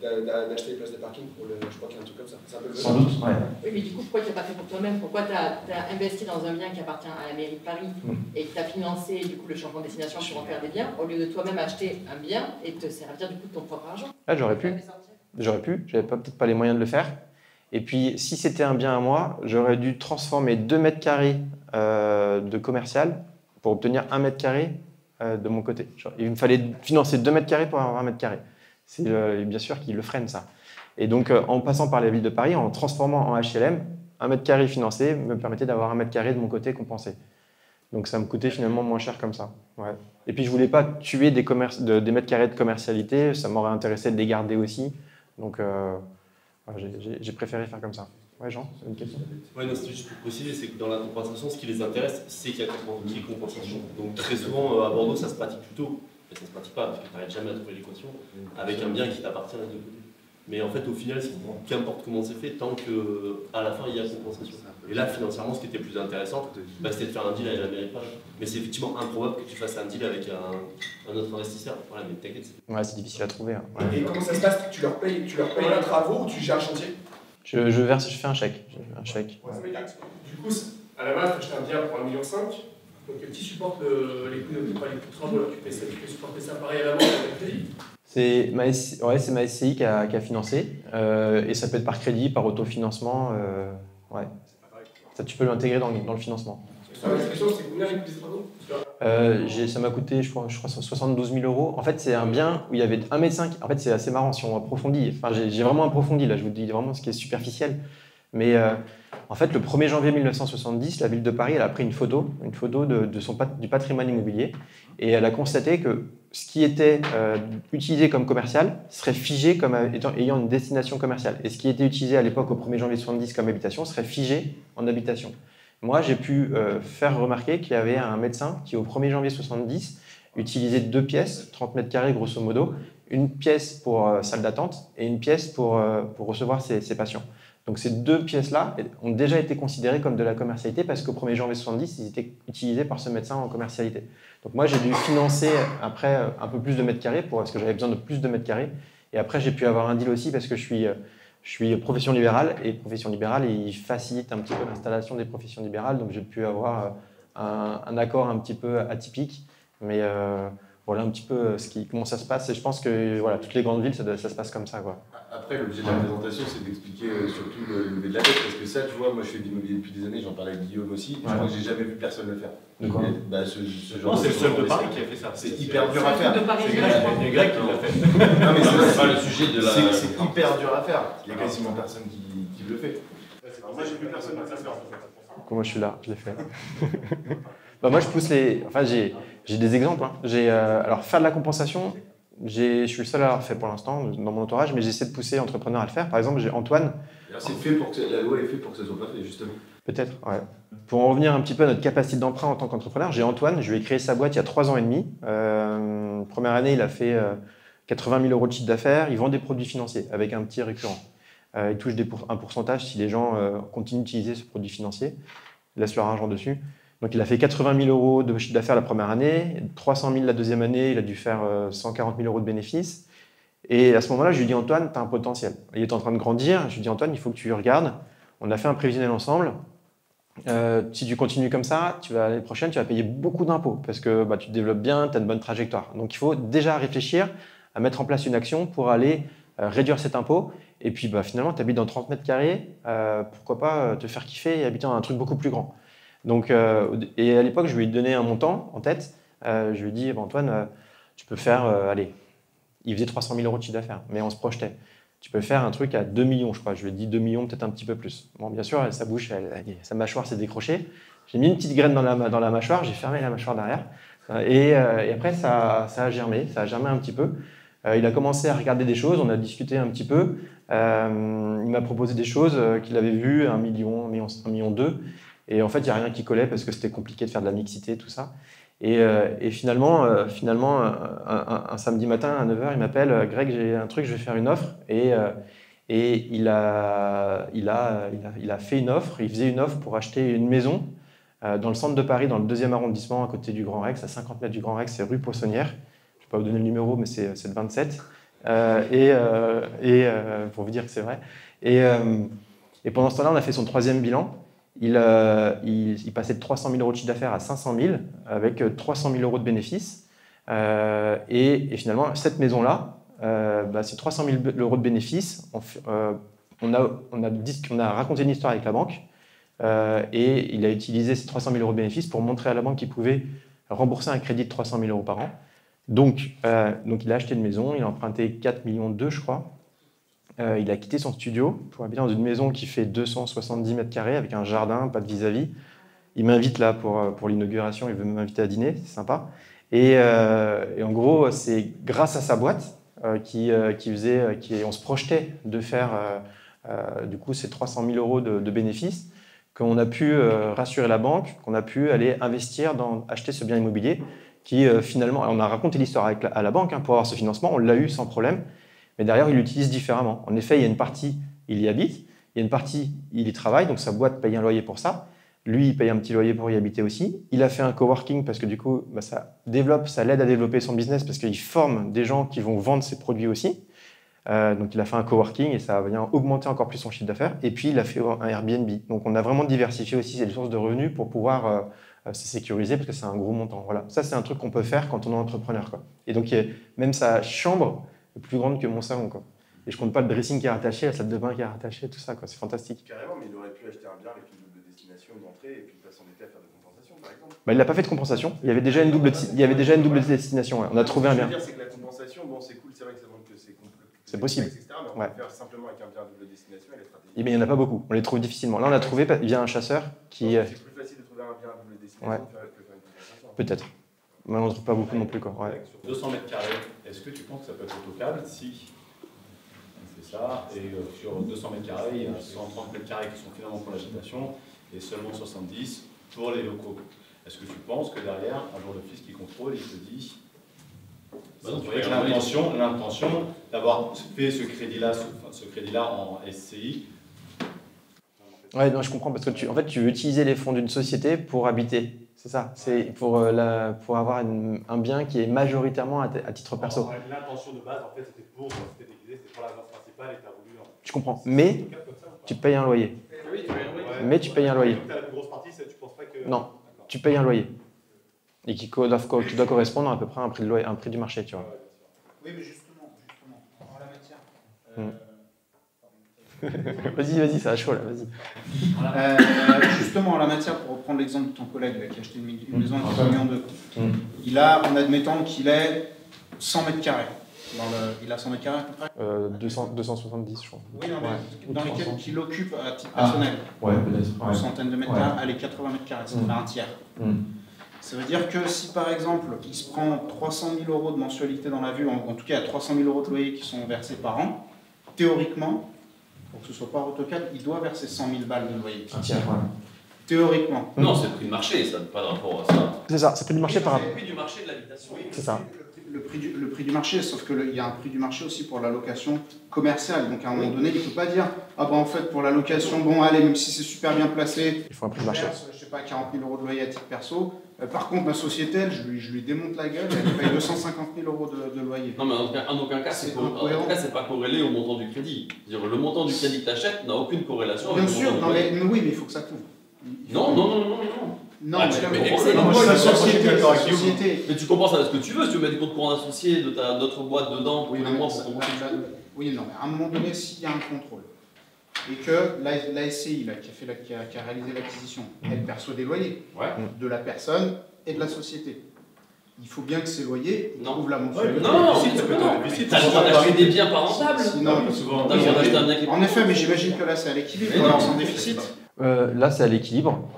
d'acheter des places de parking je crois qu'il y a un truc comme ça. Sans doute, ouais. Oui, mais du coup, pourquoi tu n'as pas fait pour toi-même? Pourquoi tu as investi dans un bien qui appartient à la mairie de Paris et que tu as financé du coup le changement de destination pour en faire des biens, au lieu de toi-même acheter un bien et te servir du coup de ton propre argent? Là, j'aurais pu, j'avais peut-être pas les moyens de le faire. Et puis, si c'était un bien à moi, j'aurais dû transformer 2 mètres carrés de commercial pour obtenir 1 mètre carré de mon côté. Il me fallait financer 2 mètres carrés pour avoir 1 mètre carré. C'est bien sûr qu'ils le freinent, ça. Et donc, en passant par la ville de Paris, en transformant en HLM, 1 mètre carré financé me permettait d'avoir 1 mètre carré de mon côté compensé. Donc, ça me coûtait finalement moins cher comme ça. Ouais. Et puis, je ne voulais pas tuer des mètres carrés de commercialité. Ça m'aurait intéressé de les garder aussi. Donc, j'ai préféré faire comme ça. Ouais, Jean, c'est une question. Ouais, non, c'est juste pour préciser, c'est que dans la compensation, ce qui les intéresse, c'est qu'il y a compensation. Donc très souvent, à Bordeaux, ça se pratique plutôt, mais ça se pratique pas, parce que tu n'arrives jamais à trouver l'équation, avec un bien qui t'appartient à deux côtés. Mais en fait, au final, qu'importe comment c'est fait, tant qu'à la fin, il y a compensation. Et là, financièrement, ce qui était plus intéressant, c'était de faire un deal avec la mairie de Paris. Mais c'est effectivement improbable que tu fasses un deal avec un autre investisseur. Voilà, mais t'inquiète. Ouais, c'est difficile à trouver. Hein. Ouais. Et comment ça se passe? Tu leur payes les travaux ou tu gères le chantier? Je fais un chèque. Ouais. Du coup, à la base, tu achètes un bien pour 1,5 million. Donc, qui supporte les coûts de travaux là, tu peux supporter ça pareil à la banque avec le crédit? C'est ma SCI qui a financé. Et ça peut être par crédit, par autofinancement. Ouais. Ça, tu peux l'intégrer dans le financement. La question, c'est combien les coûts des travaux? Ça m'a coûté, je crois 72 000 €. En fait, c'est un bien où il y avait 1,5 m. En fait, c'est assez marrant si on approfondit. Enfin, j'ai vraiment approfondi, là, je vous dis vraiment ce qui est superficiel. Mais en fait, le 1er janvier 1970, la ville de Paris, elle a pris une photo du patrimoine immobilier, et elle a constaté que ce qui était utilisé comme commercial serait figé comme ayant une destination commerciale. Et ce qui était utilisé à l'époque, au 1er janvier 1970, comme habitation, serait figé en habitation. Moi, j'ai pu faire remarquer qu'il y avait un médecin qui, au 1er janvier 1970, utilisait 2 pièces, 30 mètres carrés grosso modo, une pièce pour salle d'attente et une pièce pour recevoir ses patients. Donc ces 2 pièces-là ont déjà été considérées comme de la commercialité parce qu'au 1er janvier 70, ils étaient utilisés par ce médecin en commercialité. Donc moi, j'ai dû financer après un peu plus de mètres carrés parce que j'avais besoin de plus de mètres carrés. Et après, j'ai pu avoir un deal aussi parce que je suis profession libérale et profession libérale, il facilite un petit peu l'installation des professions libérales. Donc j'ai pu avoir un accord un petit peu atypique. Mais voilà un petit peu comment ça se passe. Et je pense que voilà, toutes les grandes villes, ça se passe comme ça, quoi. Après, l'objet de la présentation, c'est d'expliquer surtout le lever de la dette, parce que ça, tu vois, moi je fais de l'immobilier depuis des années, j'en parlais avec Guillaume aussi, je crois que j'ai jamais vu personne le faire. De quoi? Ce genre c'est le seul de Paris qui a fait ça. C'est hyper dur à faire. C'est Greg qui l'a fait. Non, mais c'est pas le sujet de la... C'est hyper dur à faire. Il y a quasiment personne qui le fait. Alors moi, j'ai vu personne le faire. Moi, je suis là, je l'ai fait. Bah, moi, je pousse les... Enfin, j'ai des exemples. Hein. Alors, faire de la compensation, je suis le seul à l'avoir fait pour l'instant dans mon entourage, mais j'essaie de pousser entrepreneurs à le faire. Par exemple, j'ai Antoine. C'est fait pour que la loi est faite pour que ça soit pas fait, justement. Peut-être, ouais. Pour en revenir un petit peu à notre capacité d'emprunt en tant qu'entrepreneur, j'ai Antoine, je lui ai créé sa boîte il y a 3 ans et demi. Première année, il a fait 80 000 € de chiffre d'affaires. Il vend des produits financiers avec un petit récurrent. Il touche un pourcentage si les gens continuent d'utiliser ce produit financier. Ils laissent leur argent dessus. Donc il a fait 80 000 € de chiffre d'affaires la première année, 300 000 la deuxième année, il a dû faire 140 000 € de bénéfices. Et à ce moment-là, je lui ai dit, Antoine, tu as un potentiel. Il est en train de grandir. Je lui ai dit, Antoine, il faut que tu regardes. On a fait un prévisionnel ensemble. Si tu continues comme ça, l'année prochaine, tu vas payer beaucoup d'impôts parce que tu te développes bien, tu as une bonne trajectoire. Donc il faut déjà réfléchir à mettre en place une action pour aller réduire cet impôt. Et puis finalement, tu habites dans 30 mètres carrés. Pourquoi pas te faire kiffer et habiter dans un truc beaucoup plus grand. Donc, et à l'époque, je lui ai donné un montant en tête. Je lui ai dit, Antoine, tu peux faire, allez, il faisait 300 000 € de chiffre d'affaires, mais on se projetait. Tu peux faire un truc à 2 millions, je crois. Je lui ai dit 2 millions, peut-être un petit peu plus. Bon, bien sûr, sa bouche, sa mâchoire s'est décrochée. J'ai mis une petite graine dans la mâchoire, j'ai fermé la mâchoire derrière. Et après, ça a germé un petit peu. Il a commencé à regarder des choses, on a discuté un petit peu. Il m'a proposé des choses qu'il avait vues, 1 million, 1,2 million. Et en fait, il n'y a rien qui collait parce que c'était compliqué de faire de la mixité, tout ça. Et finalement, un samedi matin à 9h, il m'appelle, Greg, j'ai un truc, je vais faire une offre. Et il a fait une offre, il faisait une offre pour acheter une maison dans le centre de Paris, dans le 2e arrondissement, à côté du Grand Rex, à 50 mètres du Grand Rex, c'est rue Poissonnière. Je ne vais pas vous donner le numéro, mais c'est le 27. Pour vous dire que c'est vrai. Et pendant ce temps-là, on a fait son 3e bilan. Il passait de 300 000 € de chiffre d'affaires à 500 000 avec 300 000 € de bénéfices. Et finalement, cette maison-là, c'est 300 000 € de bénéfices. On a raconté une histoire avec la banque et il a utilisé ces 300 000 € de bénéfices pour montrer à la banque qu'il pouvait rembourser un crédit de 300 000 € par an. Donc il a acheté une maison, il a emprunté 4,2 millions, je crois. Il a quitté son studio pour habiter dans une maison qui fait 270 mètres carrés avec un jardin, pas de vis-à-vis. Il m'invite là pour l'inauguration, il veut m'inviter à dîner, c'est sympa. Et en gros, c'est grâce à sa boîte on se projetait de faire du coup ces 300 000 € de bénéfices, qu'on a pu rassurer la banque, qu'on a pu aller investir acheter ce bien immobilier qui finalement, on a raconté l'histoire à la banque pour avoir ce financement, on l'a eu sans problème. Mais derrière, il l'utilise différemment. En effet, il y a une partie, il y habite, il y a une partie, il y travaille, donc sa boîte paye un loyer pour ça. Lui, il paye un petit loyer pour y habiter aussi. Il a fait un coworking parce que du coup, ça l'aide à développer son business parce qu'il forme des gens qui vont vendre ses produits aussi. Donc il a fait un coworking et ça vient augmenter encore plus son chiffre d'affaires. Et puis, il a fait un Airbnb. Donc on a vraiment diversifié aussi ses sources de revenus pour pouvoir se sécuriser parce que c'est un gros montant. Voilà. Ça, c'est un truc qu'on peut faire quand on est entrepreneur, quoi. Et donc, même sa chambre plus grande que mon salon, quoi. Et je compte pas le dressing qui est rattaché, la salle de bain qui est rattachée, tout ça, quoi. C'est fantastique. Carrément, mais il aurait pu acheter un bien avec une double destination, une entrée, et puis pas s'endetter à faire de compensation, par exemple. Il n'a pas fait de compensation. Il y avait déjà une double destination. Ouais. On a trouvé un bien. Ce que je veux dire, c'est que la compensation, bon, c'est cool, c'est vrai que ça montre que c'est possible. Etc., mais on peut le faire simplement avec un bien à double destination et les stratégies. Il n'y en a pas beaucoup. On les trouve difficilement. Là, on a trouvé via un chasseur qui. C'est plus facile de trouver un bien à double destination que faire une compensation. Peut-être. Mais on ne trouve pas beaucoup non plus, quoi. Ouais. Sur 200 mètres carrés, est-ce que tu penses que ça peut être autocable si ça, et sur 200 mètres carrés, il y a 130 mètres carrés qui sont finalement pour l'agitation et seulement 70 pour les locaux. Est-ce que tu penses que derrière, un jour le fisc qui contrôle, il te dit l'intention d'avoir fait ce crédit-là en SCI Ouais, non, je comprends, parce que en fait, tu veux utiliser les fonds d'une société pour habiter. C'est ça, c'est pour avoir un bien qui est majoritairement à titre perso. L'intention de base, en fait, c'était déguisé, c'était pour la résidence principale et tu as voulu... Je comprends, mais tu payes un loyer. Oui, tu payes un loyer. Mais tu payes un loyer. La plus grosse partie, tu penses pas que... Non, tu payes un loyer. Et qui doit correspondre à peu près à un prix, un prix du marché, tu vois. Oui, mais justement, en la matière... Vas-y, ça a chaud là, vas-y. Justement, en la matière, pour reprendre l'exemple de ton collègue là, qui a acheté une maison à 3,2 millions, il a, en admettant qu'il ait 100 mètres carrés. Il a 100 mètres carrés à peu près 270, je crois. Oui, non, mais dans lesquels il occupe à titre personnel. Ouais, peut-être. Une centaine de mètres carrés, allez, 80 mètres carrés, c'est un tiers. Ça veut dire que si par exemple il se prend 300 000 € de mensualité dans la vue, en tout cas il y a 300 000 € de loyer qui sont versés par an, théoriquement, pour que ce soit pas AutoCAD, il doit verser 100 000 balles de loyer. Un tiers, ouais. Théoriquement. Non, c'est le prix du marché, ça n'a pas de rapport à ça. C'est ça, c'est le prix du marché par rapport. C'est le prix du marché de l'habitation. C'est ça. Le prix du marché, sauf qu'il y a un prix du marché aussi pour la location commerciale. Donc à un moment donné, il ne peut pas dire ah ben en fait pour la location, bon allez, même si c'est super bien placé, il faut un prix du marché. Je sais pas, 40 000 € de loyer à titre perso. Par contre, ma société, elle, je lui démonte la gueule, elle paye 250 000 € de loyer. Non, mais en aucun cas, c'est pas corrélé au montant du crédit. Dire, le montant du crédit que tu achètes n'a aucune corrélation bien avec sûr, le montant du crédit. mais oui, mais il faut que ça couvre. Non. Non, Ah, société. Mais tu compenses avec ce que tu veux, si tu veux mettre des comptes courants associés de notre boîte dedans, oui, non, mais à un moment donné, s'il y a un contrôle, et que la SCI qui a réalisé l'acquisition, elle perçoit des loyers de la personne et de la société. Il faut bien que ces loyers couvrent la mensualité. Non, t'as le droit d'acheter des biens pas rentables. En effet, mais j'imagine que là c'est à l'équilibre, alors sans déficit. Là, c'est à l'équilibre,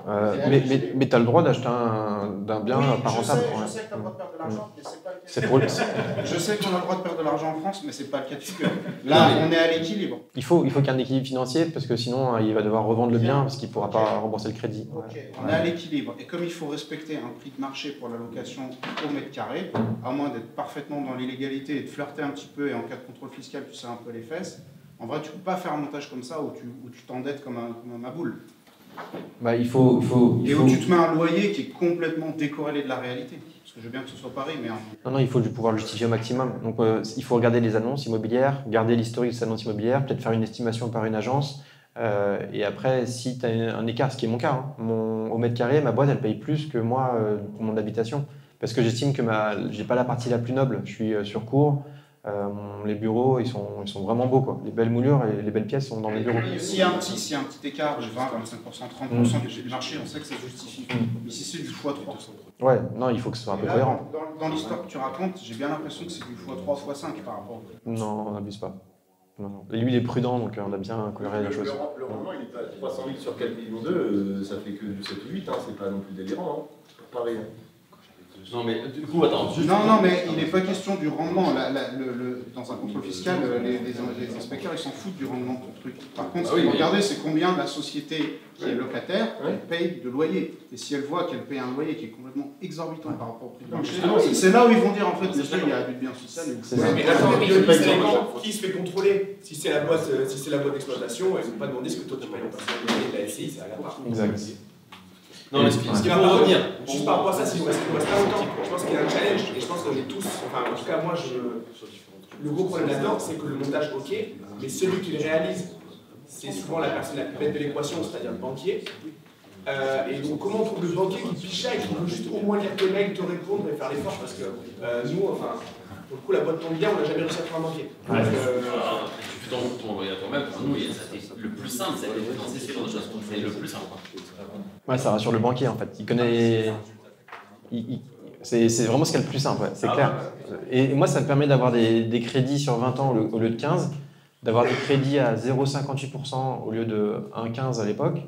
mais tu as le droit d'acheter d'un bien pas rentable. Je sais que tu as le droit de perdre de l'argent, mais c'est pas le cas. Je sais qu'on a le droit de perdre de l'argent en France, mais c'est pas le cas de figure. Là, on est à l'équilibre. Il faut qu'il y ait un équilibre financier, parce que sinon, il va devoir revendre le bien, parce qu'il ne pourra pas rembourser le crédit. On est à l'équilibre. Et comme il faut respecter un prix de marché pour la location au mètre carré, à moins d'être parfaitement dans l'illégalité et de flirter un petit peu, et en cas de contrôle fiscal, tu sais un peu les fesses, en vrai, tu ne peux pas faire un montage comme ça où tu t'endettes comme un maboule. Il faut... Et où tu te mets un loyer qui est complètement décorrélé de la réalité. Parce que je veux bien que ce soit pareil, mais... Non, il faut pouvoir le justifier au maximum. Donc, il faut regarder les annonces immobilières, garder l'historique de ces annonces immobilières, peut-être faire une estimation par une agence. Et après, si tu as un écart, ce qui est mon cas, au mètre carré, ma boîte, elle paye plus que moi pour mon habitation. Parce que j'estime que j'ai pas la partie la plus noble. Je suis sur cours. Les bureaux, ils sont vraiment beaux, quoi. Les belles moulures et les belles pièces sont dans les bureaux. S'il y a un petit écart de 20, 25%, 30% du prix du marché, on sait que ça justifie. Mais si c'est du x3... Ouais, non, il faut que ce soit un peu cohérent. Dans l'histoire que tu racontes, j'ai bien l'impression que c'est du x3, x5 par rapport au prix. Non, on n'abuse pas. Non. Et lui, il est prudent, donc on a bien coloré la chose. Le rendement, il est à 300 000 sur 4 millions d'euros, ça fait que du 7 ou 8, c'est pas non plus délirant, pour pareil. Non, mais du coup, attends. Non, mais il n'est pas question du rendement. Dans un contrôle fiscal, les inspecteurs, ils s'en foutent du rendement de ton truc. Par contre, ce qu'il faut regarder, c'est combien la société qui est locataire paye de loyer. Et si elle voit qu'elle paye un loyer qui est complètement exorbitant par rapport au prix du marché, c'est là où ils vont dire, en fait, monsieur, il y a abus de bien social. Mais attends, qui se fait contrôler? Si c'est la boîte d'exploitation, ils ne vont pas demander ce que toi tu payes en particulier. La SCI, c'est à la part. Exact. Non, mais ce qui va revenir. Juste par rapport à ça, c'est qu'il ne reste pas longtemps. Je pense qu'il y a un challenge, et je pense qu'on est tous, enfin en tout cas moi, le gros problème là-dedans, c'est que le montage, ok, mais celui qui le réalise, c'est souvent la personne la plus bête de l'équation, c'est-à-dire le banquier. Et donc comment on trouve le banquier qui piche ça et qui veut juste au moins lire tes mails, te répondre et faire l'effort, parce que nous, enfin, pour le coup, la boîte tombe bien, on n'a jamais réussi à trouver un banquier. Tu fais ton loyer à toi-même, pour nous, le plus simple, c'est de financer ce genre de choses. C'est le plus simple. Ouais, ça rassure le banquier, en fait. Il connaît... C'est vraiment ce qu'il y a le plus simple, c'est clair. Et moi, ça me permet d'avoir des crédits sur 20 ans au lieu de 15, d'avoir des crédits à 0,58% au lieu de 1,15 à l'époque.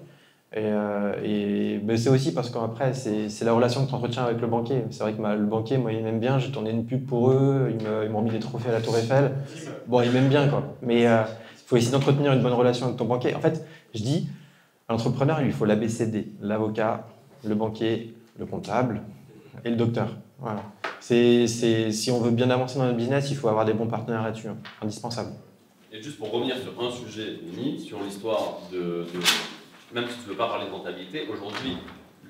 Et c'est aussi parce qu'après, c'est la relation que tu entretiens avec le banquier. C'est vrai que le banquier, moi, il m'aime bien. J'ai tourné une pub pour eux. Ils m'ont mis des trophées à la Tour Eiffel. Bon, il m'aime bien, quoi. Mais il faut essayer d'entretenir une bonne relation avec ton banquier. En fait, je dis, à l'entrepreneur, il lui faut l'ABCD. L'avocat, le banquier, le comptable et le docteur. Voilà. Si on veut bien avancer dans le business, il faut avoir des bons partenaires là-dessus. Indispensable. Et juste pour revenir sur un sujet, Denis, sur l'histoire de même si tu ne veux pas parler de rentabilité, aujourd'hui,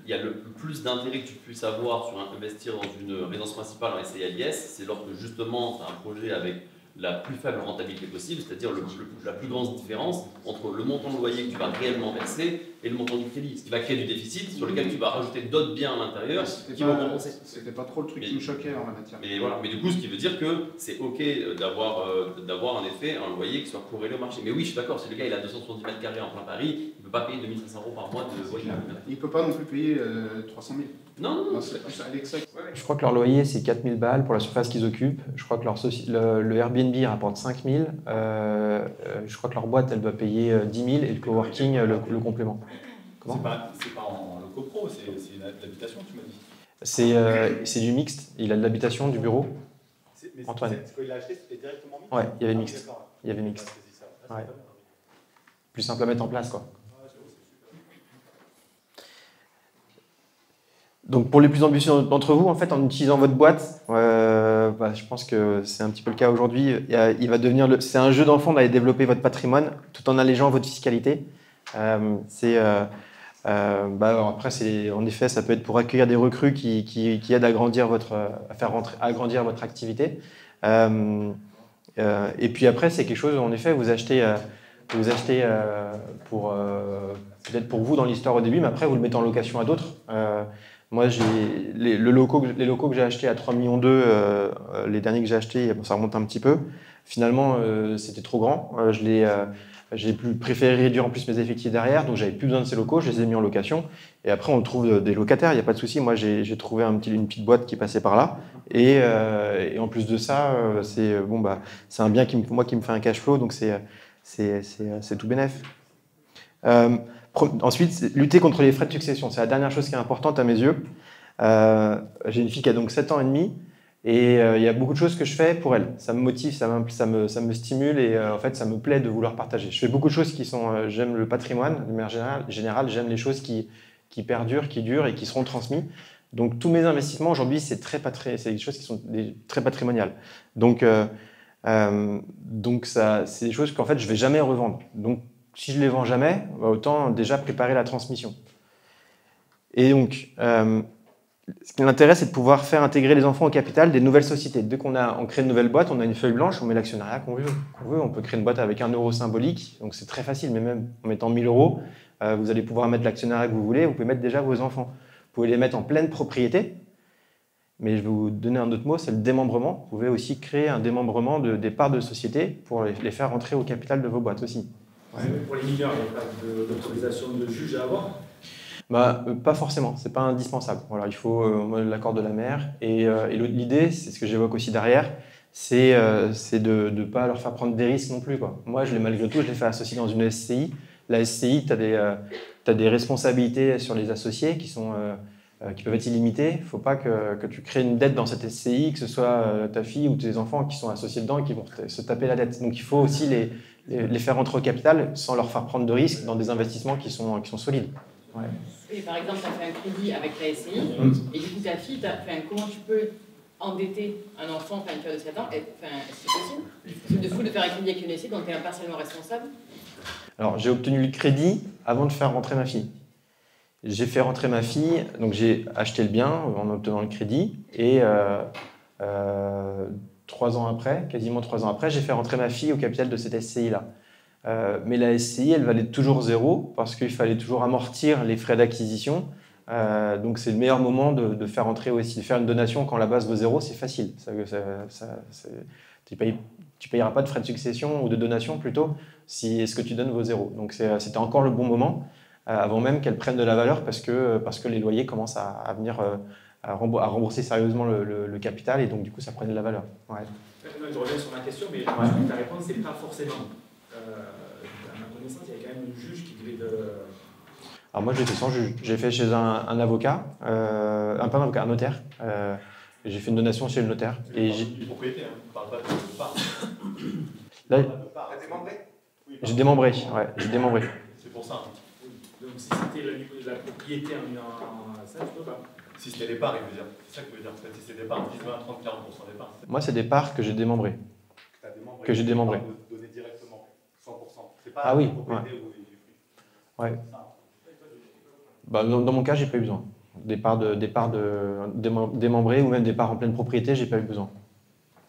il y a le plus d'intérêt que tu puisses avoir sur investir dans une résidence principale en SCI AIS, c'est lorsque justement tu as un projet avec la plus faible rentabilité possible, c'est-à-dire la plus grande différence entre le montant de loyer que tu vas réellement verser et le montant du crédit, ce qui va créer du déficit sur lequel tu vas rajouter d'autres biens à l'intérieur qui vont compenser. C'était pas trop le truc qui me choquait en la matière. Mais voilà, mais du coup, ce qui veut dire que c'est ok d'avoir en effet un loyer qui soit corrélé au marché. Mais oui, je suis d'accord, si le gars il a 270 mètres carrés en plein Paris, il ne peut pas payer 2500 € par mois de loyer. Il ne peut pas non plus payer 300 000. Non. Je crois que leur loyer, c'est 4 000 balles pour la surface qu'ils occupent. Je crois que le Airbnb rapporte 5 000. Je crois que leur boîte, elle doit payer 10 000 et le coworking, le complément. C'est pas en loco-pro, c'est une habitation, tu m'as dit. C'est du mixte. Il a de l'habitation, du bureau. Antoine. Quand il l'a acheté, c'était directement mixte. Ouais, il y avait mixte. Il y avait mixte. Ouais. Plus simple à mettre en place, quoi. Donc pour les plus ambitieux d'entre vous, en fait, en utilisant votre boîte, je pense que c'est un petit peu le cas aujourd'hui. Il va devenir c'est un jeu d'enfant d'aller développer votre patrimoine tout en allégeant votre fiscalité. Alors après, en effet, ça peut être pour accueillir des recrues qui aident à agrandir agrandir votre activité. Et puis après, c'est quelque chose, en effet, vous achetez peut-être pour vous dans l'histoire au début, mais après, vous le mettez en location à d'autres. Moi, les locaux que j'ai achetés à 3,2 millions, les derniers que j'ai achetés, ça remonte un petit peu. Finalement, c'était trop grand. J'ai préféré réduire en plus mes effectifs derrière, donc j'avais plus besoin de ces locaux, je les ai mis en location. Et après, on trouve des locataires, il n'y a pas de souci. Moi, j'ai trouvé une petite boîte qui passait par là. Et en plus de ça, c'est un bien qui me fait un cash flow, donc c'est tout bénef. Ensuite, lutter contre les frais de succession. C'est la dernière chose qui est importante à mes yeux. J'ai une fille qui a donc 7 ans et demi. Et il y a beaucoup de choses que je fais pour elle. Ça me motive, ça me stimule et en fait, ça me plaît de vouloir partager. Je fais beaucoup de choses qui sont... j'aime le patrimoine, de manière générale, j'aime les choses qui perdurent, qui durent et qui seront transmises. Donc, tous mes investissements, aujourd'hui, c'est des choses qui sont très patrimoniales. Donc ça, c'est des choses qu'en fait, je ne vais jamais revendre. Donc, si je ne les vends jamais, autant déjà préparer la transmission. Et donc... ce qui m'intéresse, c'est de pouvoir faire intégrer les enfants au capital des nouvelles sociétés. Dès qu'on crée une nouvelle boîte, on a une feuille blanche, on met l'actionnariat qu'on veut. On peut créer une boîte avec 1 € symbolique, donc c'est très facile, mais même en mettant 1 000 €, vous allez pouvoir mettre l'actionnariat que vous voulez, vous pouvez mettre déjà vos enfants. Vous pouvez les mettre en pleine propriété, mais je vais vous donner un autre mot, c'est le démembrement. Vous pouvez aussi créer un démembrement des parts de société pour les faire rentrer au capital de vos boîtes aussi. Ouais. Pour les mineurs, il n'y a pas d'autorisation de juge à avoir ? Pas forcément, c'est pas indispensable. Voilà, il faut l'accord de la mère. Et l'idée, c'est ce que j'évoque aussi derrière, c'est de ne pas leur faire prendre des risques non plus, quoi. Moi, malgré tout, je les fais associer dans une SCI. La SCI, tu as des responsabilités sur les associés qui peuvent être illimitées. Il ne faut pas que tu crées une dette dans cette SCI, que ce soit ta fille ou tes enfants qui sont associés dedans et qui vont se taper la dette. Donc il faut aussi les faire rentrer au capital sans leur faire prendre de risques dans des investissements qui sont solides. Ouais. Oui, par exemple, tu as fait un crédit avec la SCI, et du coup, ta fille, comment tu peux endetter un enfant, tu as de 7 ans, c'est possible? C'est de fou de faire un crédit avec une SCI dont tu es partiellement responsable? Alors, j'ai obtenu le crédit avant de faire rentrer ma fille. J'ai fait rentrer ma fille, donc j'ai acheté le bien en obtenant le crédit, et 3 ans après, quasiment 3 ans après, j'ai fait rentrer ma fille au capital de cette SCI-là. Mais la SCI, elle valait toujours 0 parce qu'il fallait toujours amortir les frais d'acquisition. Donc c'est le meilleur moment de faire entrer aussi, de faire une donation quand la base vaut 0, c'est facile. Tu payeras pas de frais de succession ou de donation plutôt si ce que tu donnes vaut 0. Donc c'était encore le bon moment avant même qu'elle prenne de la valeur parce que les loyers commencent à venir à rembourser sérieusement le capital et donc du coup ça prenait de la valeur. Ouais. Je reviens sur ma question, mais ta réponse c'est pas forcément. À ma connaissance, il y avait quand même un juge qui devait Alors moi, je l'ai fait sans juge. J'ai fait chez un avocat, pas un avocat, un notaire. J'ai fait une donation chez le notaire. Et du propriété, hein. On parle pas de part. Là, T'as démembré ? J'ai démembré, ouais, j'ai démembré. C'est pour ça. Donc si c'était le niveau de la propriété ça, tu peux pas. Si c'était des parts, il veut dire. C'est ça que veut dire. Si c'est des parts, 10, 20, 30, 40% des parts. Moi, c'est des parts que j'ai démembrées. Que j'ai démembrées. Donner directement, 100%. Ah oui, ouais. Ouais. Dans mon cas, j'ai pas eu besoin. Des parts démembrées ou même des parts en pleine propriété, j'ai pas eu besoin.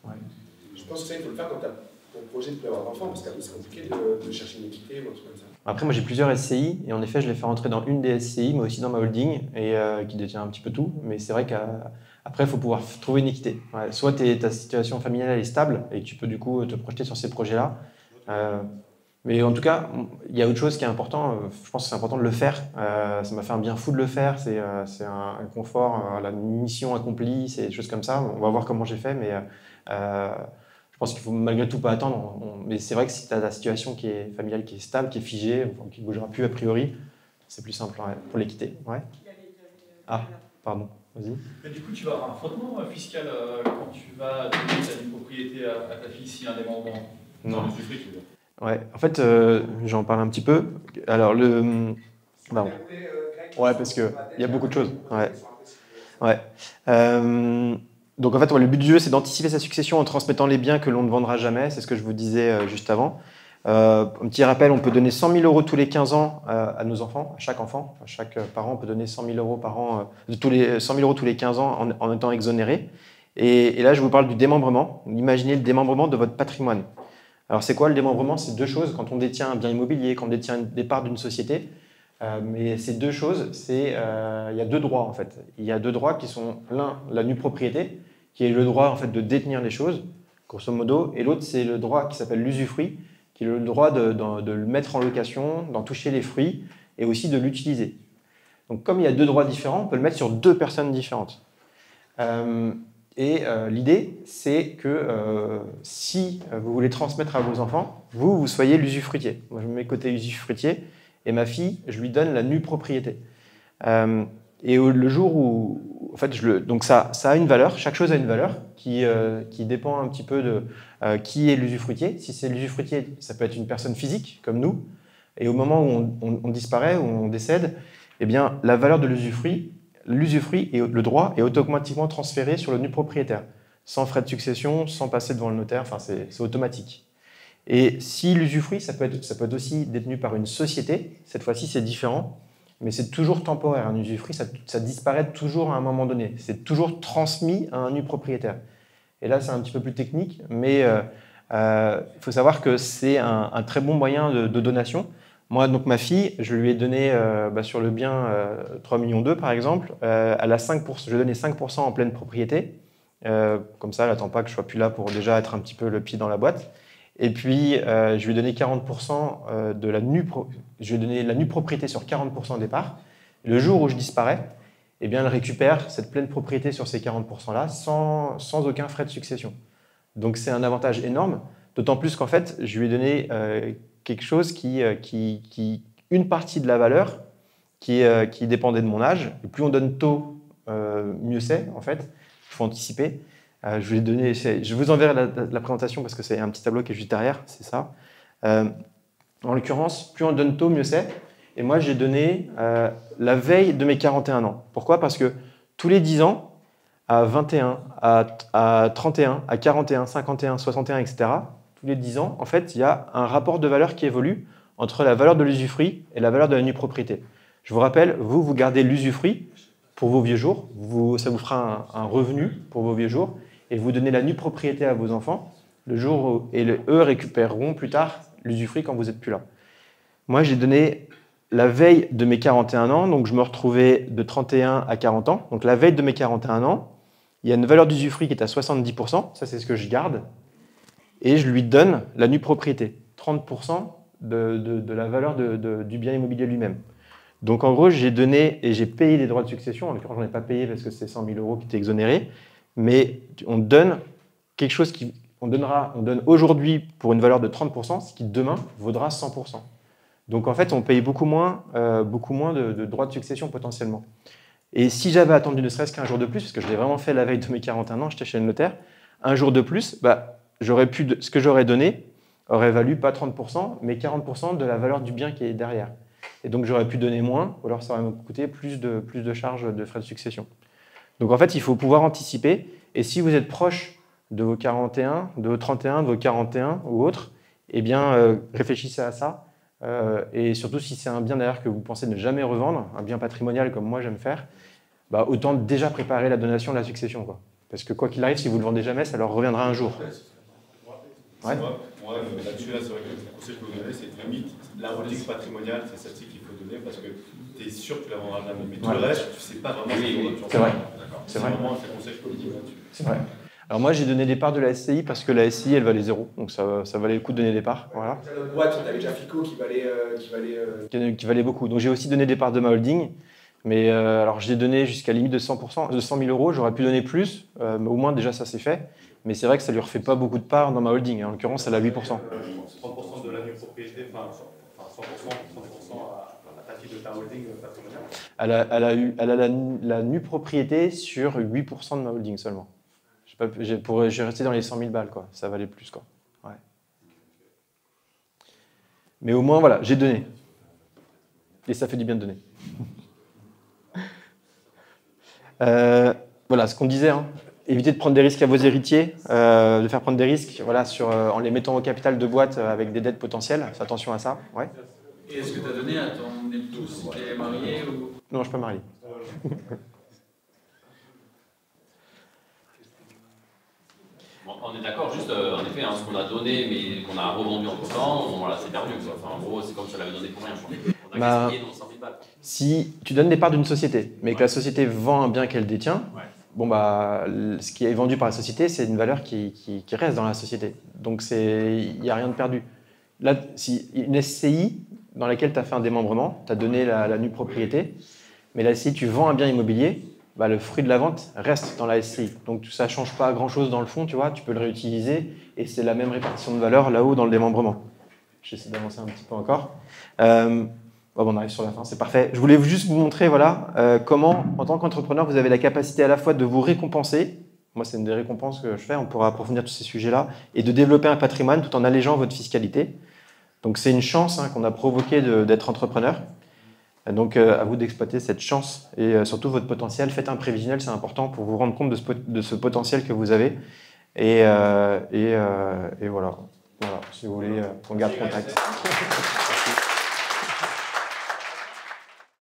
Ouais. Je pense que ça, il faut le faire quand tu as ton projet de prévoir d'enfant, parce qu'après, c'est compliqué de chercher une équité ou un truc comme ça. Après, moi, j'ai plusieurs SCI, et en effet, je les fais rentrer dans une des SCI, mais aussi dans ma holding, et qui détient un petit peu tout. Mais c'est vrai qu'après, il faut pouvoir trouver une équité. Ouais, soit ta situation familiale est stable, et tu peux du coup te projeter sur ces projets-là. Mais en tout cas, il y a autre chose qui est important. Je pense que c'est important de le faire. Ça m'a fait un bien fou de le faire. C'est un confort, la mission accomplie, c'est des choses comme ça. On va voir comment j'ai fait, mais je pense qu'il faut malgré tout pas attendre. Mais c'est vrai que si tu as la situation qui est familiale, qui est stable, qui est figée, qui ne bougera plus a priori, c'est plus simple pour l'équité. Ouais. Ah, pardon. Vas-y. Mais du coup, tu vas avoir un frottement fiscal quand tu vas donner ta propriété à ta fille s'il y a un démembrement. Non. Le fric, tu veux dire. Ouais, en fait, j'en parle un petit peu. Alors, pardon. Ouais, parce qu'il y a beaucoup de choses. Ouais. Donc, en fait, le but du jeu, c'est d'anticiper sa succession en transmettant les biens que l'on ne vendra jamais. C'est ce que je vous disais juste avant. Un petit rappel, on peut donner 100 000 € tous les 15 ans à nos enfants, à chaque enfant. À chaque parent, on peut donner 100 000 € par an, 100 000 € tous les 15 ans en étant exonéré. Et là, je vous parle du démembrement. Imaginez le démembrement de votre patrimoine. Alors, c'est quoi le démembrement? C'est deux choses. Quand on détient un bien immobilier, quand on détient des parts d'une société, mais ces deux choses, il y a deux droits en fait. Il y a deux droits qui sont l'un, la nue propriété, qui est le droit en fait de détenir les choses, grosso modo, et l'autre c'est le droit qui s'appelle l'usufruit, qui est le droit de le mettre en location, d'en toucher les fruits et aussi de l'utiliser. Donc, comme il y a deux droits différents, on peut le mettre sur deux personnes différentes. L'idée, c'est que si vous voulez transmettre à vos enfants, vous soyez l'usufruitier. Moi, je me mets côté usufruitier et ma fille, je lui donne la nue propriété. Et le jour où... En fait, donc ça a une valeur, chaque chose a une valeur qui dépend un petit peu de qui est l'usufruitier. Si c'est l'usufruitier, ça peut être une personne physique, comme nous. Et au moment où on disparaît, où on décède, eh bien, la valeur de l'usufruit et le droit est automatiquement transféré sur le nu propriétaire, sans frais de succession, sans passer devant le notaire, enfin c'est automatique. Et si l'usufruit, ça peut être aussi détenu par une société, cette fois-ci c'est différent, mais c'est toujours temporaire. Un usufruit, ça disparaît toujours à un moment donné, c'est toujours transmis à un nu propriétaire. Et là c'est un petit peu plus technique, mais il faut savoir que c'est un très bon moyen de donation. Moi, donc ma fille, je lui ai donné sur le bien 3,2 millions par exemple, elle a 5%, je lui ai donné 5% en pleine propriété, comme ça elle n'attend pas que je sois plus là pour déjà être un petit peu le pied dans la boîte. Et puis je lui ai donné 40% de la je lui ai donné la nue propriété sur 40% des parts. Le jour où je disparais, eh bien, elle récupère cette pleine propriété sur ces 40%-là sans aucun frais de succession. Donc c'est un avantage énorme, d'autant plus qu'en fait, je lui ai donné quelque chose une partie de la valeur qui dépendait de mon âge. Et plus on donne tôt, mieux c'est, en fait. Il faut anticiper. Je vous enverrai la présentation parce que c'est un petit tableau qui est juste derrière, c'est ça. En l'occurrence, plus on donne tôt, mieux c'est. Et moi, j'ai donné la veille de mes 41 ans. Pourquoi? Parce que tous les 10 ans, à 21, à 31, à 41, 51, 61, etc., tous les 10 ans, en fait, il y a un rapport de valeur qui évolue entre la valeur de l'usufruit et la valeur de la nue propriété. Je vous rappelle, vous gardez l'usufruit pour vos vieux jours, ça vous fera un revenu pour vos vieux jours, et vous donnez la nue propriété à vos enfants, eux récupéreront plus tard l'usufruit quand vous n'êtes plus là. Moi, j'ai donné la veille de mes 41 ans, donc je me retrouvais de 31 à 40 ans. Donc la veille de mes 41 ans, il y a une valeur d'usufruit qui est à 70%, ça c'est ce que je garde, et je lui donne la nue propriété, 30% de la valeur du bien immobilier lui-même. Donc en gros, j'ai donné et j'ai payé les droits de succession, en l'occurrence je n'en ai pas payé parce que c'est 100 000 € qui étaient exonérés, mais on donne quelque chose on donne aujourd'hui pour une valeur de 30%, ce qui demain vaudra 100%. Donc en fait, on paye beaucoup moins de droits de succession potentiellement. Et si j'avais attendu ne serait-ce qu'un jour de plus, parce que je l'ai vraiment fait la veille de mes 41 ans, j'étais chez le notaire, un jour de plus, ce que j'aurais donné aurait valu pas 30%, mais 40% de la valeur du bien qui est derrière. Et donc j'aurais pu donner moins, ou alors ça aurait me coûté plus de charges de frais de succession. Donc en fait, il faut pouvoir anticiper, et si vous êtes proche de vos 41, de vos 31, de vos 41 ou autres, eh bien réfléchissez à ça. Et surtout, si c'est un bien derrière que vous pensez ne jamais revendre, un bien patrimonial comme moi j'aime faire, bah, autant déjà préparer la donation, la succession, quoi. Parce que quoi qu'il arrive, si vous ne le vendez jamais, ça leur reviendra un jour. Ouais. Moi, là-dessus, là, c'est vrai que le conseil que je peux vous donner, c'est limite la holding patrimoniale, c'est celle-ci qu'il faut donner parce que tu es sûr que tu la vendras jamais. Mais tout le reste, tu ne sais pas vraiment. C'est vrai. C'est vraiment un conseil que je peux vous donner là-dessus. C'est vrai. Alors moi, j'ai donné des parts de la SCI parce que la SCI, elle valait 0. Donc ça valait le coup de donner des parts. Voilà. Dans notre boîte, tu avais déjà FICO qui valait beaucoup. Donc j'ai aussi donné des parts de ma holding. Mais alors j'ai donné jusqu'à limite de 100%, de 100 000 euros. J'aurais pu donner plus, mais au moins déjà ça c'est fait. Mais c'est vrai que ça lui refait pas beaucoup de parts dans ma holding. En l'occurrence, elle a 8%. 30% de la nue propriété, enfin 100%, 30% à ta titre de ta holding patrimoniale. Elle a la nue propriété sur 8% de ma holding seulement. J'ai resté dans les 100 000 balles, quoi. Ça valait plus, quoi. Ouais. Mais au moins, voilà, j'ai donné. Et ça fait du bien de donner. Voilà, ce qu'on disait, hein. Évitez de prendre des risques à vos héritiers, de faire prendre des risques voilà, en les mettant au capital de boîte avec des dettes potentielles. Fais attention à ça. Ouais. Et est-ce que tu as donné à ton époux si tu es marié ou... Non, je ne suis pas marié. Bon, on est d'accord, juste en effet, hein, ce qu'on a donné mais qu'on a revendu en temps, voilà, c'est perdu. Enfin, en gros, c'est comme si on l'avait donné pour rien. On a gaspillé dans 100 000 balles. Si tu donnes des parts d'une société, mais que la société vend un bien qu'elle détient, bon bah, ce qui est vendu par la société, c'est une valeur qui reste dans la société. Donc il n'y a rien de perdu. Là, si une SCI dans laquelle tu as fait un démembrement, tu as donné la nue propriété, mais là, si tu vends un bien immobilier, bah, le fruit de la vente reste dans la SCI. Donc ça ne change pas grand-chose dans le fond, tu vois, tu peux le réutiliser et c'est la même répartition de valeur là-haut dans le démembrement. J'essaie d'avancer un petit peu encore. Bon, on arrive sur la fin, c'est parfait. Je voulais juste vous montrer voilà, comment, en tant qu'entrepreneur, vous avez la capacité à la fois de vous récompenser, moi c'est une des récompenses que je fais, on pourra approfondir tous ces sujets-là, et de développer un patrimoine tout en allégeant votre fiscalité. Donc c'est une chance qu'on a provoquée d'être entrepreneur. Donc à vous d'exploiter cette chance et surtout votre potentiel. Faites un prévisionnel, c'est important pour vous rendre compte de ce potentiel que vous avez. Et voilà, si vous voulez, on garde contact. Merci.